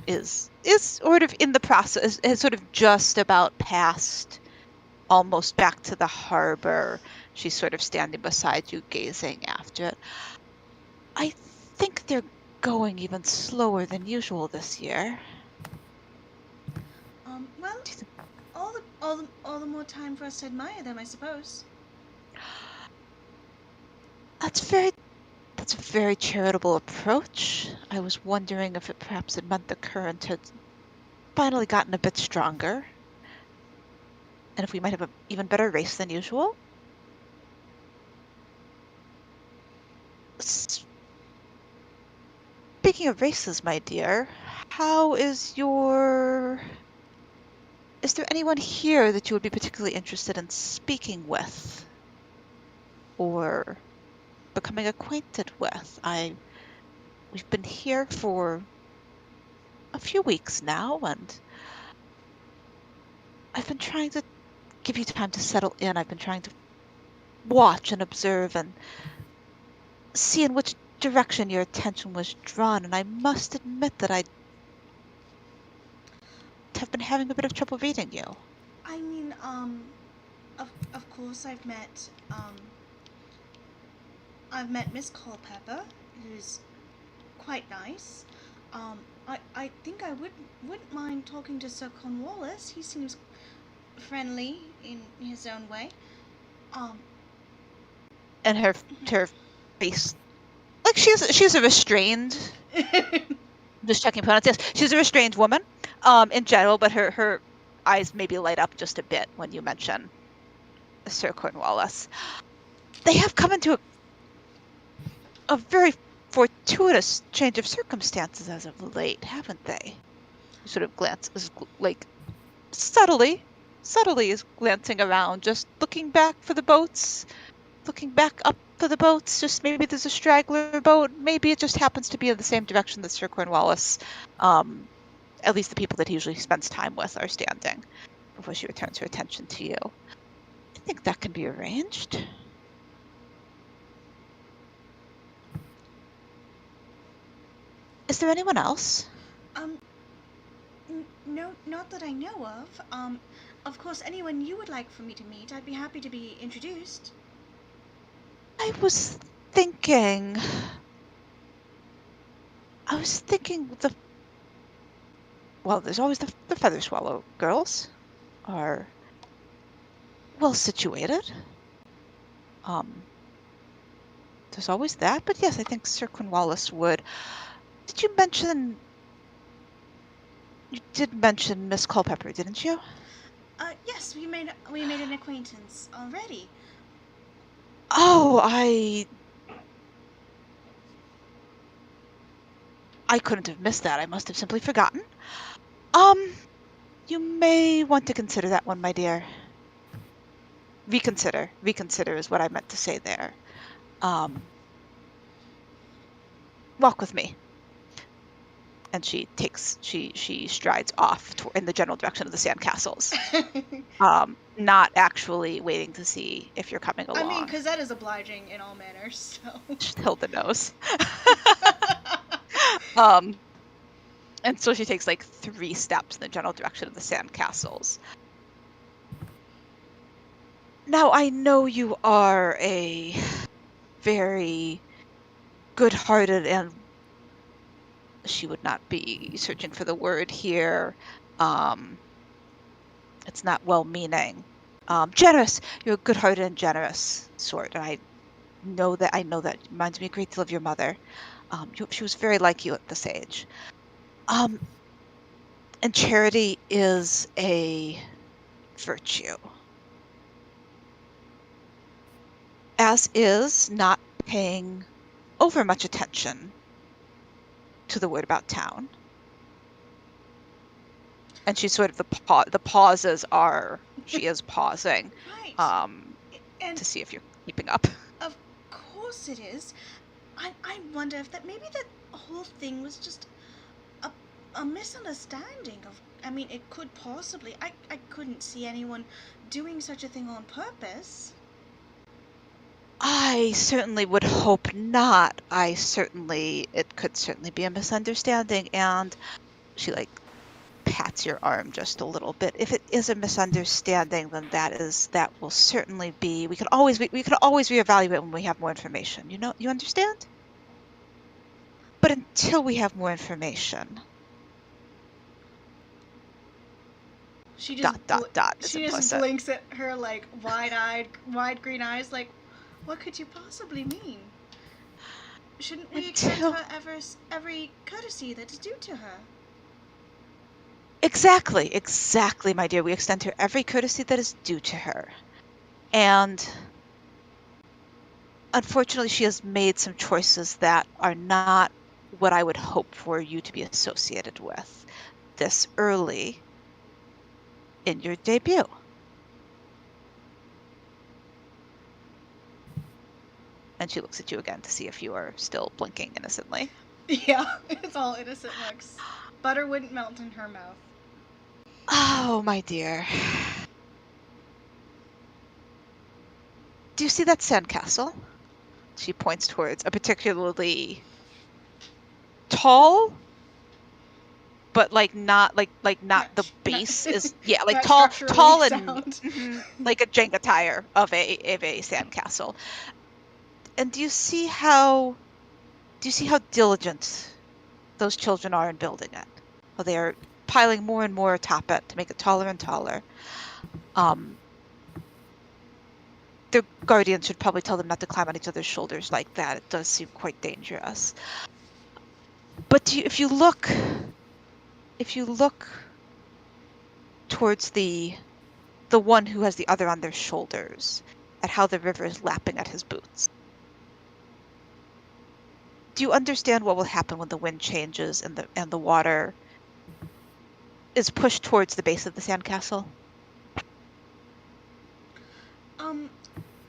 is sort of in the process, is sort of just about past, almost back to the harbor. She's sort of standing beside you, gazing after it. I think they're going even slower than usual this year. Well, all the more time for us to admire them, I suppose. That's a very charitable approach. I was wondering if perhaps it meant the current had finally gotten a bit stronger, and if we might have an even better race than usual. Speaking of races, my dear, is there anyone here that you would be particularly interested in speaking with or becoming acquainted with? We've been here for a few weeks now, and I've been trying to give you time to settle in. I've been trying to watch and observe and see in which direction your attention was drawn, and I must admit that I have been having a bit of trouble reading you. I mean, of course I've met Miss Culpepper, who's quite nice. I think I wouldn't mind talking to Sir Cornwallis. He seems friendly in his own way. And her face, like she's a restrained. Just checking pronouns. Yes, she's a restrained woman, in general, but her eyes maybe light up just a bit when you mention Sir Cornwallis. They have come into a very fortuitous change of circumstances as of late, haven't they? He sort of glances, like, subtly is glancing around, just looking back for the boats, looking back up for the boats. Just maybe there's a straggler boat. Maybe it just happens to be in the same direction that Sir Cornwallis, at least the people that he usually spends time with, are standing before she returns her attention to you. I think that can be arranged. Is there anyone else? No, not that I know of. Of course, anyone you would like for me to meet, I'd be happy to be introduced. I was thinking there's always the Feather Swallow girls are well situated. There's always that, but yes, I think Sir Cornwallis would. Did you mention? You did mention Miss Culpepper, didn't you? Yes, we made an acquaintance already. Oh, I couldn't have missed that. I must have simply forgotten. You may want to consider that one, my dear. Reconsider is what I meant to say there. Walk with me. And she strides off in the general direction of the sandcastles. Not actually waiting to see if you're coming along. I mean, because that is obliging in all manners, so. Hilda knows. And so she takes like 3 steps in the general direction of the sandcastles. Now, I know you are a very good-hearted and she would not be searching for the word here. It's not well-meaning. Generous. You're a good-hearted and generous sort, and I know that reminds me a great deal of your mother. She was very like you at this age. And charity is a virtue. As is not paying over much attention to the word about town. And she's sort of the pauses are she is pausing Right. And to see if you're keeping up. of course it is. I wonder if maybe that whole thing was just a misunderstanding of. I mean, it could possibly. I couldn't see anyone doing such a thing on purpose. I certainly would hope not. It could certainly be a misunderstanding, and she like pats your arm just a little bit. If it is a misunderstanding, then that will certainly be. We can always reevaluate when we have more information. You understand? But until we have more information, She just is she just implicit. blinks at her like wide green eyes, like, what could you possibly mean? Shouldn't we extend her every courtesy that is due to her? Exactly, my dear. We extend her every courtesy that is due to her. And unfortunately, she has made some choices that are not what I would hope for you to be associated with this early in your debut. And she looks at you again to see if you are still blinking innocently. Yeah, it's all innocent looks. Butter wouldn't melt in her mouth. Oh, my dear. Do you see that sandcastle? She points towards a particularly tall, but not the base is like tall and like a Jenga tire of a sandcastle. And do you see how diligent those children are in building it? How they are piling more and more atop it to make it taller and taller. Their guardians should probably tell them not to climb on each other's shoulders like that. It does seem quite dangerous. But if you look towards the one who has the other on their shoulders, at how the river is lapping at his boots. Do you understand what will happen when the wind changes and the water is pushed towards the base of the sandcastle?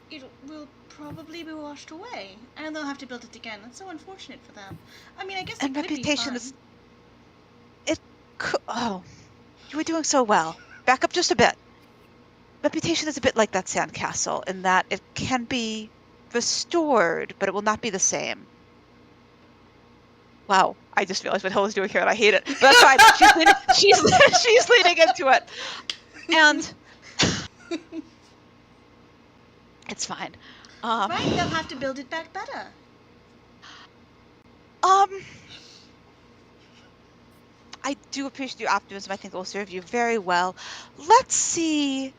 It will probably be washed away, and they'll have to build it again. That's so unfortunate for them. I mean, I guess it could be fun. Oh, you were doing so well. Back up just a bit. Reputation is a bit like that sandcastle in that it can be restored, but it will not be the same. Wow, I just realized what Hilla's doing here, and I hate it. But that's fine. She's leaning into it, and it's fine. Right, they'll have to build it back better. I do appreciate your optimism. I think it will serve you very well. Let's see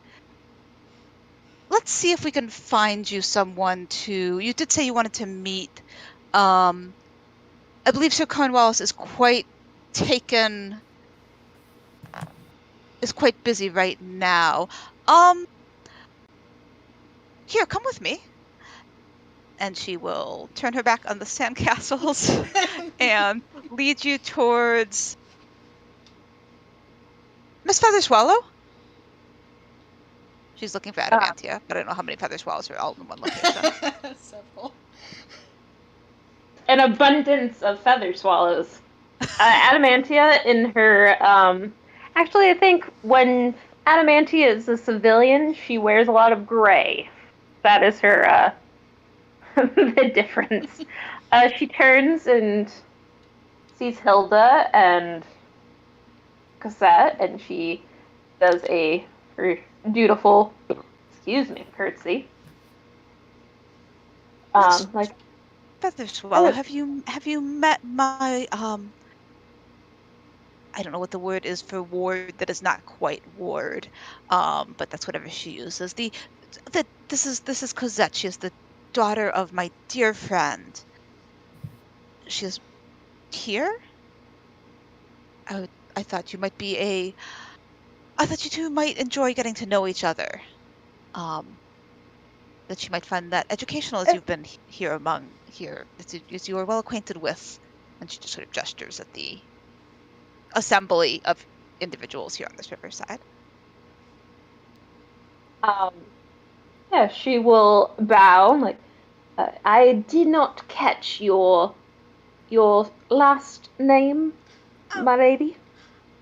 if we can find you someone to. You did say you wanted to meet. I believe Sir Cornwallis is quite taken. Is quite busy right now. Here, come with me. And she will turn her back on the sandcastles and lead you towards Miss Featherswallow. She's looking for Adamantia, but I don't know how many Featherswallows are all in one location. Several. An abundance of feather swallows. Adamantia in her, actually I think when Adamantia is a civilian, she wears a lot of gray. That is her, the difference. She turns and sees Hilda and Cosette, and she does her dutiful, curtsy. Like, Featherswallow, have you met my I don't know what the word is for ward that is not quite ward, but that's whatever she uses. This is Cosette. She is the daughter of my dear friend. She is here. I thought you might be I thought you two might enjoy getting to know each other. That you might find that educational as you've been here, as you are well acquainted with. And she just sort of gestures at the assembly of individuals here on this riverside. Yeah, she will bow, like, I did not catch your last name, my lady.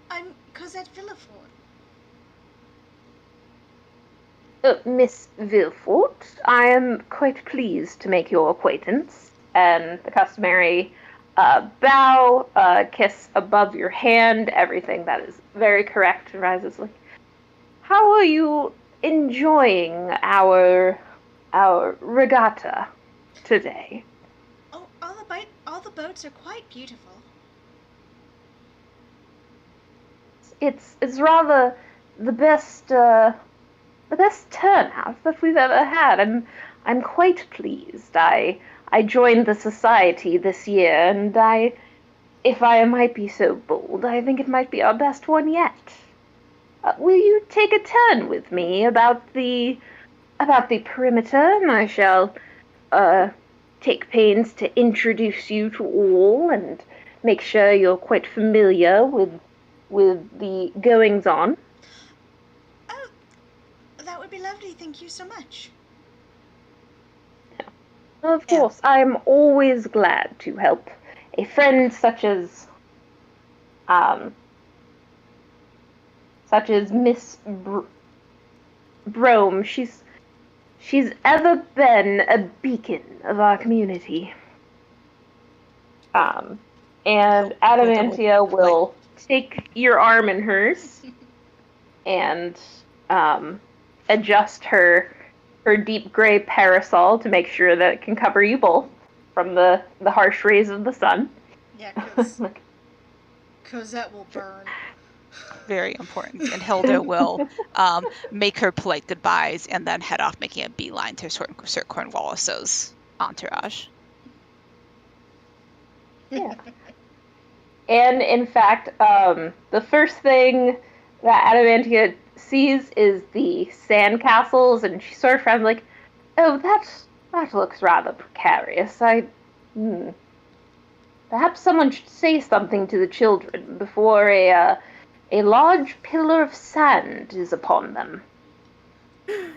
I'm Cosette Villefort. Miss Villefort, I am quite pleased to make your acquaintance. And the customary bow, kiss above your hand, everything that is very correct, and rises like, how are you enjoying our regatta today? Oh, all the boats are quite beautiful. It's rather the best turnout that we've ever had. I'm quite pleased. I joined the society this year, and if I might be so bold, I think it might be our best one yet. Will you take a turn with me about the perimeter, and I shall take pains to introduce you to all and make sure you're quite familiar with the goings on. Oh, that would be lovely. Thank you so much. Of course, I am always glad to help a friend such as Miss Brome. She's ever been a beacon of our community. And Adamantia will take your arm in hers and adjust her deep gray parasol to make sure that it can cover you both from the harsh rays of the sun. Yeah, because Cosette will burn. Very important. And Hilda will make her polite goodbyes and then head off, making a beeline to Sir Cornwallis's entourage. Yeah. And in fact, the first thing that Adamantia sees is the sandcastles, and she sort of frowns like, oh, that looks rather precarious. Perhaps someone should say something to the children before a large pillar of sand is upon them. Oh,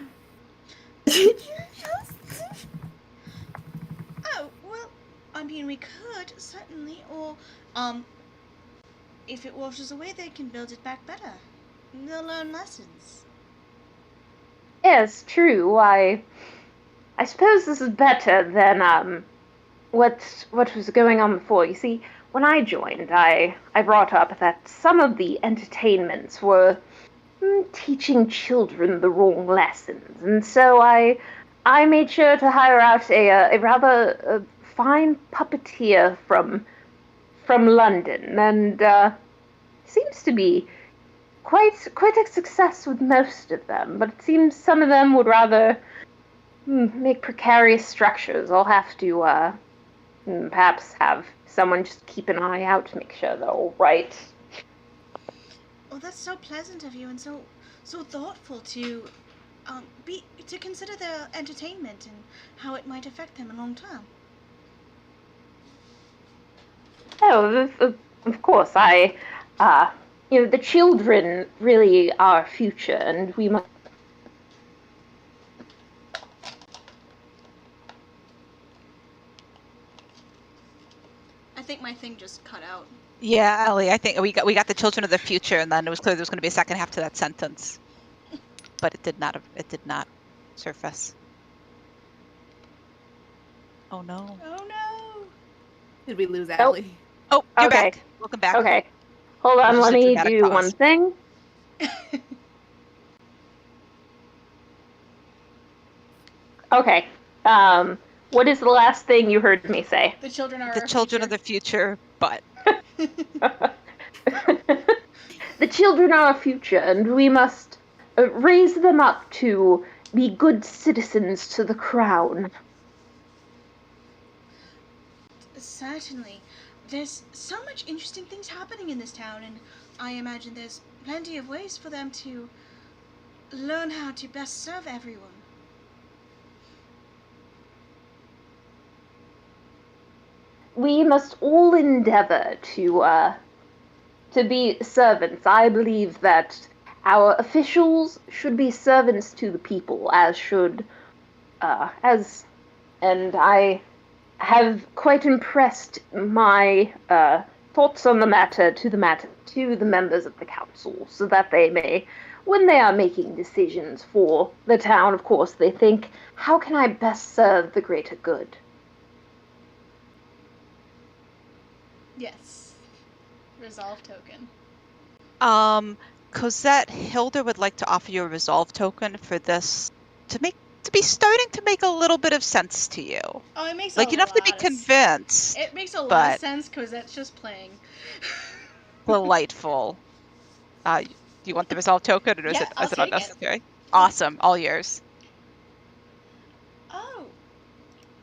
well, I mean, we could, certainly, or, if it washes away, they can build it back better. They'll learn lessons. Yes, true. I suppose this is better than what was going on before. You see, when I joined, I brought up that some of the entertainments were teaching children the wrong lessons, and so I made sure to hire out a rather fine puppeteer from London, and seems to be quite a success with most of them. But it seems some of them would rather make precarious structures. I'll have to perhaps have someone just keep an eye out to make sure they're all right. Oh, that's so pleasant of you, and so thoughtful to consider their entertainment and how it might affect them in long term. Oh, of course, the children really are our future, and we must. I think my thing just cut out. Yeah, Ellie, I think we got the children of the future, and then it was clear there was going to be a second half to that sentence, but it did not surface. Oh no. Oh no! Did we lose Allie? Oh, you're Okay. back. Welcome back. Okay, hold on. There's Let just a me dramatic do pause. one thing. Okay. What is the last thing you heard me say? The children are The our children future. of the future, but The children are our future, and we must raise them up to be good citizens to the crown. Certainly. There's so much interesting things happening in this town, and I imagine there's plenty of ways for them to learn how to best serve everyone. We must all endeavor to be servants. I believe that our officials should be servants to the people, and I have quite impressed my thoughts on the matter to the members of the council, so that they may, when they are making decisions for the town, of course, they think, how can I best serve the greater good? Yes. Resolve token. Cosette, Hilda would like to offer you a resolve token for this to be starting to make a little bit of sense to you. Oh, it makes Like, you don't have to be convinced. It makes a lot but- of sense because that's just playing. Delightful. Do you want the resolve token, or is Yeah, it I'll take it. unnecessary? Awesome, all yours. Oh.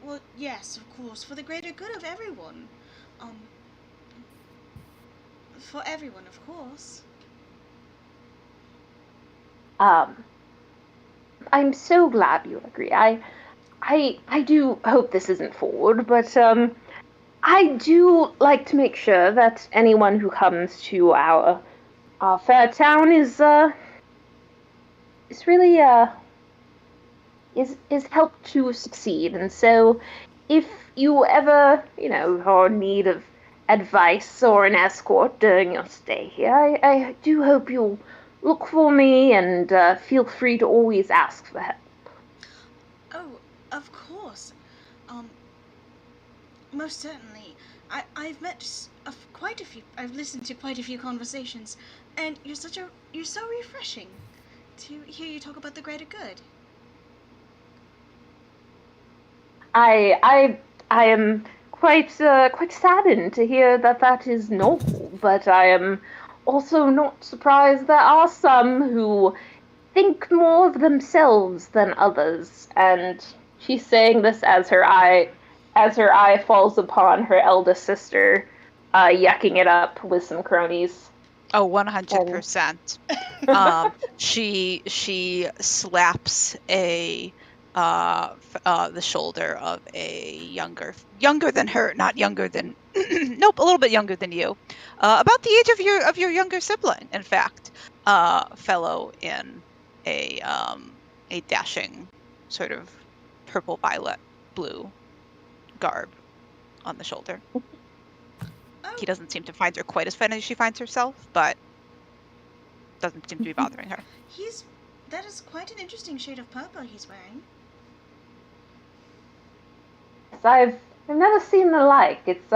Well, yes, of course, for the greater good of everyone. For everyone, of course. I'm so glad you agree. I do hope this isn't forward, but I do like to make sure that anyone who comes to our fair town is really is helped to succeed. And so, if you ever are in need of advice or an escort during your stay here, I do hope you'll look for me, and feel free to always ask for help. Oh, of course. Most certainly. I've met quite a few. I've listened to quite a few conversations, and you're so refreshing to hear you talk about the greater good. I am quite saddened to hear that is noble, but I am also not surprised there are some who think more of themselves than others. And she's saying this as her eye falls upon her eldest sister, yucking it up with some cronies. Oh, 100%. She slaps the shoulder of a younger than her, not younger than, nope, a little bit younger than you, about the age of your younger sibling, in fact, fellow in a dashing sort of purple, violet, blue garb on the shoulder. Oh, He doesn't seem to find her quite as funny as she finds herself, but doesn't seem to be bothering her. That is quite an interesting shade of purple he's wearing. I've never seen the like. It's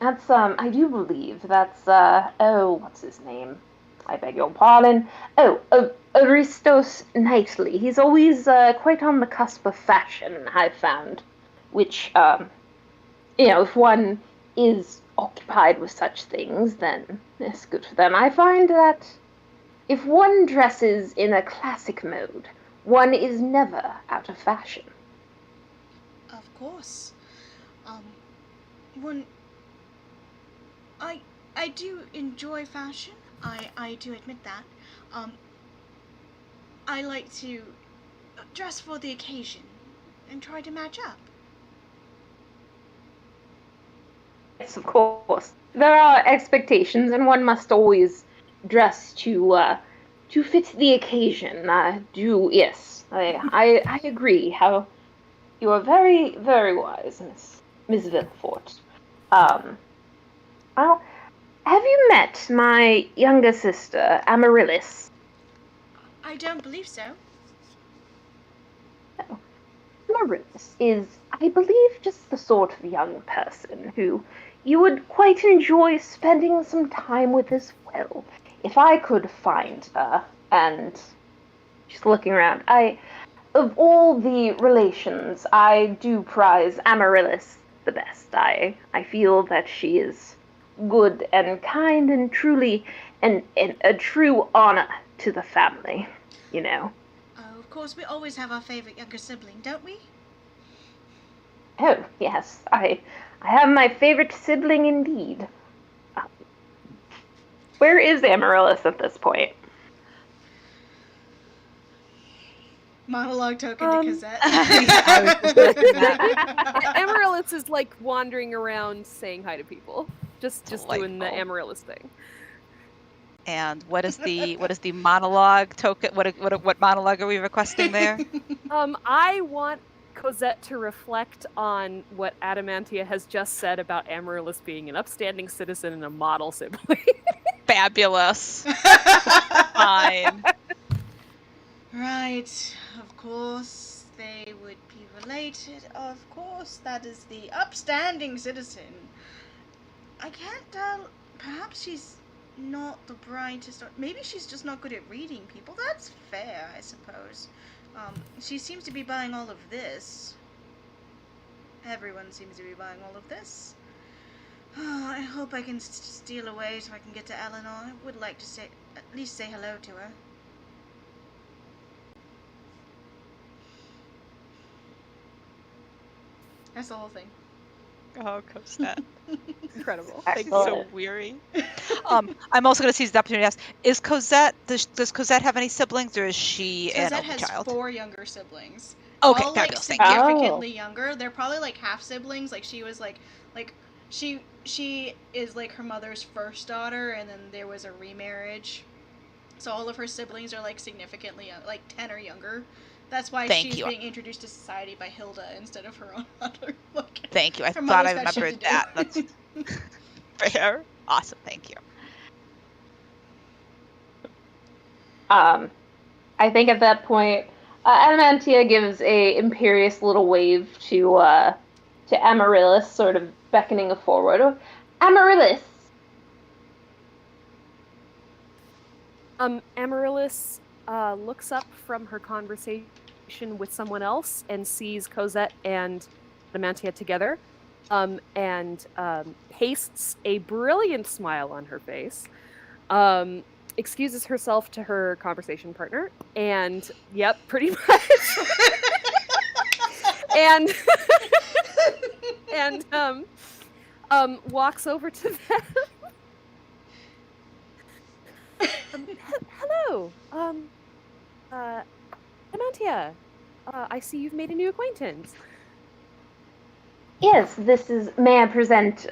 That's, I do believe that's, what's his name? I beg your pardon. Oh, Aristos Knightley. He's always, quite on the cusp of fashion, I've found. Which, if one is occupied with such things, then it's good for them. I find that if one dresses in a classic mode, one is never out of fashion. Of course. One. I do enjoy fashion. I do admit that. I like to dress for the occasion and try to match up. Yes, of course. There are expectations, and one must always dress to fit the occasion. Yes. I agree. How you are very, very wise, Miss Villefort. Well, have you met my younger sister, Amaryllis? I don't believe so. Amaryllis is, I believe, just the sort of young person who you would quite enjoy spending some time with as well. If I could find her, and she's looking around, of all the relations, I do prize Amaryllis the best. I feel that she is good and kind and truly and a true honor to the family, you know. Oh, of course, we always have our favorite younger sibling, don't we? Oh, yes, I have my favorite sibling indeed. Where is Amaryllis at this point? Monologue token to Cosette. I was just thinking that. Amaryllis is like wandering around saying hi to people. Just doing the Delightful. Amaryllis thing. And what is the monologue token? What monologue are we requesting there? I want Cosette to reflect on what Adamantia has just said about Amaryllis being an upstanding citizen and a model sibling. Fabulous. Fine. Right, of course, they would be related. Of course, that is the upstanding citizen. I can't tell. Perhaps she's not the brightest, or maybe she's just not good at reading people. That's fair, I suppose. She seems to be buying all of this. Everyone seems to be buying all of this. Oh, I hope I can steal away so I can get to Eleanor. I would like to at least say hello to her. That's the whole thing. Oh, Cosette. Incredible. I'm so weary. I'm also going to seize the opportunity to ask: Is Cosette? Does Cosette have any siblings, or is she an Cosette only has child? 4 younger siblings. Okay, all like fabulous. Thank you. significantly younger. They're probably like half siblings. Like she was like she is like her mother's first daughter, and then there was a remarriage. So all of her siblings are like significantly like 10 or younger. That's why she's being introduced to society by Hilda instead of her own mother. Like, thank you. I thought I remembered that. That's fair. Awesome. Thank you. I think at that point, Adamantia gives a imperious little wave to Amaryllis, sort of beckoning her forward. Amaryllis! Amaryllis looks up from her conversation with someone else and sees Cosette and Adamantia together, and pastes a brilliant smile on her face. Excuses herself to her conversation partner, and yep, pretty much. and walks over to them. Hello, Adamantia. I see you've made a new acquaintance. Yes, may I present,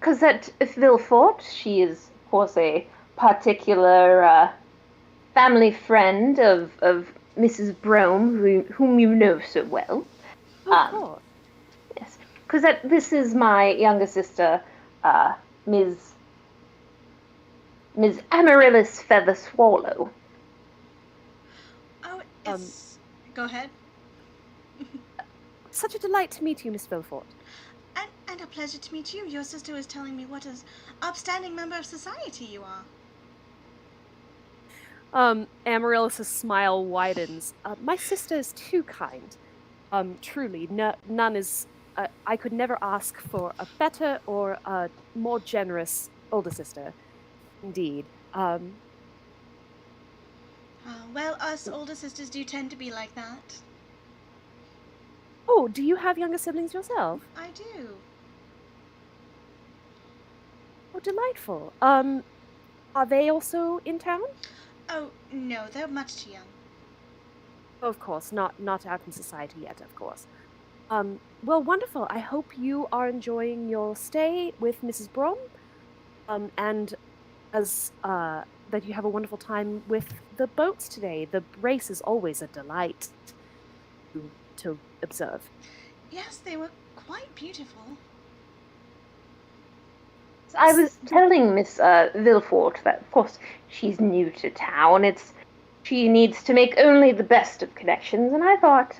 Cosette Villefort. She is, of course, a particular, family friend of Mrs. Brome, whom you know so well. Of course. Yes. Cosette, this is my younger sister, Ms. Amaryllis Feather Swallow. Oh, it's... Go ahead. Such a delight to meet you, Miss Villefort. And a pleasure to meet you. Your sister was telling me what an upstanding member of society you are. Amaryllis' smile widens. My sister is too kind. Truly, none is. I could never ask for a better or a more generous older sister. Indeed. Well, us older sisters do tend to be like that. Oh, do you have younger siblings yourself? I do. Oh, delightful. Are they also in town? Oh, no, they're much too young. Of course, not out in society yet, of course. Well, wonderful. I hope you are enjoying your stay with Mrs. Brom. And as that you have a wonderful time with the boats today. The race is always a delight to observe. Yes, they were quite beautiful. I was telling Miss Villefort that, of course, she's new to town. She needs to make only the best of connections, and I thought,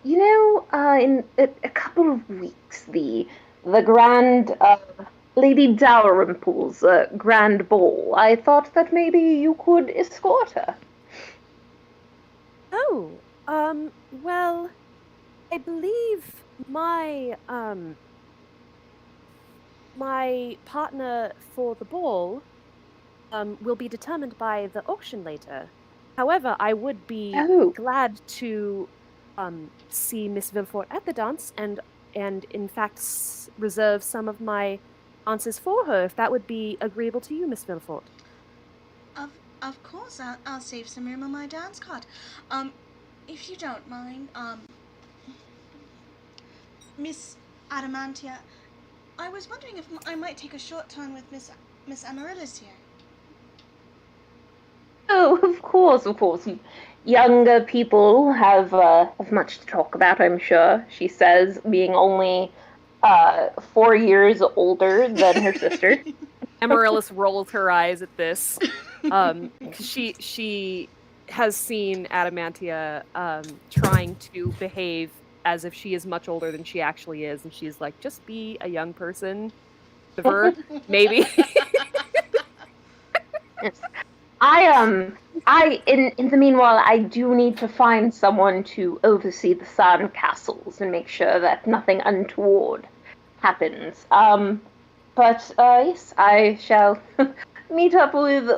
in a couple of weeks, the grand Lady Dalrymple's grand ball. I thought that maybe you could escort her. Oh, well, I believe my partner for the ball will be determined by the auction later. However, I would be glad to see Miss Villefort at the dance and in fact reserve some of my answers for her, if that would be agreeable to you, Miss Villefort. Of course, I'll save some room on my dance card. If you don't mind, Miss Adamantia, I was wondering if I might take a short time with Miss Amaryllis here. Oh, of course. Younger people have much to talk about, I'm sure, she says, being only 4 years older than her sister. Amaryllis rolls her eyes at this. She has seen Adamantia trying to behave as if she is much older than she actually is, and she's like, just be a young person. Maybe. Yes. In the meanwhile, I do need to find someone to oversee the sand castles and make sure that nothing untoward happens. But yes, I shall meet up with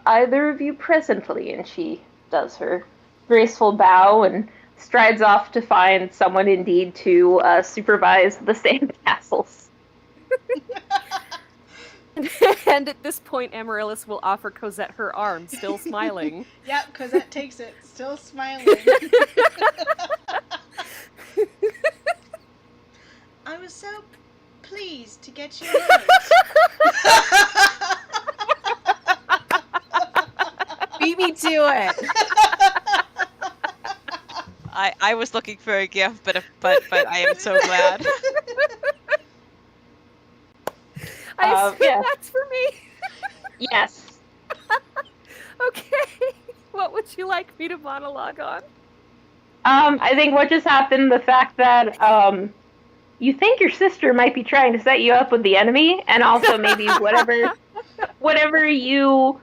either of you presently. And she does her graceful bow and strides off to find someone indeed to supervise the sand castles. And at this point, Amaryllis will offer Cosette her arm, still smiling. Yep, Cosette takes it, still smiling. I was so pleased to get you married. Beat me to it. I was looking for a gift, but I am so glad. I assume that's for me. Yes. Okay. What would you like me to monologue on? I think what just happened, the fact that you think your sister might be trying to set you up with the enemy, and also maybe whatever you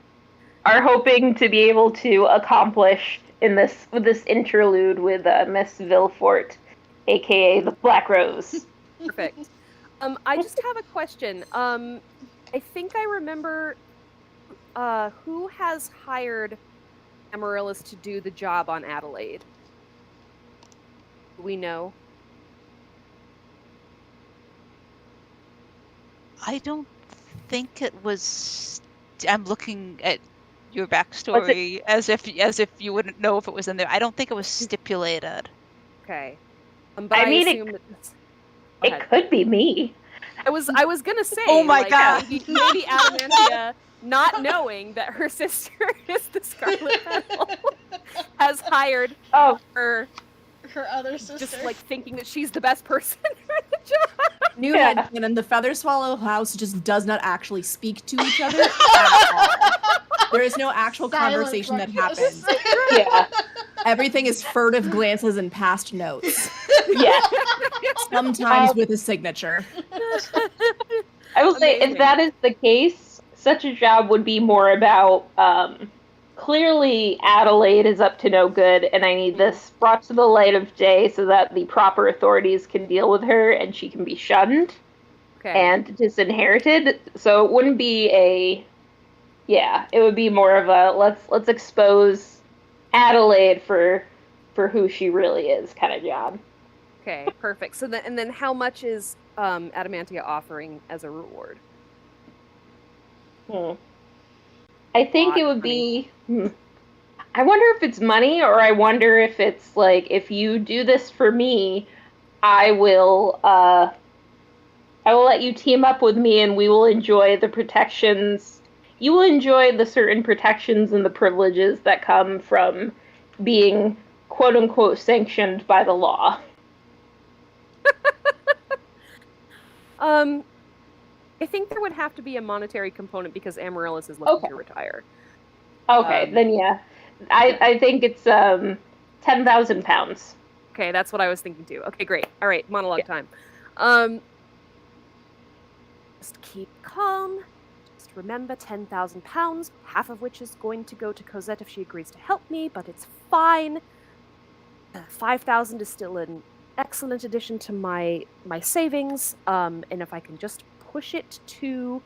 are hoping to be able to accomplish with this interlude with Miss Villefort, aka the Black Rose. Perfect. I just have a question. I think I remember who has hired Amaryllis to do the job on Adelaide. Do we know? I don't think it was. I'm looking at your backstory as if you wouldn't know if it was in there. I don't think it was stipulated. Okay. But I mean, assume it could be me. I was gonna say. Oh my god! Maybe Adamantia, not knowing that her sister is the Scarlet Petal, has hired her other sister. Just like thinking that she's the best person for the job. New headcanon, the Feather Swallow house just does not actually speak to each other at all. There is no actual conversation that happens. Yeah. Everything is furtive glances and past notes. Yeah. Sometimes with a signature. I will say, if Amazing. that is the case, such a job would be more about clearly Adelaide is up to no good, and I need this brought to the light of day so that the proper authorities can deal with her and she can be shunned Okay. and disinherited. So it wouldn't be it would be more of a let's expose Adelaide for who she really is kind of job. Okay, perfect. So then how much is Adamantia offering as a reward? I think it would be. I wonder if it's money, or I wonder if it's like, if you do this for me, I will let you team up with me, and we will enjoy the protections. You will enjoy the certain protections and the privileges that come from being quote unquote sanctioned by the law. I think there would have to be a monetary component because Amaryllis is looking to retire. Okay, then yeah. I think it's 10,000 pounds. Okay, that's what I was thinking too. Okay, great. All right, monologue time. Just keep calm. Just remember 10,000 pounds, half of which is going to go to Cosette if she agrees to help me, but it's fine. 5,000 is still an excellent addition to my savings. And if I can just push it to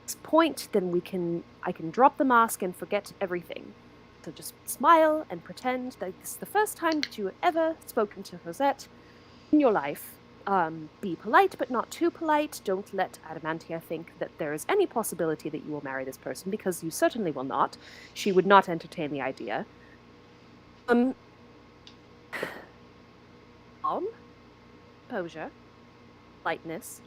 this point, then I can drop the mask and forget everything. So just smile and pretend that this is the first time that you have ever spoken to Cosette in your life. Be polite, but not too polite. Don't let Adamantia think that there is any possibility that you will marry this person, because you certainly will not. She would not entertain the idea. Calm, composure, lightness,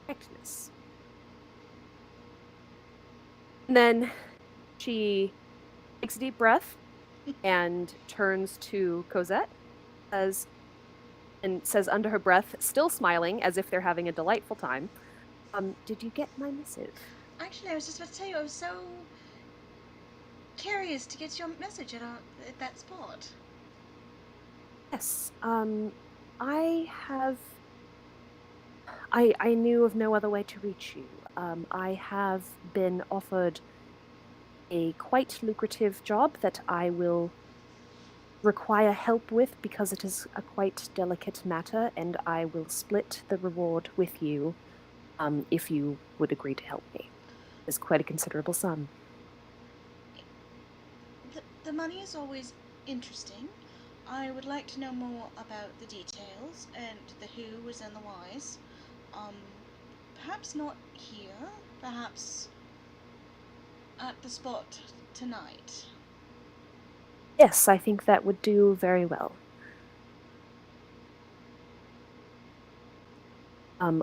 correctness. And then she takes a deep breath and turns to Cosette and says under her breath, still smiling as if they're having a delightful time, did you get my missive? Actually, I was just about to tell you, I was so curious to get your message at that spot. Yes, I knew of no other way to reach you. I have been offered a quite lucrative job that I will require help with because it is a quite delicate matter, and I will split the reward with you if you would agree to help me. It's quite a considerable sum. The money is always interesting. I would like to know more about the details and the who's and the whys. Perhaps not here, perhaps at the spot tonight. Yes, I think that would do very well.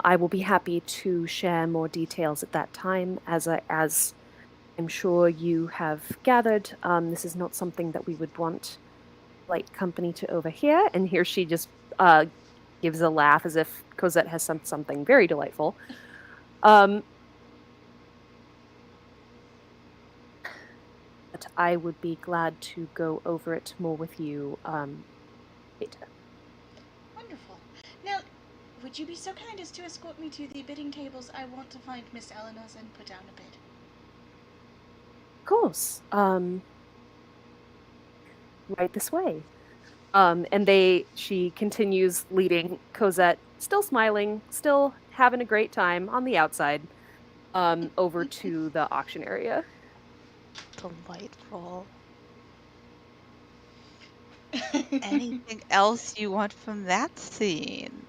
I will be happy to share more details at that time. As I'm sure you have gathered, this is not something that we would want light company to overhear. And here she just gives a laugh as if Cosette has something very delightful. But I would be glad to go over it more with you later. Wonderful. Now, would you be so kind as to escort me to the bidding tables? I want to find Miss Eleanor's and put down a bid. Of course. Right this way. And she continues leading Cosette, still smiling, still having a great time on the outside, over to the auction area. Delightful. Anything else you want from that scene?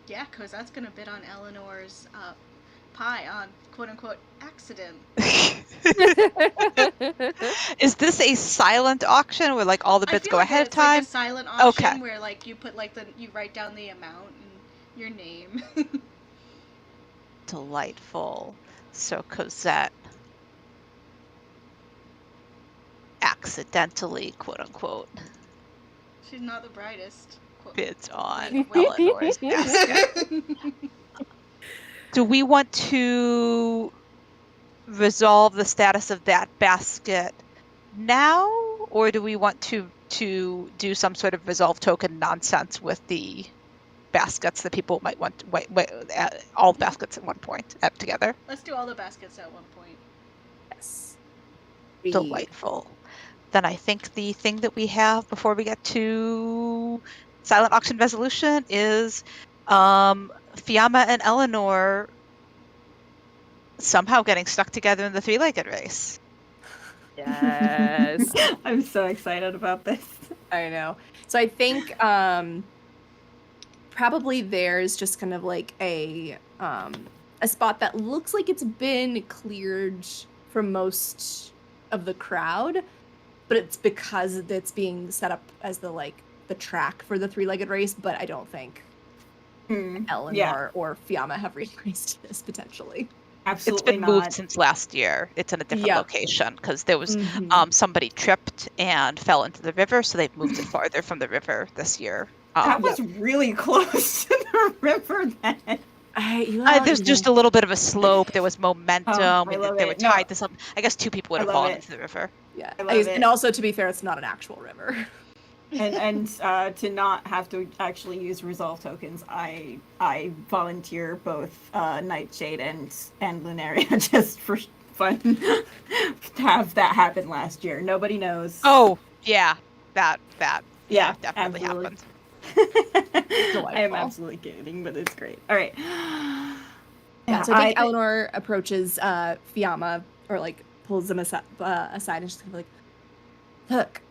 Yeah, Cosette's gonna bid on Eleanor's pie on quote-unquote accident. Is this a silent auction where like all the bids go ahead of time? Like a silent auction Okay. where like you put like you write down the amount and your name. Delightful. So Cosette accidentally, quote unquote, She's not the brightest. bids on Eleanor's basket. Do we want to resolve the status of that basket now, or do we want to do some sort of resolve token nonsense with the baskets that people might want to wait all baskets at one point together? Let's do all the baskets at one point. Yes. Delightful. Then I think the thing that we have before we get to silent auction resolution is Fiamma and Eleanor somehow getting stuck together in the three-legged race. Yes. I'm so excited about this. I know. So I think probably there's just kind of like a spot that looks like it's been cleared from most of the crowd, but it's because it's being set up as the track for the three-legged race, but I don't think Eleanor or Fiamma have realized this potentially. Absolutely It's been not. moved since last year. It's in a different location because there was somebody tripped and fell into the river, so they've moved it farther from the river this year. That was really close to the river then. There's just a little bit of a slope. There was momentum. I love they were it. tied to something. I guess two people would have I love fallen it. into the river. Yeah, I love it. and also to be fair, it's not an actual river. And to not have to actually use resolve tokens, I volunteer both Nightshade and Lunaria just for fun to have that happen last year. Nobody knows. Oh yeah, that yeah, definitely absolutely. happened. I am absolutely kidding, but it's great. All right. Yeah, so I think Eleanor approaches Fiamma, or like pulls them aside and she's kind of like, "Look,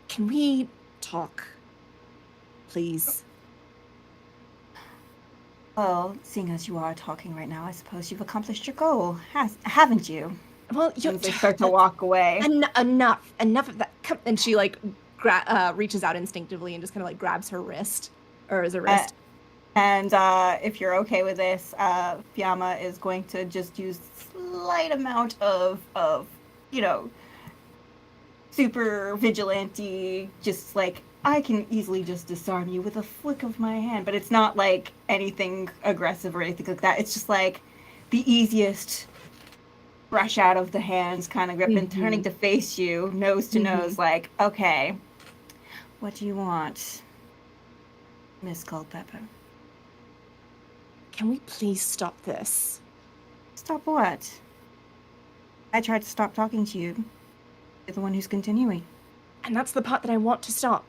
can we talk, please?" Well, seeing as you are talking right now, I suppose you've accomplished your goal, haven't you? Well, they start to walk away. Enough of that. Come. And she like reaches out instinctively and just kind of like grabs her wrist, or his wrist. And if you're okay with this, Fiamma is going to just use slight amount of super vigilante, just like, I can easily just disarm you with a flick of my hand, but it's not like anything aggressive or anything like that. It's just like the easiest brush out of the hands kind of grip, and turning to face you, nose to nose, like, okay, what do you want, Miss Culpepper? Can we please stop this? Stop what? I tried to stop talking to you. You're the one who's continuing. And that's the part that I want to stop.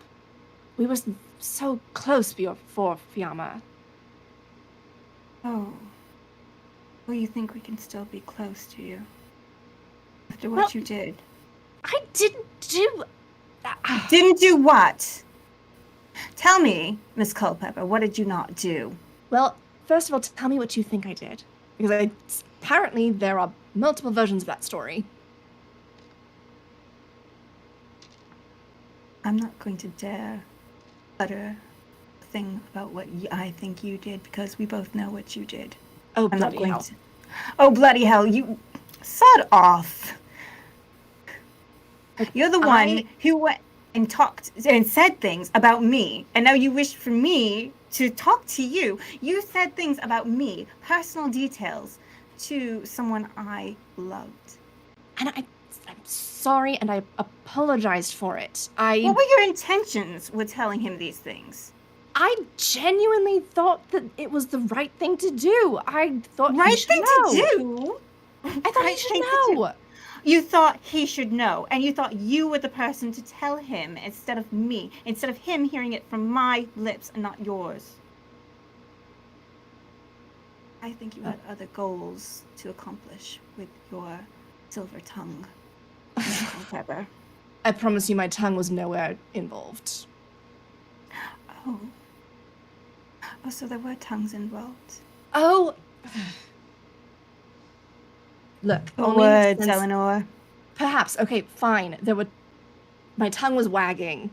We were so close before Fiamma. Oh. Well, you think we can still be close to you? After what you did. I didn't do... Didn't do what? Tell me, Miss Culpepper, what did you not do? Well, first of all, tell me what you think I did. Because apparently there are multiple versions of that story. I'm not going to dare utter a thing about what I think you did, because we both know what you did. Oh, I'm not bloody going hell. to. Oh, bloody hell, you... Sod off. You're the one who went and talked and said things about me, and now you wish for me to talk to you. You said things about me, personal details, to someone I loved. And I'm sorry, and I apologized for it. What were your intentions with telling him these things? I genuinely thought that it was the right thing to do. I thought Right he should thing know. to do? I thought he should know. You thought he should know, and you thought you were the person to tell him instead of me, instead of him hearing it from my lips and not yours. I think you had other goals to accomplish with your silver tongue, Pepper. I promise you my tongue was nowhere involved. Oh, so there were tongues involved. Oh. Look, Words, Eleanor. Perhaps. Okay, fine. My tongue was wagging.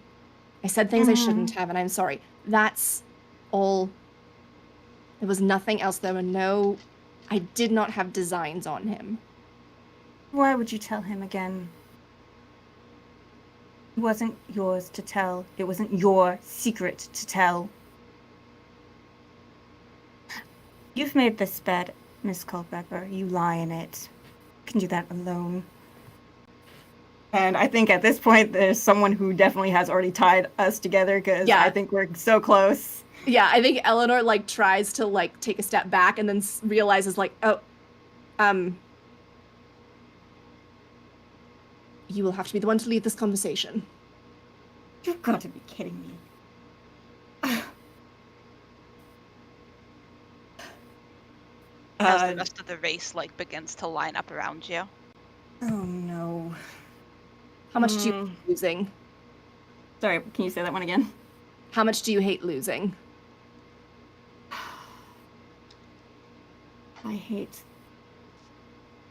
I said things I shouldn't have, and I'm sorry. That's all. There was nothing else. I did not have designs on him. Why would you tell him again? It wasn't yours to tell. It wasn't your secret to tell. You've made this bed, Miss Culpepper. You lie in it. You can do that alone. And I think at this point, there's someone who definitely has already tied us together because Yeah. I think we're so close. Yeah, I think Eleanor like tries to like take a step back and then realizes like, oh, you will have to be the one to lead this conversation. You've got to be kidding me. As the rest of the race like begins to line up around you. Oh no. How much do you hate losing? Sorry, can you say that one again? How much do you hate losing? I hate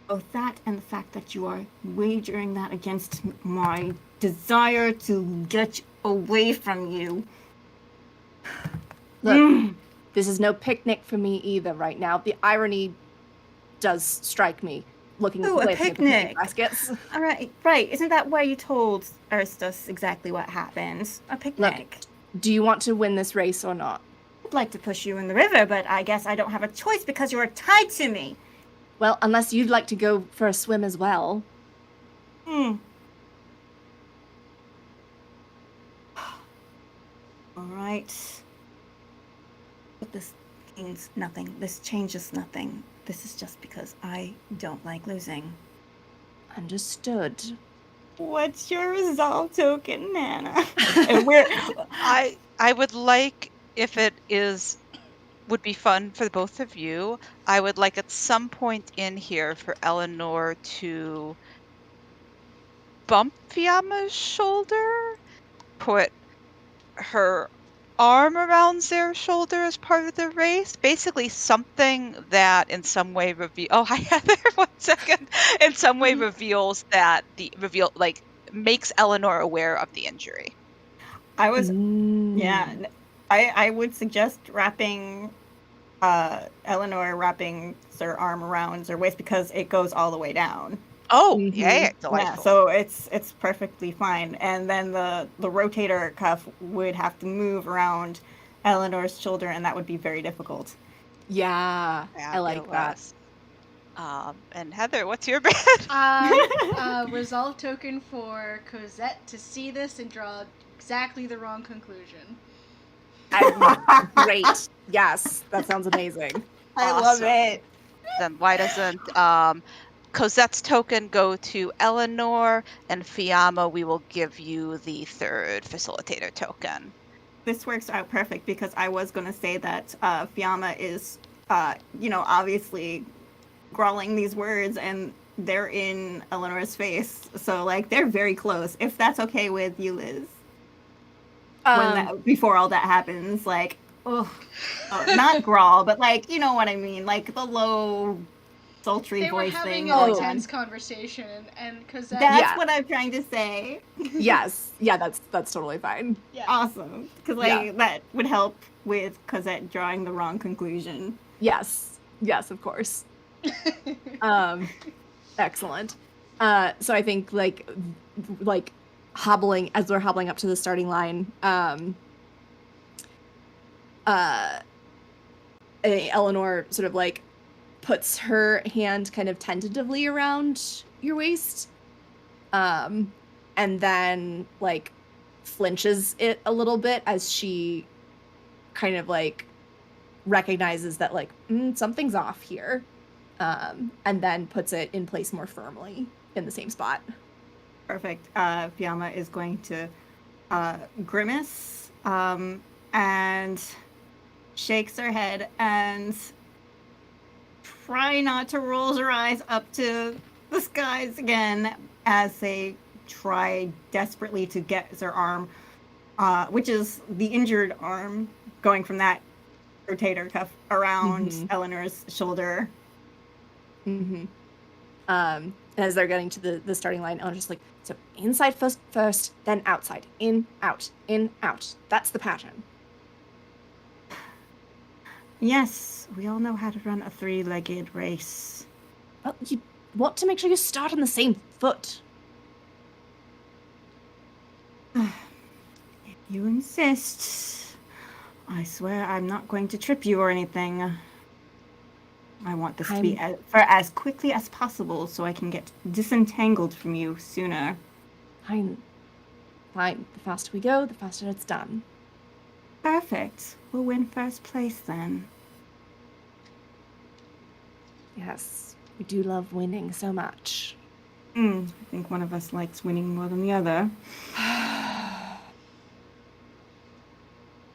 both that and the fact that you are wagering that against my desire to get away from you. Look, this is no picnic for me either right now. The irony does strike me looking Oh, a glancing at the picnic. picnic baskets. All right, right. Isn't that why you told Aristos exactly what happened? A picnic. Do you want to win this race or not? I'd like to push you in the river, but I guess I don't have a choice because you are tied to me. Well, unless you'd like to go for a swim as well. All right. But this means nothing. This changes nothing. This is just because I don't like losing. Understood. What's your resolve token, Nana? I would like, if it would be fun for the both of you, I would like at some point in here for Eleanor to bump Fiamma's shoulder, put her arm around their shoulder as part of the race. Basically something that in some way hi Heather, 1 second. In some way reveals that makes Eleanor aware of the injury. I would suggest wrapping Eleanor her arm around her waist because it goes all the way down. Oh, yeah, delightful. Yeah, so it's perfectly fine. And then the rotator cuff would have to move around Eleanor's shoulder, and that would be very difficult. Yeah, I like that. And Heather, what's your bid? Resolve token for Cosette to see this and draw exactly the wrong conclusion. Great. Yes, that sounds amazing. I love it. Then why doesn't Cosette's token go to Eleanor, and Fiamma, we will give you the third facilitator token. This works out perfect because I was going to say that Fiamma is, obviously growling these words and they're in Eleanor's face. So, they're very close. If that's okay with you, Liz. Before all that happens, not growl, but you know what I mean, the low, sultry voice thing. They were having an intense conversation, and Cosette. That's what I'm trying to say. Yes, yeah, that's totally fine. Yeah. Awesome, because that would help with Cosette drawing the wrong conclusion. Yes, of course. Excellent. So I think hobbling as we're hobbling up to the starting line, Eleanor sort of puts her hand kind of tentatively around your waist, and then flinches it a little bit as she kind of recognizes that something's off here, and then puts it in place more firmly in the same spot. Perfect. Fiamma is going to grimace and shakes her head and try not to roll her eyes up to the skies again as they try desperately to get their arm, which is the injured arm, going from that rotator cuff around Eleanor's shoulder. As they're getting to the starting line, Eleanor's just so inside first, then outside. In, out. That's the pattern. Yes, we all know how to run a 3-legged race. Well, you want to make sure you start on the same foot. If you insist. I swear I'm not going to trip you or anything. I want this to be for as quickly as possible so I can get disentangled from you sooner. Fine. Fine. The faster we go, the faster it's done. Perfect. We'll win first place then. Yes. We do love winning so much. I think one of us likes winning more than the other.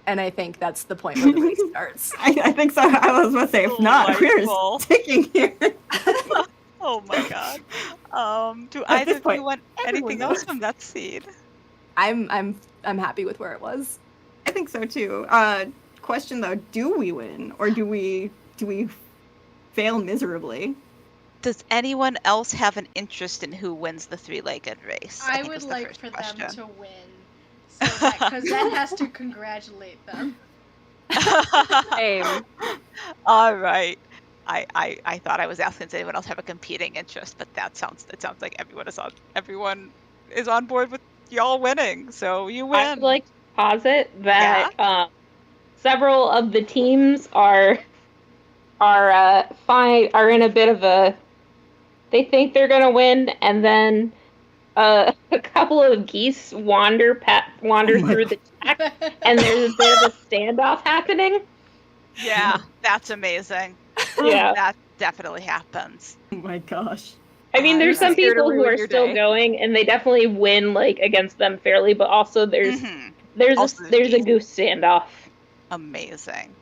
And I think that's the point where the race starts. I think so. I was about to say, if not, Delightful. we're sticking here. Oh my god. Do At either this of you point, want everyone anything else knows. from that scene? I'm happy with where it was. I think so too. Question though, do we win or do we fail miserably? Does anyone else have an interest in who wins the three-legged race? I think would is the like first for question. them to win, so that Cosette has to congratulate them. Same. All right. I thought I was asking, does anyone else have a competing interest? But it sounds like everyone is on board with y'all winning. So you win. I would like to posit that several of the teams are in a bit of a. They think they're gonna win, and then a couple of geese wander through the track, and there's a bit of a standoff happening. Yeah, that's amazing. Yeah. That definitely happens. Oh my gosh. I mean, there's some Here to people who ruin are your still day. going, and they definitely win like against them fairly, but also there's Also, there's a goose standoff. Amazing.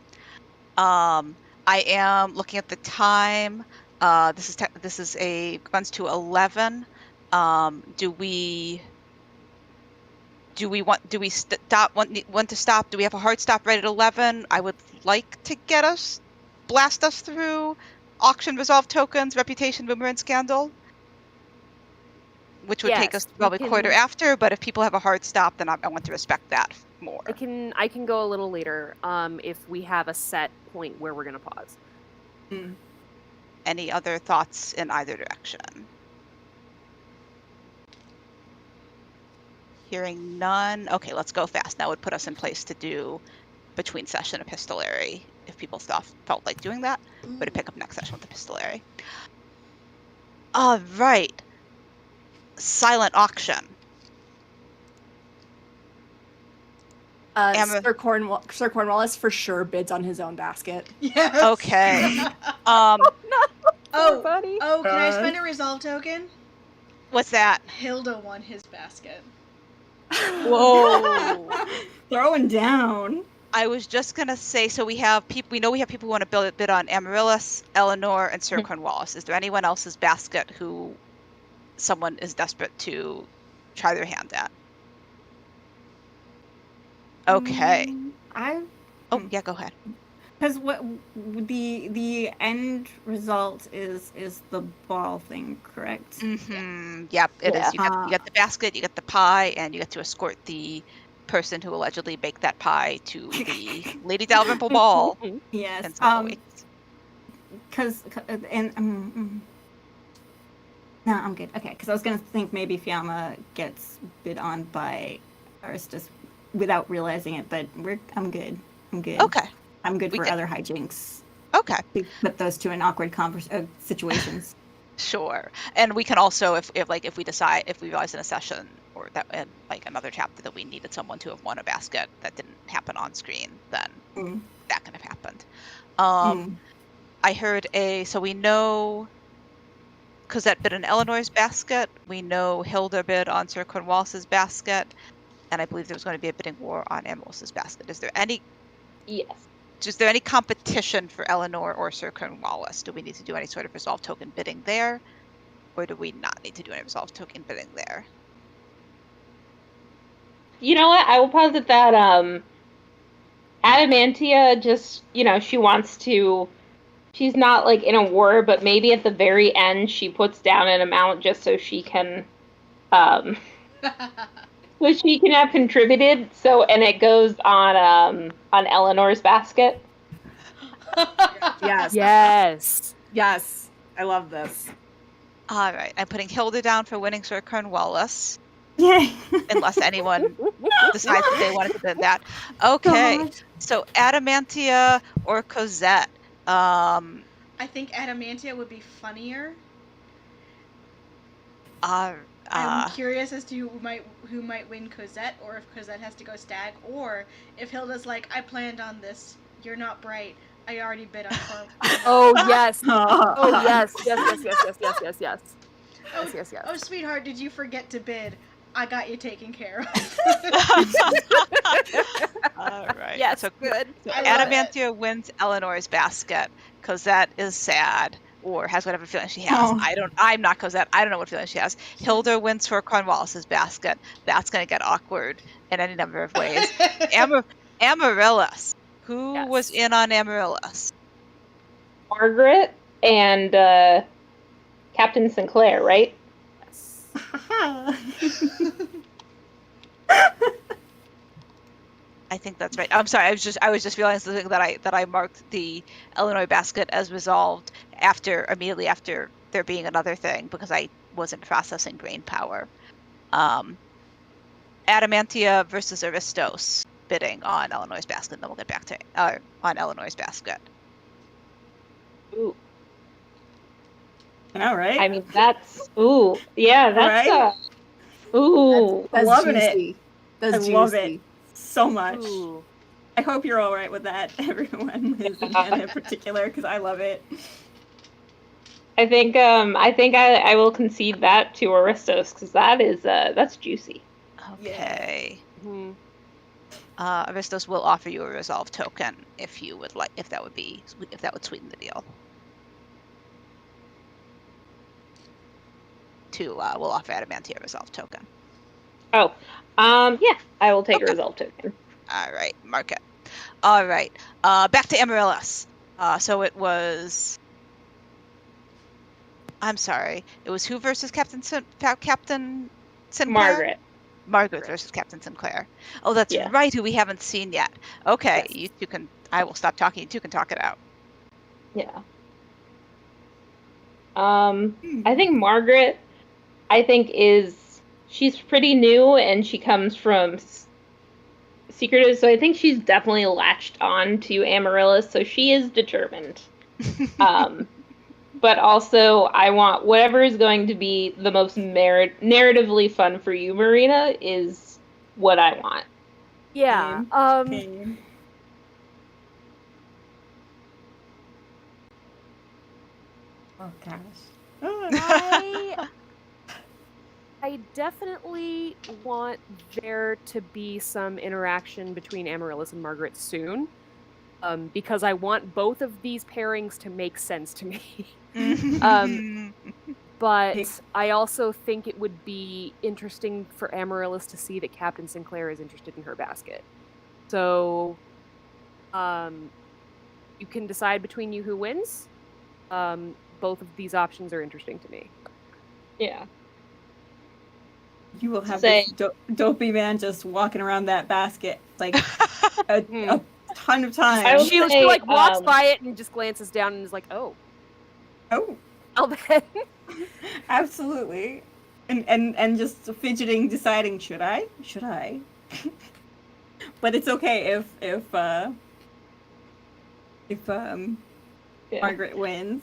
I am looking at the time. This is runs to 11. Do we want to stop? Do we have a hard stop right at 11? I would like to blast us through auction, resolve tokens, reputation, rumor, and scandal, which would take us Yes, we probably quarter can- after. But if people have a hard stop, then I want to respect that more. I can go a little later if we have a set point where we're gonna pause. Any other thoughts in either direction? Hearing none. Okay, let's go fast. That would put us in place to do between session epistolary if people felt like doing that, or to pick up next session with epistolary. All right. Silent auction. Sir Cornwallis for sure bids on his own basket. Yes. Okay. Oh, buddy. can I spend a resolve token? What's that? Hilda won his basket. Whoa. Throwing down. I was just gonna say, so we know we have people who want to bid on Amaryllis, Eleanor, and Sir Cornwallis. Is there anyone else's basket who someone is desperate to try their hand at? Okay. Yeah, go ahead. Because what the end result is the ball thing, correct? Mm-hmm. Yep, it is. You get the basket, you get the pie, and you get to escort the person who allegedly baked that pie to the Lady Dalrymple ball. Yes. Because no, I'm good. Okay, because I was gonna think maybe Fiamma gets bid on by Aristus without realizing it, but I'm good. Okay. I'm good for other hijinks. Okay. We put those two in awkward situations. Sure. And we can also, if we decide, if we realize in a session or that in like another chapter that we needed someone to have won a basket that didn't happen on screen, then that could have happened. I heard so we know Cosette bid on Eleanor's basket. We know Hilda bid on Sir Cornwallis's basket. And I believe there was going to be a bidding war on Amaryllis's basket. Is there any competition for Eleanor or Sir Cornwallis? Do we need to do any sort of resolve token bidding there? Or do we not need to do any resolve token bidding there? You know what? I will posit that Adamantia just, she wants to. She's not like in a war, but maybe at the very end she puts down an amount just so she can have contributed. So, and it goes on Eleanor's basket. Yes. I love this. All right, I'm putting Hilda down for winning Sir Cornwallis. Yay! Unless anyone decides that they wanted to bid that. Okay, so Adamantia or Cosette? I think Adamantia would be funnier. I'm curious as to who might win Cosette, or if Cosette has to go Stag, or if Hilda's like, I planned on this. You're not bright. I already bid on Cornwall. Oh yes. Oh, Oh yes. Yes. Oh, Yes. oh, sweetheart, did you forget to bid? I got you taken care of. All right. Yes, So good. So I love it. Adamantia wins Eleanor's basket. Cosette is sad or has whatever feeling she has. Oh. I'm not Cosette. I don't know what feeling she has. Hilda wins for Cornwallis's basket. That's going to get awkward in any number of ways. Amaryllis. Who was Yes. in on Amaryllis? Margaret and Captain Sinclair, right? Yes. I think that's right. I'm sorry. I was just realizing that I marked the Illinois basket as resolved immediately after there being another thing because I wasn't processing brain power. Adamantia versus Aristos bidding on Illinois basket. Then we'll get back to on Illinois basket. Ooh. All right. I mean, that's that's Right? ooh. That's Loving it. juicy. That's I juicy. love it so much. Ooh. I hope you're all right with that, everyone, Liz and Hannah in particular, because I love it. I think I will concede that to Aristos because that's juicy. Okay. Mhm. Aristos will offer you a resolve token if you would like, if that would sweeten the deal. We'll offer Adamantia a resolve token. Oh, yeah, I will take Okay. a resolve token. All right, mark it. All right, back to Amaryllis. So it was. I'm sorry. It was who versus Captain Sinclair? Margaret. Versus Captain Sinclair. Oh, that's Yeah. right. Who we haven't seen yet. Okay, Yes. you two can. I will stop talking. You two can talk it out. Yeah. I think Margaret. She's pretty new and she comes from secretive, so I think she's definitely latched on to Amaryllis, so she is determined. But also, I want whatever is going to be the most narratively fun for you, Marina, is what I want. Yeah. Game. Oh gosh. I definitely want there to be some interaction between Amaryllis and Margaret soon. Because I want both of these pairings to make sense to me. But I also think it would be interesting for Amaryllis to see that Captain Sinclair is interested in her basket. So, you can decide between you who wins. Both of these options are interesting to me. Yeah. You will have this dopey man just walking around that basket like a ton of times. She like walks by it and just glances down and is like, "Oh, oh, well then." Absolutely, and just fidgeting, deciding should I? But it's okay if Margaret wins.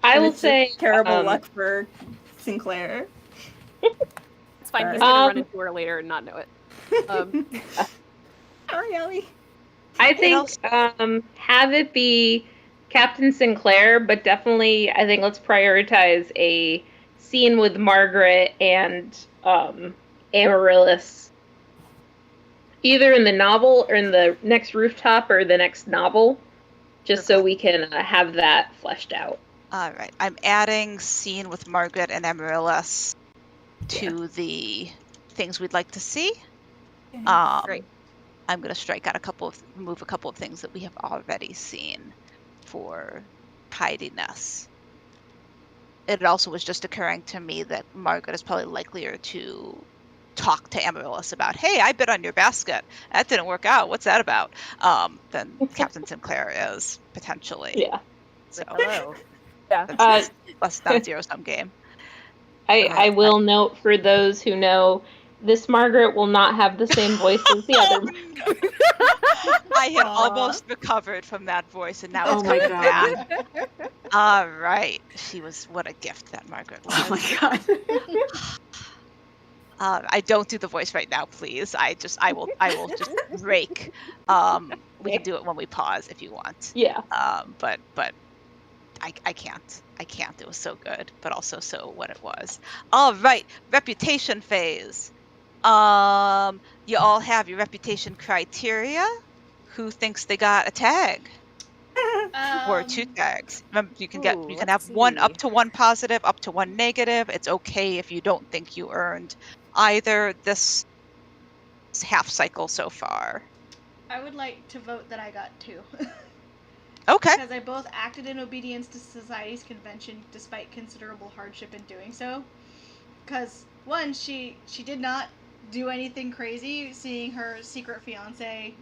I will say terrible luck for Sinclair. It's fine. He's gonna run into her later and not know it. Sorry, Ellie. I think have it be Captain Sinclair, but definitely I think let's prioritize a scene with Margaret and Amaryllis, either in the novel or in the next rooftop or the next novel, just so we can have that fleshed out. All right, I'm adding scene with Margaret and Amaryllis to the things we'd like to see. Great. I'm going to remove a couple of things that we have already seen for tidiness. It also was just occurring to me that Margaret is probably likelier to talk to Amaryllis about, hey, I bid on your basket. That didn't work out. What's that about? Than Captain Sinclair is potentially. Yeah. So, hello. Yeah. That's less than zero-sum game. I will note for those who know, this Margaret will not have the same voice as the other. I had almost recovered from that voice, and now it's my coming God. back. All right. What a gift that Margaret was. Oh my God. I don't do the voice right now, please. I will just rake. We can do it when we pause if you want. Yeah. But I can't. I can't. It was so good, but also so what it was. All right, reputation phase. You all have your reputation criteria. Who thinks they got a tag or two tags? Remember, you can Let's have one up see. to one positive, up to one negative. It's okay if you don't think you earned either this half cycle so far. I would like to vote that I got 2. Okay. Because I both acted in obedience to society's convention despite considerable hardship in doing so. Because, one, she did not do anything crazy, seeing her secret fiance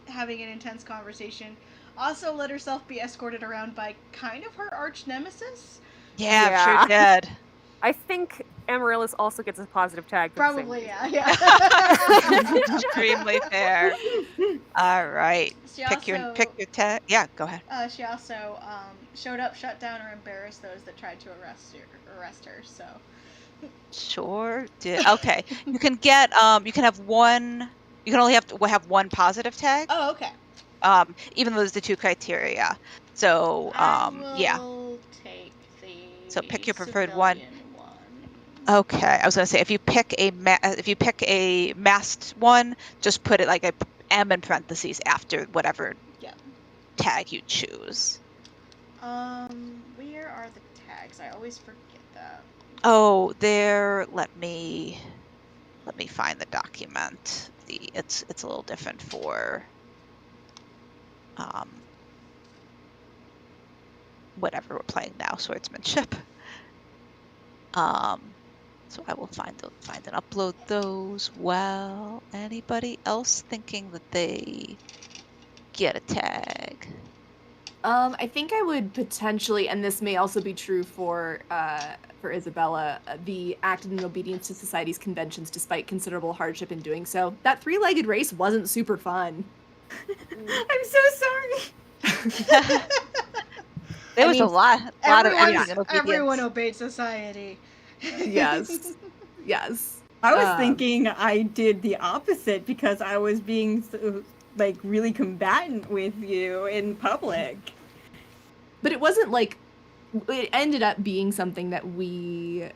having an intense conversation. Also let herself be escorted around by kind of her arch nemesis. Yeah, Yeah. sure did. I think Amaryllis also gets a positive tag for Probably, the same yeah. Extremely fair. All right. She Pick your also tag. Yeah, go ahead. she also showed up, shut down, or embarrassed those that tried to arrest her. So Sure did. Okay. You can get you can have one. You can only have one positive tag. oh, okay. Even though there's the 2 criteria. So I will yeah. take the So pick your preferred one. civilian one. Okay. I was gonna say if you pick a masked one, just put it like a M in parentheses after whatever Yep. tag you choose. Where are the tags? I always forget that. Oh, there. Let me find the document. It's a little different for whatever we're playing now, swordsmanship. So I will find and upload those. Well, anybody else thinking that they get a tag? I think I would potentially, and this may also be true for Isabella, the acted in obedience to society's conventions despite considerable hardship in doing so. That 3-legged race wasn't super fun. I'm so sorry. There was a lot of acting in obedience. Everyone obeyed society. Yes. Yes. I was thinking I did the opposite because I was being so, like really combatant with you in public. But it wasn't like it ended up being something that we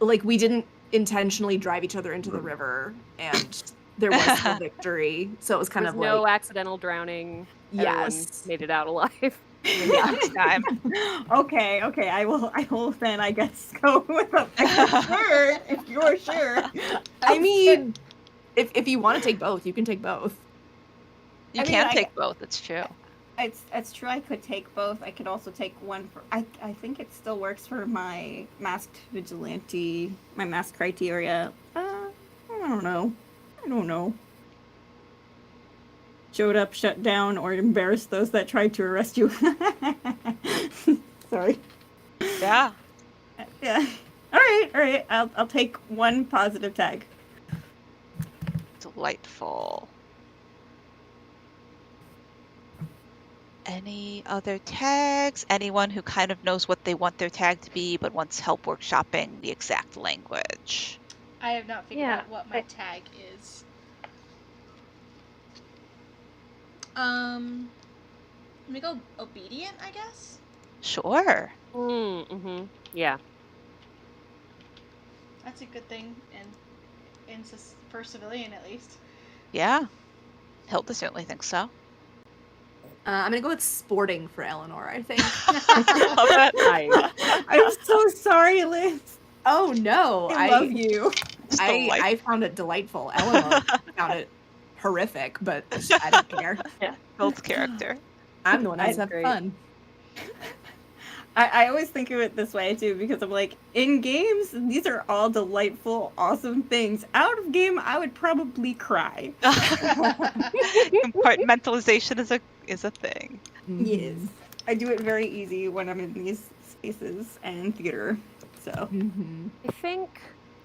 didn't intentionally drive each other into the river, and there was still victory. So it was kind There was of no like accidental drowning. Everyone yes. made it out alive. Maybe next time. Okay, I will then I guess go with a sure if you're sure. I mean, if you want to take both, you can take both. You can take both. It's true. It's true. I could take both. I could also take one for. I think it still works for my masked vigilante, my mask criteria. I don't know. Showed up, shut down, or embarrassed those that tried to arrest you. Sorry. Yeah. Yeah. All right. I'll take one positive tag. Delightful. Any other tags? Anyone who kind of knows what they want their tag to be but wants help workshopping the exact language? I have not figured out what my tag is. Let me go obedient, I guess. Sure. Mm-hmm. Yeah. That's a good thing, for civilian at least. Yeah. Hilda certainly thinks so. I'm gonna go with sporting for Eleanor, I think. Love that. I'm so sorry, Liz. Oh no, I love you. I found it delightful. Eleanor found it horrific, but I don't care. Yeah, builds character. I'm the one who's having fun. I always think of it this way too, because I'm like, in games, these are all delightful, awesome things. Out of game, I would probably cry. Compartmentalization is a thing. Yes. I do it very easy when I'm in these spaces and theater. So I think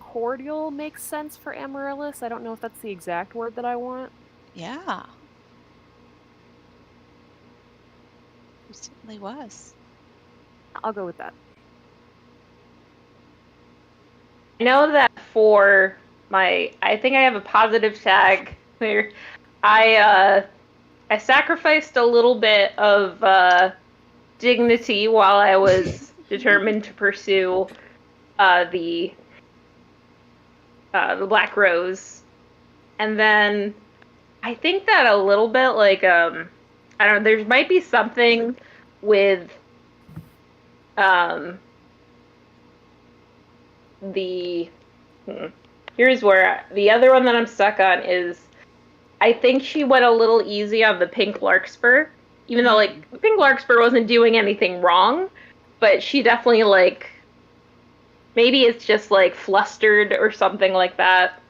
cordial makes sense for Amaryllis. I don't know if that's the exact word that I want. Yeah. It certainly was. I'll go with that. know that for I think I have a positive tag where I sacrificed a little bit of dignity while I was determined to pursue the Black Rose, and then I think that a little bit like I don't know. There might be something with the here's where the other one that I'm stuck on is I think she went a little easy on the pink larkspur, even though like pink larkspur wasn't doing anything wrong, but she definitely like maybe it's just like flustered or something like that.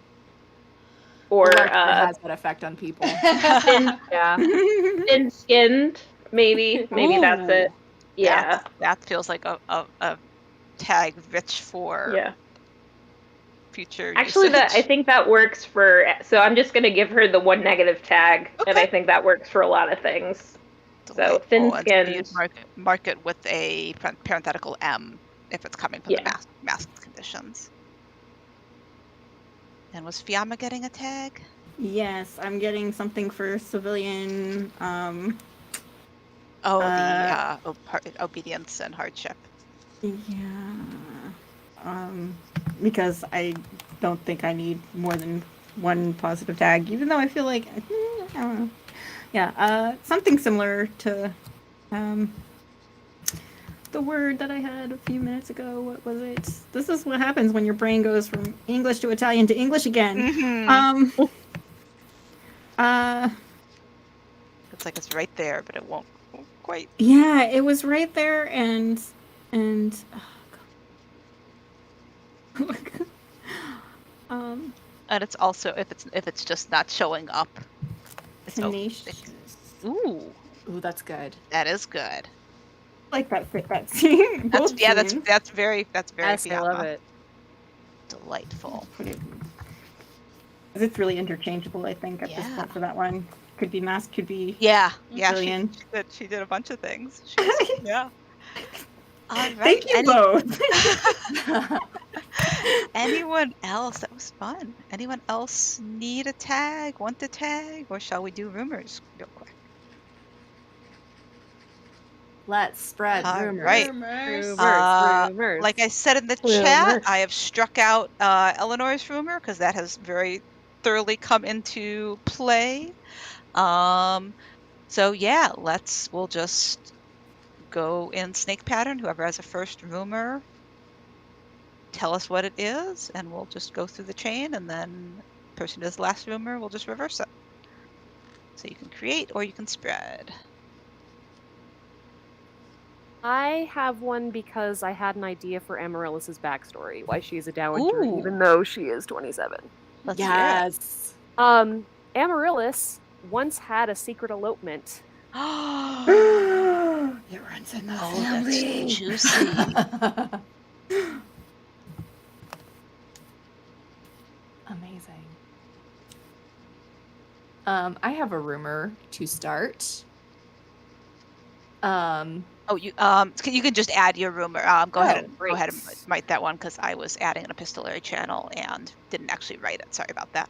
Or has that effect on people. Thin-skinned, maybe that's it. Yeah, that feels like a tag rich for future actually usage. I think that works for, so I'm just gonna give her the one negative tag, and I think that works for a lot of things. Delightful. So thin-skinned. You'd mark it with a parenthetical M if it's coming from the masked conditions. And was Fiamma getting a tag? Yes, I'm getting something for civilian. Obedience and hardship. Yeah. Because I don't think I need more than one positive tag, even though I feel like I don't know. Yeah. Something similar to the word that I had a few minutes ago. What was it? This is what happens when your brain goes from English to Italian to English again. It's like it's right there, but it won't quite. Yeah, it was right there, and and it's also if it's just not showing up. Tenacious. Ooh, that's good. That is good. Like that fit that scene. That's very yes, I love it. Delightful. It's really interchangeable, I think, at this point for that one. Could be mask, could be civilian. She did a bunch of things. Yeah. All right. Thank you both. Anyone else? That was fun. Anyone else need a tag, want a tag, or shall we do rumors real quick? Let's spread rumors. Right. Rumors. Like I said in the chat, I have struck out Eleanor's rumor because that has very thoroughly come into play. So yeah, we'll just go in snake pattern. Whoever has a first rumor, tell us what it is, and we'll just go through the chain, and then the person who does the last rumor will just reverse it. So you can create or you can spread. I have one because I had an idea for Amaryllis's backstory, why she's a dowager, even though she is 27. Let's hear it. Amaryllis once had a secret elopement. It runs in the family. That's juicy. Amazing. I have a rumor to start. You can just add your rumor. Go ahead and write that one because I was adding an epistolary channel and didn't actually write it. Sorry about that.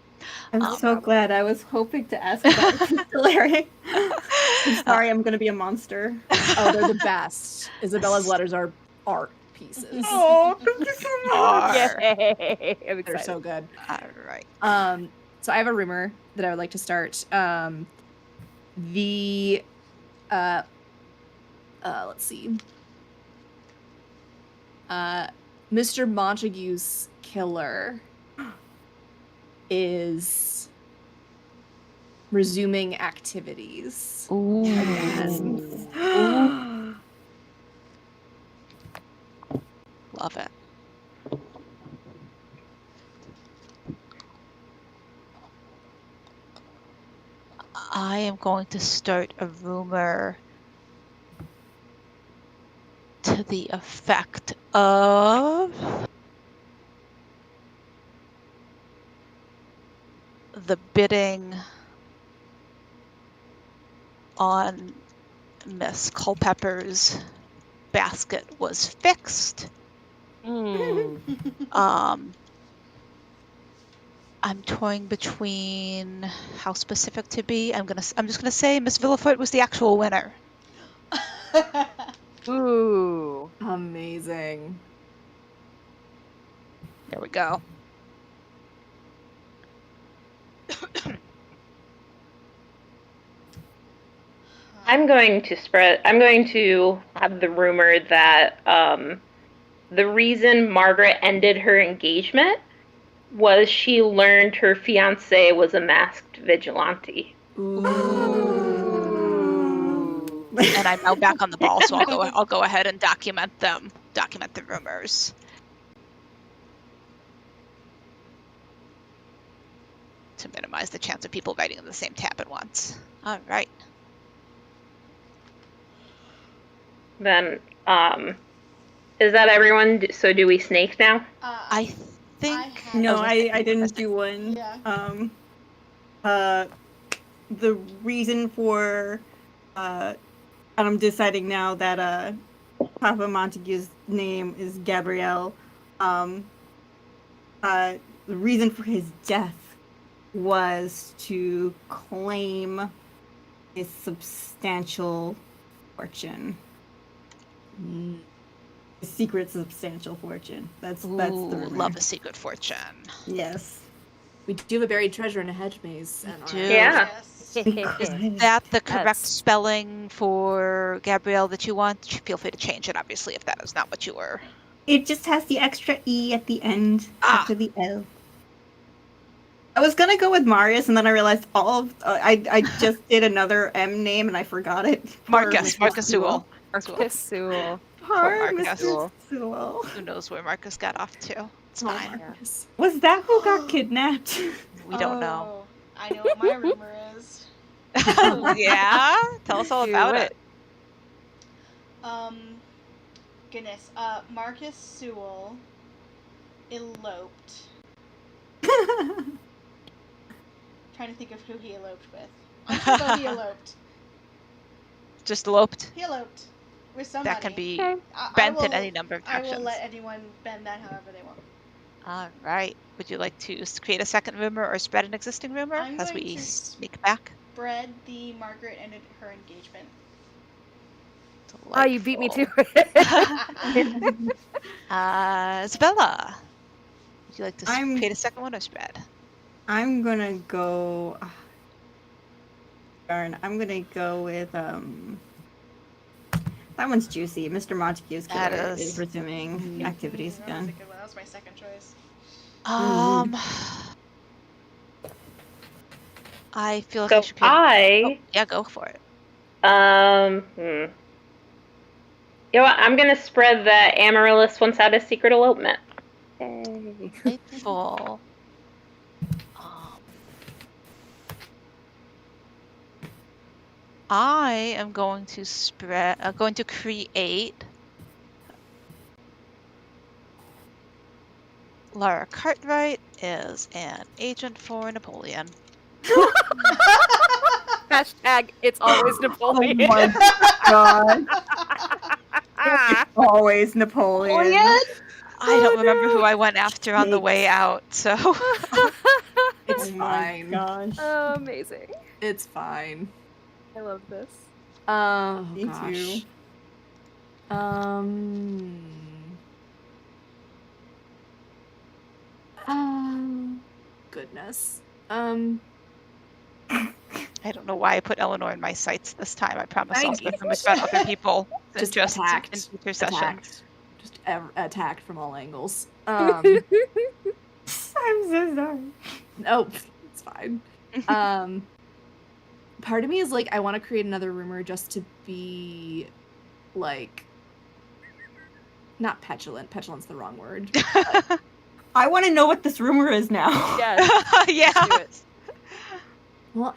I'm so glad. I was hoping to ask about epistolary. I'm sorry, I'm going to be a monster. Oh, they're the best. Isabella's letters are art pieces. Oh, thank you so much. Yay! They're so good. All right. So I have a rumor that I would like to start. Let's see. Mr. Montague's killer is resuming activities. Ooh. Love it. I am going to start a rumor to the effect of the bidding on Miss Culpepper's basket was fixed. I'm toying between how specific to be. I'm just gonna say Miss Villafoot was the actual winner. Ooh. Amazing. There we go. I'm going to have the rumor that the reason Margaret ended her engagement was she learned her fiance was a masked vigilante. Ooh. And I'm now back on the ball, so I'll go ahead and document the rumors. To minimize the chance of people writing in the same tab at once. All right. Then, is that everyone? So do we snake now? I think. have- No, was I gonna say- didn't do one. Yeah. The reason for and I'm deciding now that Papa Montague's name is Gabrielle. The reason for his death was to claim his substantial fortune. His secret substantial fortune. That's the rumor. Love a secret fortune. Yes. We do have a buried treasure in a hedge maze. We in our- do. Yeah. Yes. Is that the correct That's- spelling for Gabrielle that you want? Feel free to change it, obviously, if that is not what you were. It just has the extra E at the end Ah. after the L. I was gonna go with Marius, and then I realized I just did another M name and I forgot it. Poor Marcus Mr. Sewell. Sewell. Poor Marcus. Mr. Sewell. Who knows where Marcus got off to? It's Oh, fine. Marcus. Was that who got kidnapped? We don't know. Oh, I know what my rumor is. Yeah? Tell us all Do about it. it. Goodness. Marcus Sewell eloped. Trying to think of who he eloped with. I'm just gonna go he eloped. Just eloped. He eloped with somebody. That can be I bent in will- any number of I directions. will let anyone bend that however they want. All right. Would you like to create a second rumor or spread an existing rumor I'm as going we to sneak back? Spread the Margaret ended her engagement. Oh, you beat me to Delightful. it. Isabella, would you like to I'm- create a second one or spread? I'm gonna go. Darn, I'm gonna go with That one's juicy. Mr. Montague's That killer is. is resuming activities That was a again. good one. That was my second choice. I feel like So I should create. Yeah, go for it. You know what? I'm gonna spread that Amaryllis once had a secret elopement. Yay. Delightful. I am going to create Lara Cartwright is an agent for Napoleon. Hashtag it's always Napoleon. Oh my god. Always Napoleon. I don't remember who I went after on the way out, so. It's Oh my fine. gosh. Amazing. It's fine. I love this. Oh Me gosh. too. Goodness. I don't know why I put Eleanor in my sights this time. I promise I'll spread them about other people than Just just attacked. in future sessions. Attacked. Just attacked from all angles. I'm so sorry. Nope, it's fine. Part of me is like, I want to create another rumor just to be, like, not petulant. Petulant's the wrong word. I want to know what this rumor is now. Yes. Yeah. Do it. Well,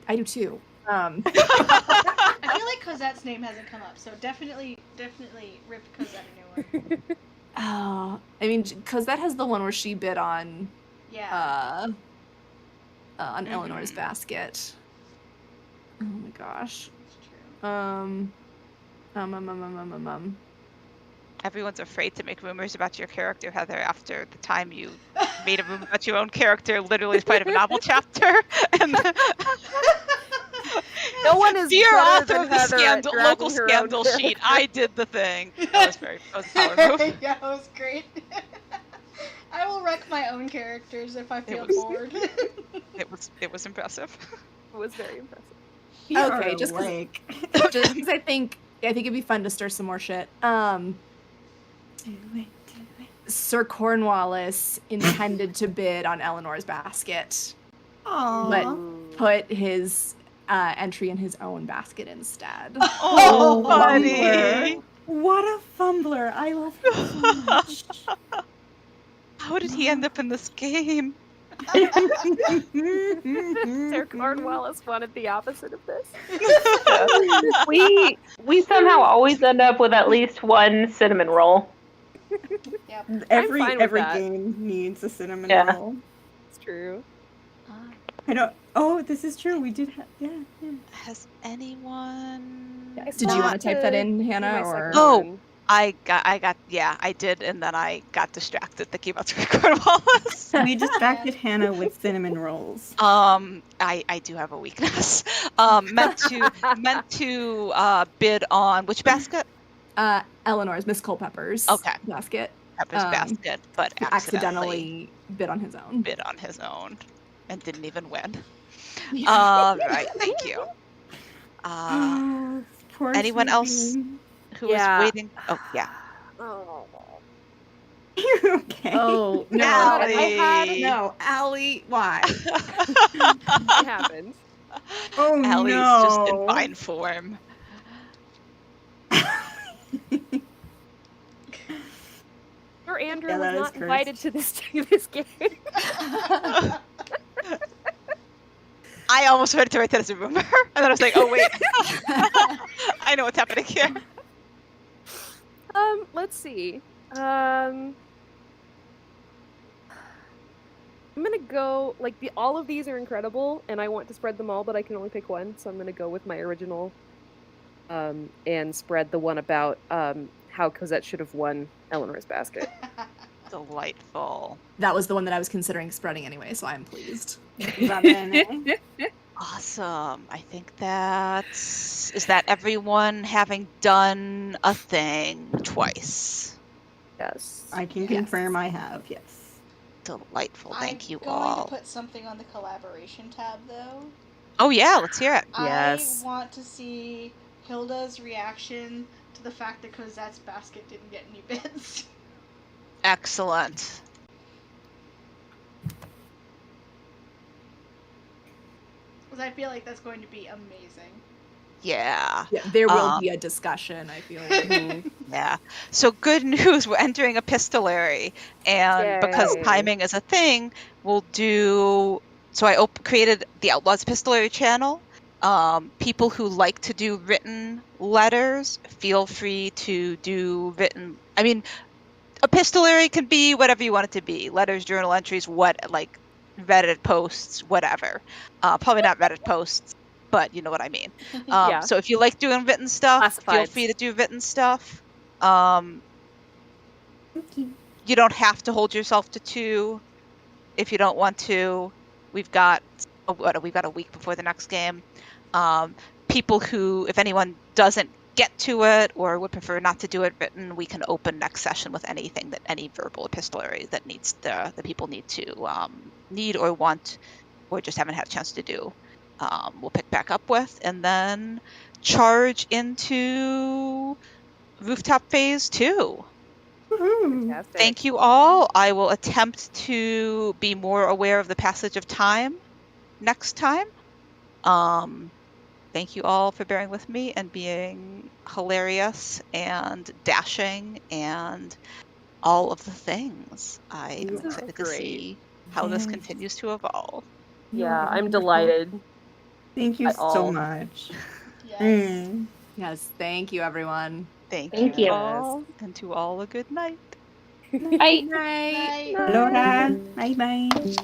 I do too. I feel like Cosette's name hasn't come up, so definitely rip Cosette a new one. Oh, I mean, because that has the one where she bid on, Yeah. on Eleanor's basket. Oh my gosh. That's true. everyone's afraid to make rumors about your character, Heather, after the time you made a rumor about your own character literally as part of a novel chapter. And No one is dear better author than of the Heather at local dragging her own scandal sheet, character. I did the thing. That was a power move. Yeah, it was great. I will wreck my own characters if I feel was- bored. It was impressive. It was very impressive. You Okay, are just 'cause- awake. Just because I think it'd be fun to stir some more shit. Do it. Sir Cornwallis intended to bid on Eleanor's basket, Aww. but put his entry in his own basket instead. Oh, buddy. Fumbler. What a fumbler. I love him so much. How did he end up in this game? Sir Cornwallis wanted the opposite of this. We somehow always end up with at least one cinnamon roll. Yep. Every fine with that. game needs a cinnamon Yeah. roll. It's true. I don't. Oh, this is true. We did have. Yeah. Has anyone? Yeah, I Did you still want have to type that in, do Hannah, my or second Oh. one. I did, and then I got distracted thinking about Sir Cornwallis. We distracted Hannah with cinnamon rolls. I do have a weakness. Meant to bid on which basket? Eleanor's, Miss Culpepper's Okay. basket? Pepper's basket, but He accidentally accidentally bid on his own. bid on his own and didn't even win. Yeah. All right, thank you. Poor anyone else? Sleeping. Who was Yeah. waiting? Oh yeah. Oh. You're okay. Oh no! Allie. I had no, Allie. Why? It happens. Oh Allie's no. just in fine form. Sir Andrew Yeah, was that is not invited to this game. I almost wanted to write that as a rumor, and then I was like, oh wait, I know what's happening here. Let's see. I'm gonna go like all of these are incredible, and I want to spread them all, but I can only pick one, so I'm gonna go with my original. And spread the one about how Cosette should have won Eleanor's basket. Delightful. That was the one that I was considering spreading anyway, so I'm pleased. Va bene. Awesome. I think is that everyone having done a thing twice. Yes. I can confirm I have, yes. Delightful. Thank you I'm going all. to put something on the collaboration tab, though. Oh yeah, let's hear it. Yes. I want to see Hilda's reaction to the fact that Cosette's basket didn't get any bids. Excellent. Because I feel like that's going to be amazing. Yeah. Yeah, there will be a discussion. I feel like. Yeah. So good news, we're entering epistolary, and because Yay. timing is a thing, we'll do. So I created the Outlaws epistolary channel. People who like to do written letters, feel free to do written. I mean, epistolary can be whatever you want it to be. Letters, journal entries, like Reddit posts, whatever. Probably not Reddit posts, but you know what I mean. Yeah. So if you like doing written stuff, feel Classifieds. free to do written stuff. You don't have to hold yourself to 2 if you don't want to. We've got a week before the next game. People who, if anyone doesn't get to it or would prefer not to do it written, we can open next session with anything that any verbal epistolary that needs the people need or want or just haven't had a chance to do. We'll pick back up with, and then charge into Rooftop Phase 2. Fantastic. Thank you all. I will attempt to be more aware of the passage of time next time. Thank you all for bearing with me and being hilarious and dashing and all of the things. I am This is excited to great. see how this Yes. continues to evolve. Yeah, I'm Wonderful. delighted. Thank you At so all. much. Yes. Mm. Yes, thank you, everyone. Thank you. all, and to all a good night. Bye. Night. Night. Laura, bye bye.